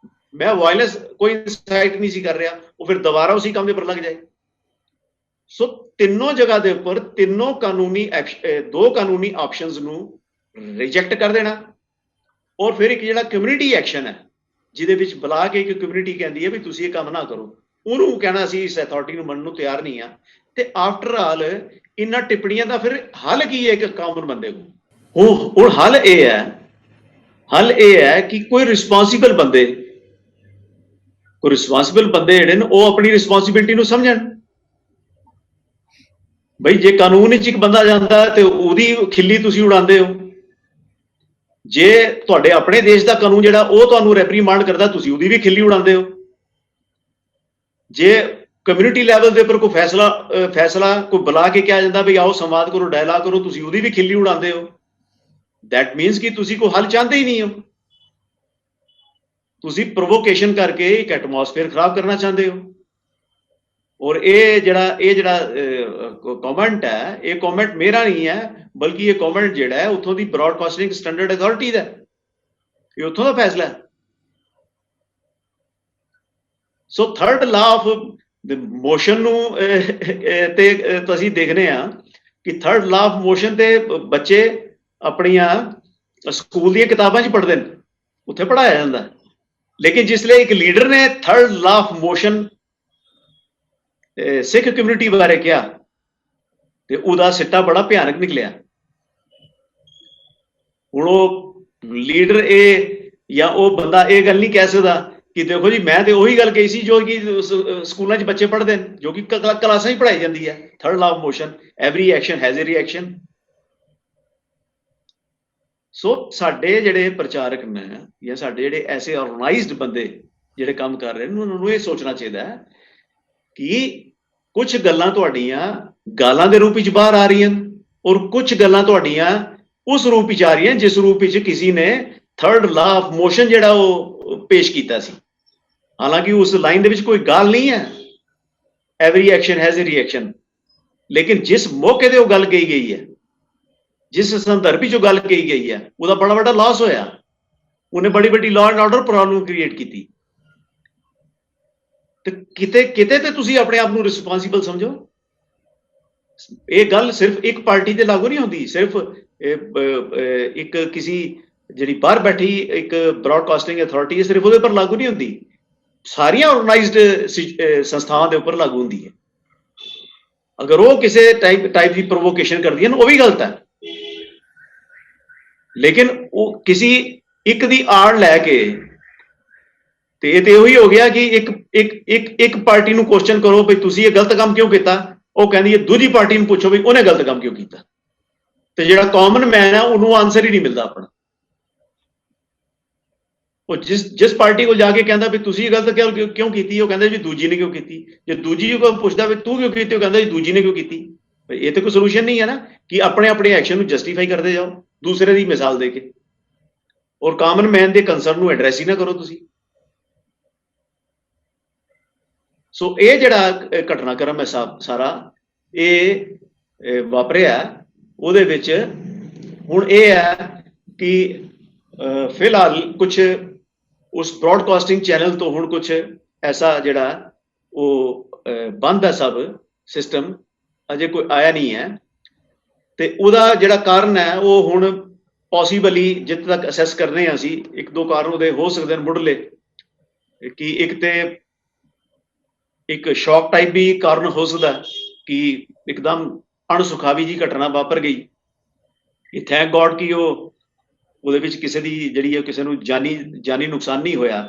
ਮੈਂ ਵਾਇਲੈਂਸ ਕੋਈ ਇਨਸਾਈਟ ਨਹੀਂ ਸੀ ਕਰ ਰਿਹਾ, ਉਹ ਫਿਰ ਦੁਬਾਰਾ ਉਸੇ ਕੰਮ ਦੇ ਉੱਪਰ ਲੱਗ ਜਾਏ। ਸੋ ਤਿੰਨੋਂ ਜਗ੍ਹਾ ਦੇ ਉੱਪਰ ਤਿੰਨੋਂ ਦੋ ਕਾਨੂੰਨੀ ਆਪਸ਼ਨਸ ਨੂੰ ਰਿਜੈਕਟ ਕਰ ਦੇਣਾ ਔਰ ਫਿਰ ਇੱਕ ਜਿਹੜਾ ਕਮਿਊਨਿਟੀ ਐਕਸ਼ਨ ਹੈ ਜਿਹਦੇ ਵਿੱਚ ਬੁਲਾ ਕੇ ਇੱਕ ਕਮਿਊਨਿਟੀ ਕਹਿੰਦੀ ਹੈ ਵੀ ਤੁਸੀਂ ਇਹ ਕੰਮ ਨਾ ਕਰੋ, ਉਹਨੂੰ ਕਹਿਣਾ ਅਸੀਂ ਇਸ ਅਥਾਰਟੀ ਨੂੰ ਮੰਨਣ ਨੂੰ ਤਿਆਰ ਨਹੀਂ ਆ। ਤੇ ਆਫਟਰ ਆਲ ਇਹਨਾਂ ਟਿੱਪਣੀਆਂ ਦਾ ਫਿਰ ਹੱਲ ਕੀ ਹੈ ਇੱਕ ਕਾਮਨ ਬੰਦੇ ਕੋਲ? ਹੁਣ ਹੱਲ ਇਹ ਹੈ ਕਿ ਕੋਈ ਰਿਸਪੌਂਸਿਬਲ ਬੰਦੇ ਜਿਹੜੇ ਨੇ ਉਹ ਆਪਣੀ ਰਿਸਪੌਂਸਿਬਿਲਿਟੀ ਨੂੰ ਸਮਝਣ। ਬਈ ਜੇ ਕਾਨੂੰਨ ਵਿੱਚ ਇੱਕ ਬੰਦਾ ਜਾਂਦਾ ਤੇ ਉਹਦੀ ਖਿੱਲੀ ਤੁਸੀਂ ਉਡਾਉਂਦੇ ਹੋ, ਜੇ ਤੁਹਾਡੇ ਆਪਣੇ ਦੇਸ਼ ਦਾ ਕਾਨੂੰਨ ਜਿਹੜਾ ਉਹ ਤੁਹਾਨੂੰ ਰੈਪਰੀਮਾਂਡ ਕਰਦਾ ਤੁਸੀਂ ਉਹਦੀ ਵੀ ਖਿੱਲੀ ਉਡਾਉਂਦੇ ਹੋ, ਜੇ ਕਮਿਊਨਿਟੀ ਲੈਵਲ ਦੇ ਉੱਪਰ ਕੋਈ ਫੈਸਲਾ ਕੋਈ ਬੁਲਾ ਕੇ ਕਿਹਾ ਜਾਂਦਾ ਵੀ ਆਓ ਸੰਵਾਦ ਕਰੋ, ਡਾਇਲਾਗ ਕਰੋ, ਤੁਸੀਂ ਉਹਦੀ ਵੀ ਖਿੱਲੀ ਉਡਾਉਂਦੇ ਹੋ। ਦੈਟ ਮੀਨਸ ਕਿ ਤੁਸੀਂ ਕੋਈ ਹੱਲ ਚਾਹੁੰਦੇ ਹੀ ਨਹੀਂ ਹੋ। ਤੁਸੀਂ ਪ੍ਰੋਵੋਕੇਸ਼ਨ ਕਰਕੇ ਇੱਕ ਐਟਮੋਸਫੇਅਰ ਖਰਾਬ ਕਰਨਾ ਚਾਹੁੰਦੇ ਹੋ। ਔਰ ਇਹ ਜਿਹੜਾ ਕਮੈਂਟ ਹੈ, ਇਹ ਕਮੈਂਟ ਮੇਰਾ ਨਹੀਂ ਹੈ, ਬਲਕਿ ਇਹ ਕਮੈਂਟ ਜਿਹੜਾ ਹੈ ਉੱਥੋਂ ਦੀ ਬ੍ਰੌਡਕਾਸਟਿੰਗ ਸਟੈਂਡਰਡ ਅਥਾਰਟੀ ਦਾ, ਇਹ ਉੱਥੋਂ ਦਾ ਫੈਸਲਾ ਹੈ। ਸੋ ਥਰਡ ਲਾ ਆਫ ਮੋਸ਼ਨ ਨੂੰ ਤੇ ਤੁਸੀਂ ਦੇਖਦੇ ਆ ਕਿ ਥਰਡ ਲਾ ਆਫ ਮੋਸ਼ਨ ਤੇ ਬੱਚੇ ਆਪਣੀਆਂ ਸਕੂਲ ਦੀਆਂ ਕਿਤਾਬਾਂ 'ਚ ਪੜ੍ਹਦੇ ਨੇ, ਉੱਥੇ ਪੜ੍ਹਾਇਆ ਜਾਂਦਾ। ਲੇਕਿਨ ਜਿਸ ਲਈ ਇੱਕ ਲੀਡਰ ਨੇ third law of motion Sikh community ਬਾਰੇ ਕਿਹਾ ਤੇ ਉਹਦਾ ਸਿੱਟਾ ਬੜਾ ਭਿਆਨਕ ਨਿਕਲਿਆ। ਹੁਣ ਉਹ ਲੀਡਰ ਇਹ ਜਾਂ ਉਹ ਬੰਦਾ ਇਹ ਗੱਲ ਨਹੀਂ ਕਹਿ ਸਕਦਾ ਕਿ ਦੇਖੋ ਜੀ ਮੈਂ ਤੇ ਉਹੀ ਗੱਲ ਕਹੀ ਸੀ ਜੋ ਕਿ ਸਕੂਲਾਂ 'ਚ ਬੱਚੇ ਪੜ੍ਹਦੇ ਨੇ, ਜੋ ਕਿ ਕਲਾਸਾਂ ਹੀ ਪੜ੍ਹਾਈ ਜਾਂਦੀ ਹੈ। Third law of motion, every action has a reaction. So ਸਾਡੇ ਜਿਹੜੇ ਪ੍ਰਚਾਰਕ ਨੇ ਜਾਂ ਸਾਡੇ ਜਿਹੜੇ ਐਸੇ ਆਰਗੇਨਾਈਜ਼ਡ ਬੰਦੇ ਜਿਹੜੇ ਕੰਮ ਕਰ ਰਹੇ ਨੇ, ਉਹਨਾਂ ਨੂੰ ਇਹ ਸੋਚਣਾ ਚਾਹੀਦਾ ਹੈ ਕਿ ਕੁਝ ਗੱਲਾਂ ਤੁਹਾਡੀਆਂ ਗਾਲਾਂ ਦੇ ਰੂਪ ਵਿੱਚ ਬਾਹਰ ਆ ਰਹੀਆਂ ਔਰ ਕੁਝ ਗੱਲਾਂ ਤੁਹਾਡੀਆਂ ਉਸ ਰੂਪ ਵਿੱਚ ਆ ਰਹੀਆਂ ਜਿਸ ਰੂਪ ਵਿੱਚ ਕਿਸੇ ਨੇ ਥਰਡ ਲਾ ਆਫ ਮੋਸ਼ਨ ਜਿਹੜਾ ਉਹ ਪੇਸ਼ ਕੀਤਾ ਸੀ। ਹਾਲਾਂਕਿ ਉਸ ਲਾਈਨ ਦੇ ਵਿੱਚ ਕੋਈ ਗੱਲ ਨਹੀਂ ਹੈ, every action has a reaction, ਲੇਕਿਨ ਜਿਸ ਮੌਕੇ ਤੇ ਉਹ ਗੱਲ ਕਹੀ ਗਈ ਹੈ, ਜਿਸ ਸੰਦਰਭ ਵਿੱਚ ਉਹ ਗੱਲ ਕਹੀ ਗਈ ਹੈ, ਉਹਦਾ ਬੜਾ ਵੱਡਾ ਲਾਸ ਹੋਇਆ। ਉਹਨੇ ਬੜੀ ਵੱਡੀ law and order problem create ਕੀਤੀ। ਤੇ ਕਿਤੇ ਤੇ ਤੁਸੀਂ ਆਪਣੇ ਆਪ ਨੂੰ ਰਿਸਪੌਂਸਿਬਲ ਸਮਝੋ। ਇਹ ਗੱਲ ਸਿਰਫ ਇੱਕ ਪਾਰਟੀ ਤੇ ਲਾਗੂ ਨਹੀਂ ਹੁੰਦੀ, ਸਿਰਫ ਇੱਕ ਕਿਸੇ ਜਿਹੜੀ ਬਾਹਰ ਬੈਠੀ ਇੱਕ ਬ੍ਰੌਡਕਾਸਟਿੰਗ ਅਥਾਰਟੀ ਹੈ, ਸਿਰਫ ਉਹਦੇ ਪਰ ਲਾਗੂ ਨਹੀਂ ਹੁੰਦੀ, ਸਾਰੀਆਂ ਆਰਗੇਨਾਈਜ਼ਡ ਸੰਸਥਾਵਾਂ ਦੇ ਉੱਪਰ ਲਾਗੂ ਹੁੰਦੀ ਹੈ। ਅਗਰ ਉਹ ਕਿਸੇ ਟਾਈਪ ਦੀ ਪ੍ਰੋਵੋਕੇਸ਼ਨ ਕਰਦੀਆਂ ਨੇ, ਉਹ ਵੀ ਗਲਤ ਹੈ। ਲੇਕਿਨ ਉਹ ਕਿਸੇ ਇੱਕ ਦੀ ਆੜ ਲੈ ਕੇ ਤੇ ਇਹ ਤੇ ਉਹੀ ਹੋ ਗਿਆ ਕਿ ਇੱਕ ਪਾਰਟੀ ਨੂੰ ਕੁਐਸਚਨ ਕਰੋ ਵੀ ਤੁਸੀਂ ਇਹ ਗਲਤ ਕੰਮ ਕਿਉਂ ਕੀਤਾ, ਉਹ ਕਹਿੰਦੀ ਹੈ ਦੂਜੀ ਪਾਰਟੀ ਨੂੰ ਪੁੱਛੋ ਵੀ ਉਹਨੇ ਗਲਤ ਕੰਮ ਕਿਉਂ ਕੀਤਾ, ਤੇ ਜਿਹੜਾ ਕਾਮਨ ਮੈਨ ਹੈ ਉਹਨੂੰ ਆਨਸਰ ਹੀ ਨਹੀਂ ਮਿਲਦਾ ਆਪਣਾ। ਉਹ ਜਿਸ ਪਾਰਟੀ ਕੋਲ ਜਾ ਕੇ ਕਹਿੰਦਾ ਵੀ ਤੁਸੀਂ ਗਲਤ ਕਿਉਂ ਕੀਤੀ, ਉਹ ਕਹਿੰਦਾ ਜੀ ਦੂਜੀ ਨੇ ਕਿਉਂ ਕੀਤੀ। ਜੇ ਦੂਜੀ ਕੋਲ ਪੁੱਛਦਾ ਵੀ ਤੂੰ ਕਿਉਂ ਕੀਤੀ, ਉਹ ਕਹਿੰਦਾ ਜੀ ਦੂਜੀ ਨੇ ਕਿਉਂ ਕੀਤੀ। ਇਹ ਤਾਂ ਕੋਈ ਸੋਲੂਸ਼ਨ ਨਹੀਂ ਹੈ ਨਾ ਕਿ ਆਪਣੇ ਐਕਸ਼ਨ ਨੂੰ ਜਸਟੀਫਾਈ ਕਰਦੇ ਜਾਓ ਦੂਸਰੇ ਦੀ ਮਿਸਾਲ ਦੇ ਕੇ, ਔਰ ਕਾਮਨ ਮੈਨ ਦੇ ਕੰਸਰਨ ਨੂੰ ਐਡਰੈਸ ਹੀ ਨਾ ਕਰੋ ਤੁਸੀਂ। ਸੋ ਇਹ ਜਿਹੜਾ ਘਟਨਾਕ੍ਰਮ ਹੈ ਸਾਰਾ ਇਹ ਵਾਪਰਿਆ, ਉਹਦੇ ਵਿੱਚ ਹੁਣ ਇਹ ਹੈ ਕਿ ਫਿਲਹਾਲ ਕੁਝ ਉਸ ਬ੍ਰੌਡਕਾਸਟਿੰਗ ਚੈਨਲ ਤੋਂ ਹੁਣ ਕੁਝ ਐਸਾ ਜਿਹੜਾ ਉਹ ਬੰਦ ਹੈ ਸਭ ਸਿਸਟਮ, ਅਜੇ ਕੋਈ ਆਇਆ ਨਹੀਂ ਹੈ। ਤੇ ਉਹਦਾ ਜਿਹੜਾ ਕਾਰਨ ਹੈ ਉਹ ਹੁਣ ਪੋਸੀਬਲੀ ਜਿੱਥੇ ਤੱਕ ਅਸੈਸ ਕਰਨੇ ਆ ਅਸੀਂ, ਇੱਕ ਦੋ ਕਾਰਨ ਉਹਦੇ ਹੋ ਸਕਦੇ ਨੇ ਮੁੱਢਲੇ, ਕਿ ਇੱਕ ਤੇ ਇੱਕ ਸ਼ੌਕ ਟਾਈਪ ਵੀ ਕਾਰਨ ਹੋ ਸਕਦਾ ਕਿ ਇੱਕਦਮ ਅਣਸੁਖਾਵੀ ਜੀ ਘਟਨਾ ਵਾਪਰ ਗਈ। ਇਹ ਥੈਂਕ ਗੋਡ ਕਿ ਉਹਦੇ ਵਿੱਚ ਕਿਸੇ ਦੀ ਜਿਹੜੀ ਹੈ ਕਿਸੇ ਨੂੰ ਜਾਨੀ ਨੁਕਸਾਨ ਨਹੀਂ ਹੋਇਆ,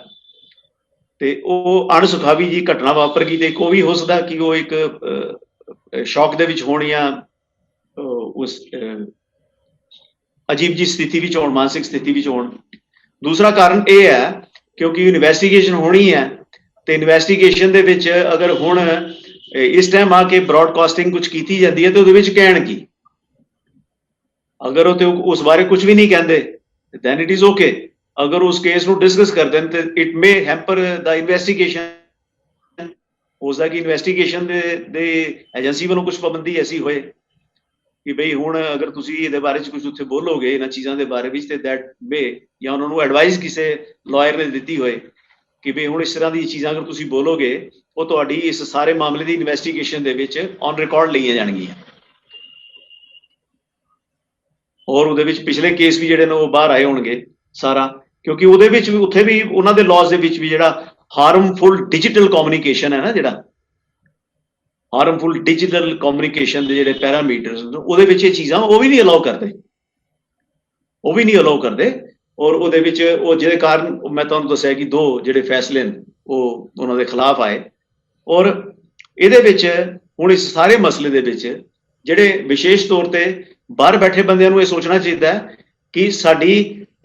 ਤੇ ਉਹ ਅਣਸੁਖਾਵੀ ਜੀ ਘਟਨਾ ਵਾਪਰ ਗਈ। ਤੇ ਇੱਕ ਉਹ ਵੀ ਹੋ ਸਕਦਾ ਕਿ ਉਹ ਇੱਕ ਸ਼ੌਕ ਦੇ ਵਿੱਚ ਹੋਣ ਜਾਂ ਉਸ ਅਜੀਬ ਜੀ ਸਥਿਤੀ ਵਿੱਚ ਹੋਣ, ਮਾਨਸਿਕ ਸਥਿਤੀ ਵਿੱਚ ਹੋਣ। ਦੂਸਰਾ ਕਾਰਨ ਇਹ ਹੈ ਕਿਉਂਕਿ ਇਨਵੈਸਟੀਗੇਸ਼ਨ ਹੋਣੀ ਹੈ, ਤੇ ਇਨਵੈਸਟੀਗੇਸ਼ਨ ਦੇ ਵਿੱਚ ਅਗਰ ਹੁਣ ਇਸ ਟਾਈਮ ਆ ਕੇ ਬ੍ਰੌਡਕਾਸਟਿੰਗ ਕੁਝ ਕੀਤੀ ਜਾਂਦੀ ਹੈ ਤੇ ਉਹਦੇ ਵਿੱਚ ਕਹਿਣ ਕੀ, ਅਗਰ ਉਹ ਤੇ ਉਸ ਬਾਰੇ ਕੁਝ ਵੀ ਨਹੀਂ ਕਹਿੰਦੇ then it is okay। ਅਗਰ ਉਸ ਕੇਸ ਨੂੰ ਡਿਸਕਸ ਕਰਦੇ ਨੇ ਤੇ ਇਟ ਮੇ ਹੈਂਪਰ ਦਾ ਇਨਵੈਸਟੀਗੇਸ਼ਨ। ਹੋ ਸਕਦਾ ਕਿ ਇਨਵੈਸਟੀਗੇਸ਼ਨ ਦੇ ਏਜੰਸੀ ਵੱਲੋਂ ਕੁਝ ਪਾਬੰਦੀ ਐਸੀ ਹੋਏ ਕਿ ਬਈ ਹੁਣ ਅਗਰ ਤੁਸੀਂ ਇਹਦੇ ਬਾਰੇ 'ਚ ਕੁਝ ਉੱਥੇ ਬੋਲੋਗੇ ਇਹਨਾਂ ਚੀਜ਼ਾਂ ਦੇ ਬਾਰੇ ਵਿੱਚ, ਤੇ ਦੈਟ ਮੇ ਜਾਂ ਉਹਨਾਂ ਨੂੰ ਐਡਵਾਈਸ ਕਿਸੇ ਲਾਇਰ ਨੇ ਦਿੱਤੀ ਹੋਏ ਕਿ ਬਈ ਹੁਣ ਇਸ ਤਰ੍ਹਾਂ ਦੀ ਚੀਜ਼ਾਂ ਅਗਰ ਤੁਸੀਂ ਬੋਲੋਗੇ ਉਹ ਤੁਹਾਡੀ ਇਸ ਸਾਰੇ ਮਾਮਲੇ ਦੀ ਇਨਵੈਸਟੀਗੇਸ਼ਨ ਦੇ ਵਿੱਚ ਔਨ ਰਿਕਾਰਡ ਲਈਆਂ ਜਾਣਗੀਆਂ, ਔਰ ਉਹਦੇ ਵਿੱਚ ਪਿਛਲੇ ਕੇਸ ਵੀ ਜਿਹੜੇ ਨੇ ਉਹ ਬਾਹਰ ਆਏ ਹੋਣਗੇ ਸਾਰਾ, ਕਿਉਂਕਿ ਉਹਦੇ ਵਿੱਚ ਵੀ ਉੱਥੇ ਵੀ ਉਹਨਾਂ ਦੇ ਲਾਜ਼ ਦੇ ਵਿੱਚ ਵੀ ਜਿਹੜਾ ਹਾਰਮਫੁਲ ਡਿਜੀਟਲ ਕਮਿਊਨੀਕੇਸ਼ਨ ਹੈ ਨਾ, ਜਿਹੜਾ ਹਾਰਮਫੁਲ ਡਿਜੀਟਲ ਕਮਿਊਨੀਕੇਸ਼ਨ ਦੇ ਜਿਹੜੇ ਪੈਰਾਮੀਟਰਸ ਉਹਦੇ ਵਿੱਚ ਇਹ ਚੀਜ਼ਾਂ ਉਹ ਵੀ ਨਹੀਂ ਅਲਾਉ ਕਰਦੇ, ਉਹ ਵੀ ਨਹੀਂ ਅਲਾਉ ਕਰਦੇ। ਔਰ ਉਹਦੇ ਵਿੱਚ ਉਹ ਜਿਹਦੇ ਕਾਰਨ ਮੈਂ ਤੁਹਾਨੂੰ ਦੱਸਿਆ ਕਿ ਦੋ ਜਿਹੜੇ ਫੈਸਲੇ ਨੇ ਉਹ ਉਹਨਾਂ ਦੇ ਖਿਲਾਫ ਆਏ। ਔਰ ਇਹਦੇ ਵਿੱਚ ਹੁਣ ਇਸ ਸਾਰੇ ਮਸਲੇ ਦੇ ਵਿੱਚ ਜਿਹੜੇ ਵਿਸ਼ੇਸ਼ ਤੌਰ ਤੇ ਬਾਹਰ ਬੈਠੇ ਬੰਦਿਆਂ ਨੂੰ ਇਹ ਸੋਚਣਾ ਚਾਹੀਦਾ ਹੈ ਕਿ ਸਾਡੀ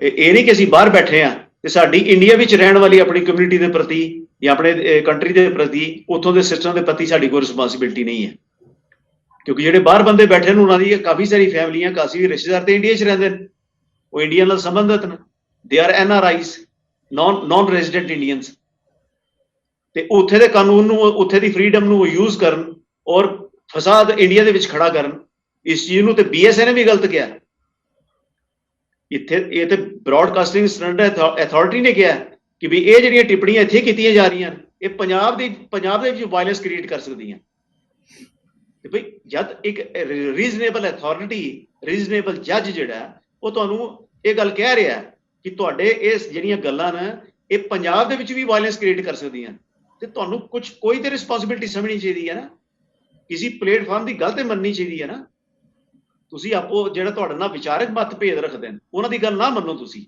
ਇਹ ਨਹੀਂ ਕਿ ਅਸੀਂ ਬਾਹਰ ਬੈਠੇ ਹਾਂ ਤੇ ਸਾਡੀ ਇੰਡੀਆ ਵਿੱਚ ਰਹਿਣ ਵਾਲੀ ਆਪਣੀ ਕਮਿਊਨਿਟੀ ਦੇ ਪ੍ਰਤੀ ਜਾਂ ਆਪਣੇ ਕੰਟਰੀ ਦੇ ਪ੍ਰਤੀ ਉੱਥੋਂ ਦੇ ਸਿਸਟਮ ਦੇ ਪ੍ਰਤੀ ਸਾਡੀ ਕੋਈ ਰਿਸਪੌਂਸਿਬਿਲਿਟੀ ਨਹੀਂ ਹੈ। ਕਿਉਂਕਿ ਜਿਹੜੇ ਬਾਹਰ ਬੰਦੇ ਬੈਠੇ ਨੇ ਉਹਨਾਂ ਦੀ ਕਾਫੀ ਸਾਰੀ ਫੈਮਲੀਆਂ, ਕਾਫੀ ਰਿਸ਼ਤੇਦਾਰ ਤੇ ਇੰਡੀਆ 'ਚ ਰਹਿੰਦੇ ਨੇ, ਉਹ ਇੰਡੀਆ ਨਾਲ ਸੰਬੰਧਿਤ ਨੇ, they are NRIs। Non resident Indians, ਤੇ ਉੱਥੇ ਦੇ ਕਾਨੂੰਨ ਨੂੰ, ਉੱਥੇ ਦੀ ਫਰੀडम ਨੂੰ ਯੂਜ਼ ਕਰਨ ਔਰ ਫਸਾਦ ਇੰਡੀਆ ਦੇ ਵਿੱਚ ਖੜਾ ਕਰਨ। ਇਸ ਚੀਜ਼ ਨੂੰ ਤੇ BSA ਨੇ ਵੀ ਗਲਤ ਕਿਹਾ। ਇੱਥੇ ਇਹ ਤੇ ਬ੍ਰੌਡਕਾਸਟਿੰਗ ਸਟੈਂਡਰਡ ਅਥਾਰਟੀ ਨੇ ਕਿਹਾ ਕਿ ਵੀ ਇਹ ਜਿਹੜੀਆਂ ਟਿੱਪਣੀਆਂ ਇੱਥੇ ਕੀਤੀਆਂ ਜਾ ਰਹੀਆਂ ਇਹ ਪੰਜਾਬ ਦੇ ਵਿੱਚ ਵਾਇਲੈਂਸ ਕ੍ਰੀਏਟ ਕਰ ਸਕਦੀਆਂ। ਤੇ ਬਈ ਜਦ ਇੱਕ ਰੀਜ਼ਨੇਬਲ ਅਥਾਰਟੀ, ਰੀਜ਼ਨੇਬਲ ਜੱਜ ਜਿਹੜਾ ਉਹ ਤੁਹਾਨੂੰ ਇਹ ਗੱਲ ਕਹਿ ਰਿਹਾ ਕਿ ਤੁਹਾਡੇ ਇਸ ਜਿਹੜੀਆਂ ਗੱਲਾਂ ਨੇ ਇਹ ਪੰਜਾਬ ਦੇ ਵਿੱਚ ਵੀ ਵਾਇਲੈਂਸ ਕ੍ਰੀਏਟ ਕਰ ਸਕਦੀਆਂ, ਤੇ ਤੁਹਾਨੂੰ ਕੋਈ ਤੇ ਰਿਸਪੌਂਸਿਬਿਲਿਟੀ ਸਮਝਣੀ ਚਾਹੀਦੀ ਹੈ ਨਾ, ਕਿਸੇ ਪਲੇਟਫਾਰਮ ਦੀ ਗੱਲ ਤੇ ਮੰਨਣੀ ਚਾਹੀਦੀ ਹੈ ਨਾ। ਤੁਸੀਂ ਆਪੋ ਜਿਹੜਾ ਤੁਹਾਡੇ ਨਾਲ ਵਿਚਾਰਕ ਮਤਭੇਦ ਰੱਖਦੇ ਨੇ ਉਹਨਾਂ ਦੀ ਗੱਲ ਨਾ ਮੰਨੋ, ਤੁਸੀਂ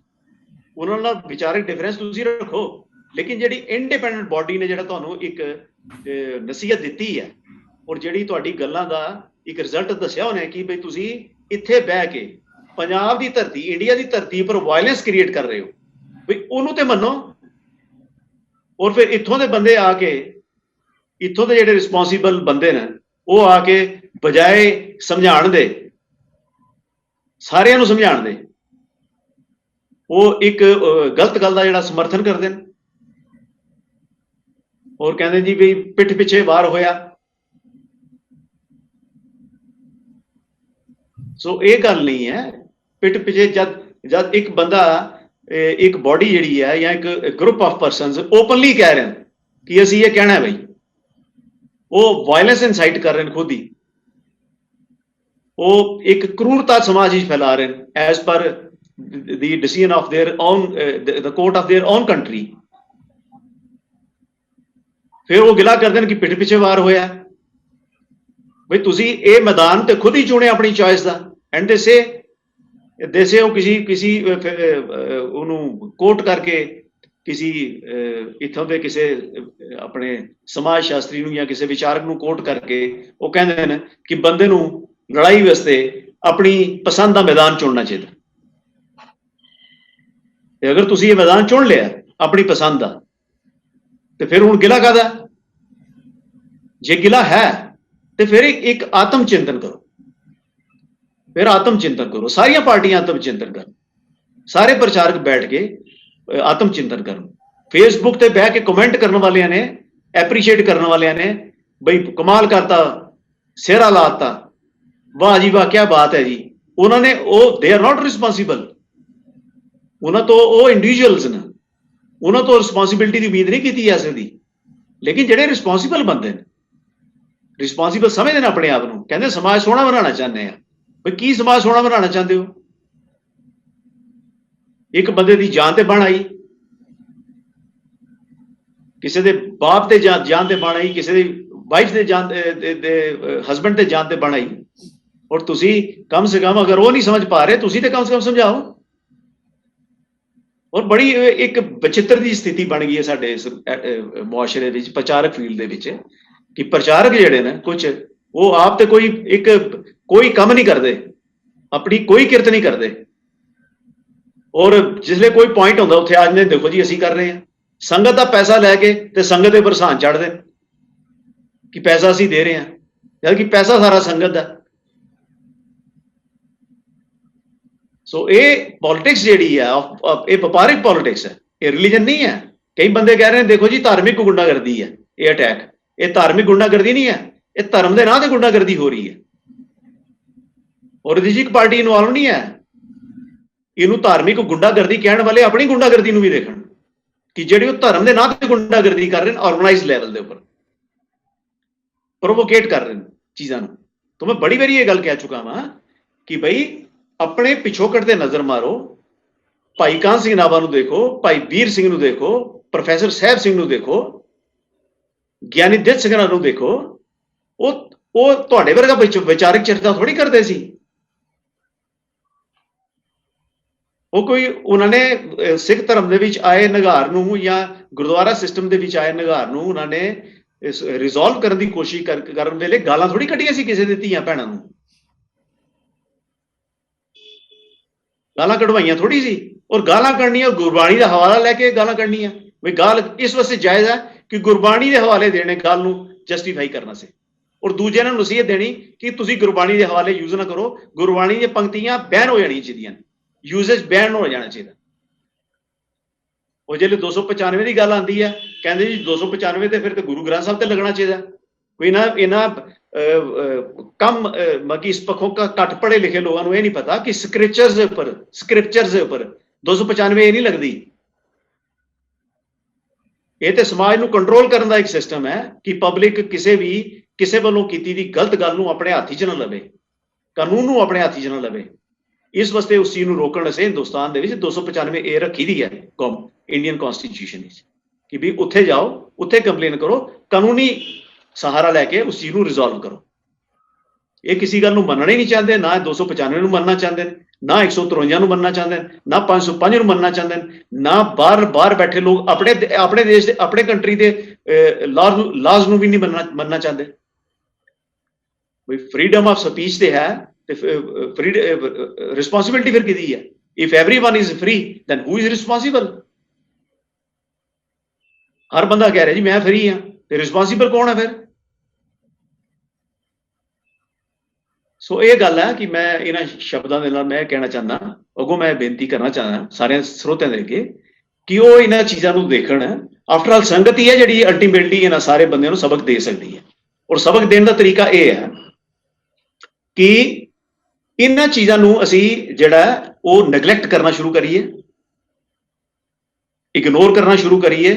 ਉਹਨਾਂ ਨਾਲ ਵਿਚਾਰਕ ਡਿਫਰੈਂਸ ਤੁਸੀਂ ਰੱਖੋ, ਲੇਕਿਨ ਜਿਹੜੀ ਇੰਡੀਪੈਂਡੈਂਟ ਬਾਡੀ ਨੇ ਜਿਹੜਾ ਤੁਹਾਨੂੰ ਇੱਕ ਨਸੀਹਤ ਦਿੱਤੀ ਹੈ ਔਰ ਜਿਹੜੀ ਤੁਹਾਡੀ ਗੱਲਾਂ ਦਾ ਇੱਕ ਰਿਜ਼ਲਟ ਦੱਸਿਆ ਉਹਨੇ ਕਿ ਬਈ ਤੁਸੀਂ ਇੱਥੇ ਬਹਿ ਕੇ ਪੰਜਾਬ ਦੀ ਧਰਤੀ, ਇੰਡੀਆ ਦੀ ਧਰਤੀ ਪਰ ਵਾਇਲੈਂਸ ਕ੍ਰੀਏਟ ਕਰ ਰਹੇ ਹੋ, ਬਈ ਉਹਨੂੰ ਤੇ ਮੰਨੋ। ਔਰ ਫਿਰ ਇੱਥੋਂ ਦੇ ਬੰਦੇ ਆ ਕੇ, ਇੱਥੋਂ ਦੇ ਜਿਹੜੇ ਰਿਸਪੌਂਸੀਬਲ ਬੰਦੇ ਨੇ ਉਹ ਆ ਕੇ ਬਜਾਏ ਸਮਝਾਉਣ ਦੇ, ਸਾਰਿਆਂ ਨੂੰ ਸਮਝਾਉਣ ਦੇ, ਉਹ ਇੱਕ ਗਲਤ ਗੱਲ ਦਾ ਜਿਹੜਾ ਸਮਰਥਨ ਕਰਦੇ ਨੇ ਔਰ ਕਹਿੰਦੇ ਜੀ ਵੀ ਪਿੱਠ ਪਿੱਛੇ ਵਾਰ ਹੋਇਆ। ਸੋ ਇਹ ਗੱਲ ਨਹੀਂ ਹੈ ਪਿੱਠ ਪਿੱਛੇ। ਜਦ ਇੱਕ ਬੰਦਾ, ਇੱਕ ਬਾਡੀ ਜਿਹੜੀ ਹੈ ਜਾਂ ਇੱਕ ਗਰੁੱਪ ਆਫ ਪਰਸਨਸ ਓਪਨਲੀ ਕਹਿ ਰਹੇ ਨੇ ਕਿ ਅਸੀਂ ਇਹ ਕਹਿਣਾ ਹੈ ਬਈ, ਉਹ ਵਾਇਲੈਂਸ ਇਨਸਾਈਟ ਕਰ ਰਹੇ ਨੇ ਖੁਦ ਹੀ, ਉਹ ਇੱਕ ਕਰੂਰਤਾ ਸਮਾਜ ਵਿੱਚ ਫੈਲਾ ਰਹੇ ਨੇ as per the decision of their own the court of their own country. ਫਿਰ ਉਹ ਗਿਲਾ ਕਰਦੇ ਨੇ ਕਿ ਪਿੱਠ ਪਿੱਛੇ ਵਾਰ ਹੋਇਆ। ਬਈ ਤੁਸੀਂ ਇਹ ਮੈਦਾਨ ਤੇ ਖੁਦ ਹੀ ਚੁਣਿਆ ਆਪਣੀ ਚੋਇਸ ਦਾ। ਐਂਡ ਦੇਸੇ ਉਹ ਕਿਸੇ ਉਹਨੂੰ ਕੋਟ ਕਰਕੇ ਕਿਸੇ ਇੱਥੋਂ ਦੇ ਕਿਸੇ ਆਪਣੇ ਸਮਾਜ ਸ਼ਾਸਤਰੀ ਨੂੰ ਜਾਂ ਕਿਸੇ ਵਿਚਾਰਕ ਨੂੰ ਕੋਟ ਕਰਕੇ ਉਹ ਕਹਿੰਦੇ ਨੇ ਕਿ ਬੰਦੇ ਨੂੰ ਲੜਾਈ ਵਾਸਤੇ ਆਪਣੀ ਪਸੰਦ ਦਾ ਮੈਦਾਨ ਚੁਣਨਾ ਚਾਹੀਦਾ। ਤੇ ਅਗਰ ਤੁਸੀਂ ਇਹ ਮੈਦਾਨ ਚੁਣ ਲਿਆ ਆਪਣੀ ਪਸੰਦ ਦਾ ਤੇ ਫਿਰ ਹੁਣ ਗਿਲਾ ਕਾਹਦਾ? ਜੇ ਗਿਲਾ ਹੈ ਤੇ ਫਿਰ ਇੱਕ ਆਤਮ ਚਿੰਤਨ ਕਰੋ, ਫਿਰ ਆਤਮ ਚਿੰਤਨ ਕਰੋ। ਸਾਰੀਆਂ ਪਾਰਟੀਆਂ ਆਤਮ ਚਿੰਤਨ ਕਰਨ, ਸਾਰੇ ਪ੍ਰਚਾਰਕ ਬੈਠ ਕੇ ਆਤਮ ਚਿੰਤਨ ਕਰਨ। ਫੇਸਬੁੱਕ ਤੇ ਬਹਿ ਕੇ ਕਮੈਂਟ ਕਰਨ ਵਾਲਿਆਂ ਨੇ, ਐਪਰੀਸ਼ੀਏਟ ਕਰਨ ਵਾਲਿਆਂ ਨੇ ਬਈ ਕਮਾਲ ਕਰਤਾ, ਸਿਹਰਾ ਲਾਤਾ, ਵਾਹ ਜੀ ਵਾਹ ਕੀ ਬਾਤ ਹੈ ਜੀ, ਉਹਨਾਂ ਨੇ ਉਹ ਦੇ ਆਰ ਨਾਟ ਰਿਸਪੌਂਸਿਬਲ। ਉਹਨਾਂ ਤੋਂ ਉਹ ਇੰਡੀਵਿਜੂਅਲਸ ਨੇ, ਉਹਨਾਂ ਤੋਂ ਰਿਸਪੌਂਸਿਬਿਲਿਟੀ ਦੀ ਉਮੀਦ ਨਹੀਂ ਕੀਤੀ ਜਾ ਸਕਦੀ। ਲੇਕਿਨ ਜਿਹੜੇ ਰਿਸਪੌਂਸਿਬਲ ਬੰਦੇ ਨੇ, ਰਿਸਪੌਂਸਿਬਲ ਸਮਝਦੇ ਨੇ ਆਪਣੇ ਆਪ ਨੂੰ, ਕਹਿੰਦੇ ਸਮਾਜ ਸੋਹਣਾ ਬਣਾਉਣਾ ਚਾਹੁੰਦੇ ਆ। ਬਈ ਕੀ ਸਮਾਜ ਸੋਹਣਾ ਬਣਾਉਣਾ ਚਾਹੁੰਦੇ ਹੋ? ਇੱਕ ਬੰਦੇ ਦੀ ਜਾਨ ਤੇ ਬਣ ਆਈ, ਕਿਸੇ ਦੇ ਬਾਪ ਤੇ ਜਾਨ ਤੇ ਬਣ ਆਈ, ਕਿਸੇ ਦੀ ਵਾਈਫ ਦੇ ਜਾਨ ਦੇ ਹਸਬੈਂਡ ਤੇ ਜਾਨ ਤੇ ਬਣ ਆਈ। ਔਰ ਤੁਸੀਂ ਕਮ ਸੇ ਕਮ ਅਗਰ ਉਹ ਨਹੀਂ ਸਮਝ ਪਾ ਰਹੇ, ਤੁਸੀਂ ਤੇ ਕਮ ਸੇ ਕਮ ਸਮਝਾਓ। ਔਰ ਬੜੀ ਇੱਕ ਬਚਿੱਤਰ ਦੀ ਸਥਿਤੀ ਬਣ ਗਈ ਹੈ ਸਾਡੇ ਇਸ ਮੁਆਸ਼ਰੇ ਵਿੱਚ, ਪ੍ਰਚਾਰਕ ਫੀਲਡ ਦੇ ਵਿੱਚ, ਕਿ ਪ੍ਰਚਾਰਕ ਜਿਹੜੇ ਨੇ ਕੁਝ ਉਹ ਆਪ ਤੇ ਕੋਈ ਕੰਮ ਨਹੀਂ ਕਰਦੇ, ਆਪਣੀ ਕੋਈ ਕਿਰਤ ਨਹੀਂ ਕਰਦੇ। ਔਰ ਜਿਸਲੇ ਕੋਈ ਪੁਆਇੰਟ ਹੁੰਦਾ ਉੱਥੇ ਆ ਜਾਂਦੇ, ਦੇਖੋ ਜੀ ਅਸੀਂ ਕਰ ਰਹੇ ਹਾਂ। ਸੰਗਤ ਦਾ ਪੈਸਾ ਲੈ ਕੇ ਤੇ ਸੰਗਤ ਦੇ ਬਰਸਾਨ ਚੜ੍ਹਦੇ ਕਿ ਪੈਸਾ ਅਸੀਂ ਦੇ ਰਹੇ ਹਾਂ, ਜਦ ਕਿ ਪੈਸਾ ਸਾਰਾ ਸੰਗਤ ਦਾ। ਸੋ ਇਹ ਪੋਲਿਟਿਕਸ ਜਿਹੜੀ ਹੈ, ਇਹ ਵਪਾਰਿਕ ਪੋਲਿਟਿਕਸ ਹੈ, ਇਹ ਰਿਲੀਜਨ ਨਹੀਂ ਹੈ। ਕਈ ਬੰਦੇ ਕਹਿ ਰਹੇ ਨੇ ਦੇਖੋ ਜੀ ਧਾਰਮਿਕ ਗੁੰਡਾਗਰਦੀ ਹੈ ਇਹ ਅਟੈਕ। ਇਹ ਧਾਰਮਿਕ ਗੁੰਡਾਗਰਦੀ ਨਹੀਂ ਹੈ, ਇਹ ਧਰਮ ਦੇ ਨਾਂ ਤੇ ਗੁੰਡਾਗਰਦੀ ਹੋ ਰਹੀ ਹੈ। ਔਰ ਰਿਲੀਜੀਅਸ ਪਾਰਟੀ ਇਨਵੋਲਵ ਨਹੀਂ ਹੈ। ਇਹਨੂੰ ਧਾਰਮਿਕ ਗੁੰਡਾਗਰਦੀ ਕਹਿਣ ਵਾਲੇ ਆਪਣੀ ਗੁੰਡਾਗਰਦੀ ਨੂੰ ਵੀ ਦੇਖਣ ਕਿ ਜਿਹੜੀ ਉਹ ਧਰਮ ਦੇ ਨਾਂ ਤੇ ਗੁੰਡਾਗਰਦੀ ਕਰ ਰਹੇ ਨੇ, ਆਰਗੇਨਾਈਜ਼ਡ ਲੈਵਲ ਦੇ ਉੱਪਰ ਪ੍ਰੋਵੋਕੇਟ ਕਰ ਰਹੇ ਨੇ ਚੀਜ਼ਾਂ ਨੂੰ। ਤਾਂ ਮੈਂ ਬੜੀ ਵਾਰੀ ਇਹ ਗੱਲ ਕਹਿ ਚੁੱਕਾ ਹਾਂ ਕਿ ਬਈ ਆਪਣੇ ਪਿਛੋਕੜ ਤੇ ਨਜ਼ਰ ਮਾਰੋ। ਭਾਈ ਕਾਹਨ ਸਿੰਘ ਨਾਭਾ ਨੂੰ ਦੇਖੋ, ਭਾਈ ਵੀਰ ਸਿੰਘ ਨੂੰ ਦੇਖੋ, ਪ੍ਰੋਫੈਸਰ ਸਾਹਿਬ ਸਿੰਘ ਨੂੰ ਦੇਖੋ, ਗਿਆਨੀ ਦਿੱਤ ਸਿੰਘ ਨੂੰ ਦੇਖੋ। ਉਹ ਤੁਹਾਡੇ ਵਰਗਾ ਵਿਚਾਰਕ ਚਰਚਾ ਥੋੜੀ ਕਰਦੇ ਸੀ। ਉਹ ਕੋਈ ਉਹਨਾਂ ਨੇ ਸਿੱਖ ਧਰਮ ਦੇ ਵਿੱਚ ਆਏ ਨਿਗਾਰ ਨੂੰ ਜਾਂ ਗੁਰਦੁਆਰਾ ਸਿਸਟਮ ਦੇ ਵਿੱਚ ਆਏ ਨਿਗਾਰ ਨੂੰ ਉਹਨਾਂ ਨੇ ਰਿਜ਼ੋਲਵ ਕਰਨ ਦੀ ਕੋਸ਼ਿਸ਼ ਕਰਨ ਵੇਲੇ ਗਾਲਾਂ ਥੋੜੀ ਕੱਢੀਆਂ ਸੀ ਕਿਸੇ ਦੇ ਧੀਆਂ ਭੈਣਾਂ ਨੂੰ, ਗਾਲਾਂ ਕਢਵਾਈਆਂ ਥੋੜੀ ਸੀ। ਔਰ ਗਾਲਾਂ ਕੱਢਣੀਆਂ ਗੁਰਬਾਣੀ ਦਾ ਹਵਾਲਾ ਲੈ ਕੇ ਗਾਲਾਂ ਕੱਢਣੀਆਂ, ਵੀ ਗਾਲ ਇਸ ਵਾਸਤੇ ਜਾਇਜ਼ ਹੈ ਕਿ ਗੁਰਬਾਣੀ ਦੇ ਹਵਾਲੇ ਦੇਣੇ ਗੱਲ ਨੂੰ ਜਸਟੀਫਾਈ ਕਰਨਾ ਸੀ। ਔਰ ਦੂਜਿਆਂ ਨੂੰ ਨਸੀਹਤ ਦੇਣੀ ਕਿ ਤੁਸੀਂ ਗੁਰਬਾਣੀ ਦੇ ਹਵਾਲੇ ਯੂਜ਼ ਨਾ ਕਰੋ, ਗੁਰਬਾਣੀ ਦੀਆਂ ਪੰਕਤੀਆਂ ਬੈਨ ਹੋ ਜਾਣੀਆਂ ਚਾਹੀਦੀਆਂ, ਯੂਜ਼ੇਜ ਬੈਨ ਹੋ ਜਾਣਾ ਚਾਹੀਦਾ। ਉਹ ਜਿਹੜੇ 295 ਦੀ ਗੱਲ ਆਉਂਦੀ ਹੈ, ਕਹਿੰਦੇ ਜੀ 295 ਤੇ ਫਿਰ ਤੇ ਗੁਰੂ ਗ੍ਰੰਥ ਸਾਹਿਬ ਤੇ ਲੱਗਣਾ ਚਾਹੀਦਾ। ਕੋਈ ਨਾ ਇਹਨਾਂ ਕਮ ਬਾਕੀ ਇਸ ਪੱਖੋਂ ਘੱਟ ਪੜ੍ਹੇ ਲਿਖੇ ਲੋਕਾਂ ਨੂੰ ਇਹ ਨਹੀਂ ਪਤਾ ਕਿ ਸਕ੍ਰਿਪਚਰਸ ਦੇ ਉੱਪਰ 295 ਇਹ ਨਹੀਂ ਲੱਗਦੀ। ਇਹ ਤੇ ਸਮਾਜ ਨੂੰ ਕੰਟਰੋਲ ਕਰਨ ਦਾ ਇੱਕ ਸਿਸਟਮ ਹੈ ਕਿ ਪਬਲਿਕ ਕਿਸੇ ਵੱਲੋਂ ਕੀਤੀ ਦੀ ਗਲਤ ਗੱਲ ਨੂੰ ਆਪਣੇ ਹੱਥ 'ਚ ਨਾ ਲਵੇ, ਕਾਨੂੰਨ ਨੂੰ ਆਪਣੇ ਹੱਥ 'ਚ ਨਾ ਲਵੇ। ਇਸ ਵਾਸਤੇ ਉਸ ਚੀਜ਼ ਨੂੰ ਰੋਕਣ ਵਾਸਤੇ ਹਿੰਦੁਸਤਾਨ ਦੇ ਵਿੱਚ 295 ਏ ਰੱਖੀ ਦੀ ਹੈ ਇੰਡੀਅਨ ਕਨਸਟੀਟਿਊਸ਼ਨ ਵਿੱਚ ਕਿ ਵੀ ਉੱਥੇ ਜਾਓ, ਉੱਥੇ ਕੰਪਲੇਨ ਕਰੋ, ਕਾਨੂੰਨੀ ਸਹਾਰਾ ਲੈ ਕੇ ਉਸ ਚੀਜ਼ ਨੂੰ ਰਿਜ਼ੋਲਵ ਕਰੋ। ਇਹ ਕਿਸੇ ਗੱਲ ਨੂੰ ਮੰਨਣਾ ਹੀ ਨਹੀਂ ਚਾਹੁੰਦੇ, ਨਾ 295 ਨੂੰ ਮੰਨਣਾ ਚਾਹੁੰਦੇ ਨੇ, ਨਾ 153 ਨੂੰ ਮੰਨਣਾ ਚਾਹੁੰਦੇ ਨੇ, ਨਾ 505 ਨੂੰ ਮੰਨਣਾ ਚਾਹੁੰਦੇ ਨੇ, ਨਾ ਬਾਹਰ ਬੈਠੇ ਲੋਕ ਆਪਣੇ ਦੇਸ਼ ਦੇ ਆਪਣੇ ਕੰਟਰੀ ਦੇ ਲਾਜ਼ ਨੂੰ ਵੀ ਨਹੀਂ ਮੰਨਣਾ ਚਾਹੁੰਦੇ। ਵੀ ਫਰੀडम ਆਫ ਸਪੀਚ ਤੇ ਹੈ ਤੇ ਰਿਸਪੌਂਸਿਬਿਲਿਟੀ ਫਿਰ ਕਿਹਦੀ ਹੈ? If everyone is free then who is responsible? ਹਰ ਬੰਦਾ ਕਹਿ ਰਿਹਾ ਜੀ ਮੈਂ ਫਰੀ ਹਾਂ, ਤੇ ਰਿਸਪੌਂਸਿਬਲ ਕੌਣ ਹੈ ਫਿਰ? ਸੋ ਇਹ ਗੱਲ ਹੈ ਕਿ ਮੈਂ ਇਹਨਾਂ ਸ਼ਬਦਾਂ ਦੇ ਨਾਲ ਮੈਂ ਕਹਿਣਾ ਚਾਹੁੰਦਾ, ਅੱਗੋਂ ਮੈਂ ਬੇਨਤੀ ਕਰਨਾ ਚਾਹੁੰਦਾ ਸਾਰੇ ਸਰੋਤਿਆਂ ਦੇ ਅੱਗੇ ਕਿ ਉਹ ਇਹਨਾਂ ਚੀਜ਼ਾਂ ਨੂੰ ਦੇਖਣ। ਆਫਟਰ ਆਲ ਸੰਗਤ ਹੀ ਹੈ ਜਿਹੜੀ ਅਲਟੀਮੇਟਲੀ ਇਹਨਾਂ ਸਾਰੇ ਬੰਦਿਆਂ ਨੂੰ ਸਬਕ ਦੇ ਸਕਦੀ ਹੈ, ਔਰ ਸਬਕ ਦੇਣ ਦਾ ਤਰੀਕਾ ਇਹ ਹੈ ਕਿ ਇਹਨਾਂ ਚੀਜ਼ਾਂ ਨੂੰ ਅਸੀਂ ਜਿਹੜਾ ਉਹ ਨੈਗਲੈਕਟ ਕਰਨਾ ਸ਼ੁਰੂ ਕਰੀਏ, ਇਗਨੋਰ ਕਰਨਾ ਸ਼ੁਰੂ ਕਰੀਏ।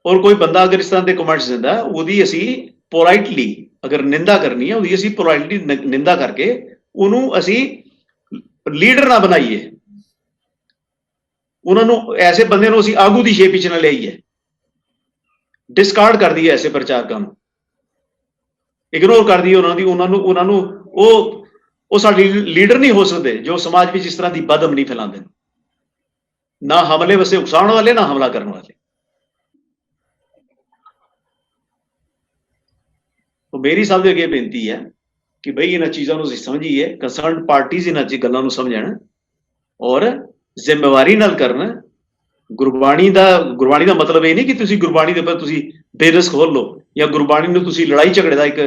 ਔਰ ਕੋਈ ਬੰਦਾ ਅਗਰ ਇਸ ਤਰ੍ਹਾਂ ਦੇ ਕਮੈਂਟਸ ਦਿੰਦਾ, ਉਹਦੀ ਅਸੀਂ ਪੋਲਾਈਟਲੀ ਅਗਰ ਨਿੰਦਾ ਕਰਨੀ ਹੈ, ਉਹਦੀ ਅਸੀਂ ਪੋਲਾਈਟਲੀ ਨਿੰਦਾ ਕਰਕੇ ਉਹਨੂੰ ਅਸੀਂ ਲੀਡਰ ਨਾ ਬਣਾਈਏ, ਉਹਨਾਂ ਨੂੰ ਐਸੇ ਬੰਦੇ ਨੂੰ ਅਸੀਂ ਆਗੂ ਦੀ ਸ਼ੇਪ ਵਿੱਚ ਨਾ ਲਿਆਈਏ, ਡਿਸਕਾਰਡ ਕਰ ਦਈਏ ਐਸੇ ਪ੍ਰਚਾਰਕਾਂ ਨੂੰ, ਇਗਨੋਰ ਕਰ ਦਈਏ ਉਹਨਾਂ ਨੂੰ ਉਹ ਸਾਡੇ ਲੀਡਰ ਨਹੀਂ ਹੋ ਸਕਦੇ ਜੋ ਸਮਾਜ ਵਿੱਚ ਇਸ ਤਰ੍ਹਾਂ ਦੀ ਬਦਅਮਨੀ ਨਹੀਂ ਫੈਲਾਉਂਦੇ, ਨਾ ਹਮਲੇ ਵਸੇ ਉਕਸਾਉਣ ਵਾਲੇ, ਨਾ ਹਮਲਾ ਕਰਨ ਵਾਲੇ। तो मेरी सब ਦੇ ਅੱਗੇ ਬੇਨਤੀ ਹੈ ਕਿ ਬਈ ਇਹਨਾਂ ਚੀਜ਼ਾਂ ਨੂੰ ਅਸੀਂ ਸਮਝੀਏ, ਕੰਸਰਨਡ ਪਾਰਟੀਆਂ ਇਹਨਾਂ ਚ ਗੱਲਾਂ ਨੂੰ ਸਮਝਣ ਔਰ ਜ਼ਿੰਮੇਵਾਰੀ ਨਾਲ ਕਰਨ। ਗੁਰਬਾਣੀ ਦਾ ਮਤਲਬ ਇਹ ਨਹੀਂ ਕਿ ਤੁਸੀਂ ਗੁਰਬਾਣੀ ਦੇ ਉੱਪਰ ਤੁਸੀਂ ਬਿਜ਼ਨਸ ਖੋਲ ਲਓ ਜਾਂ ਗੁਰਬਾਣੀ ਨੂੰ ਤੁਸੀਂ ਲੜਾਈ ਝਗੜੇ ਦਾ ਇੱਕ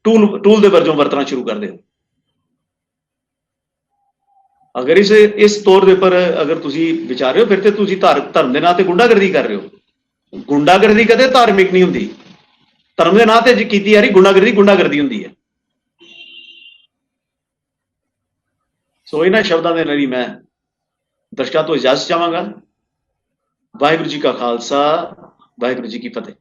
ਟੂਲ ਦੇ ਵਜੋਂ ਵਰਤਣਾ ਸ਼ੁਰੂ ਕਰ ਦਿਓ। ਅਗਰ ਇਸ ਤੌਰ ਦੇ ਉੱਪਰ ਅਗਰ ਤੁਸੀਂ ਵਿਚਾਰ ਰਹੇ ਹੋ, ਫਿਰ ਤੇ ਤੁਸੀਂ ਧਰਮ ਦੇ ਨਾਂ ਤੇ ਗੁੰਡਾਗਰਦੀ ਕਰ ਰਹੇ ਹੋ। ਗੁੰਡਾਗਰਦੀ ਕਦੇ ਧਾਰਮਿਕ ਨਹੀਂ ਹੁੰਦੀ, ਧਰਮ ਦੇ ਨਾਂ ਤੇ ਕੀਤੀ ਜਾ ਰਹੀ ਗੁੰਡਾਗਰਦੀ ਹੁੰਦੀ ਹੈ। ਸੋ ਇਹਨਾਂ ਸ਼ਬਦਾਂ ਦੇ ਨਾਲ ਹੀ ਮੈਂ ਦਰਸ਼ਕਾਂ ਤੋਂ ਇਜਾਜ਼ਤ ਚਾਹਾਂਗਾ। ਵਾਹਿਗੁਰੂ ਜੀ ਕਾ ਖਾਲਸਾ, ਵਾਹਿਗੁਰੂ ਜੀ ਕੀ ਫਤਿਹ।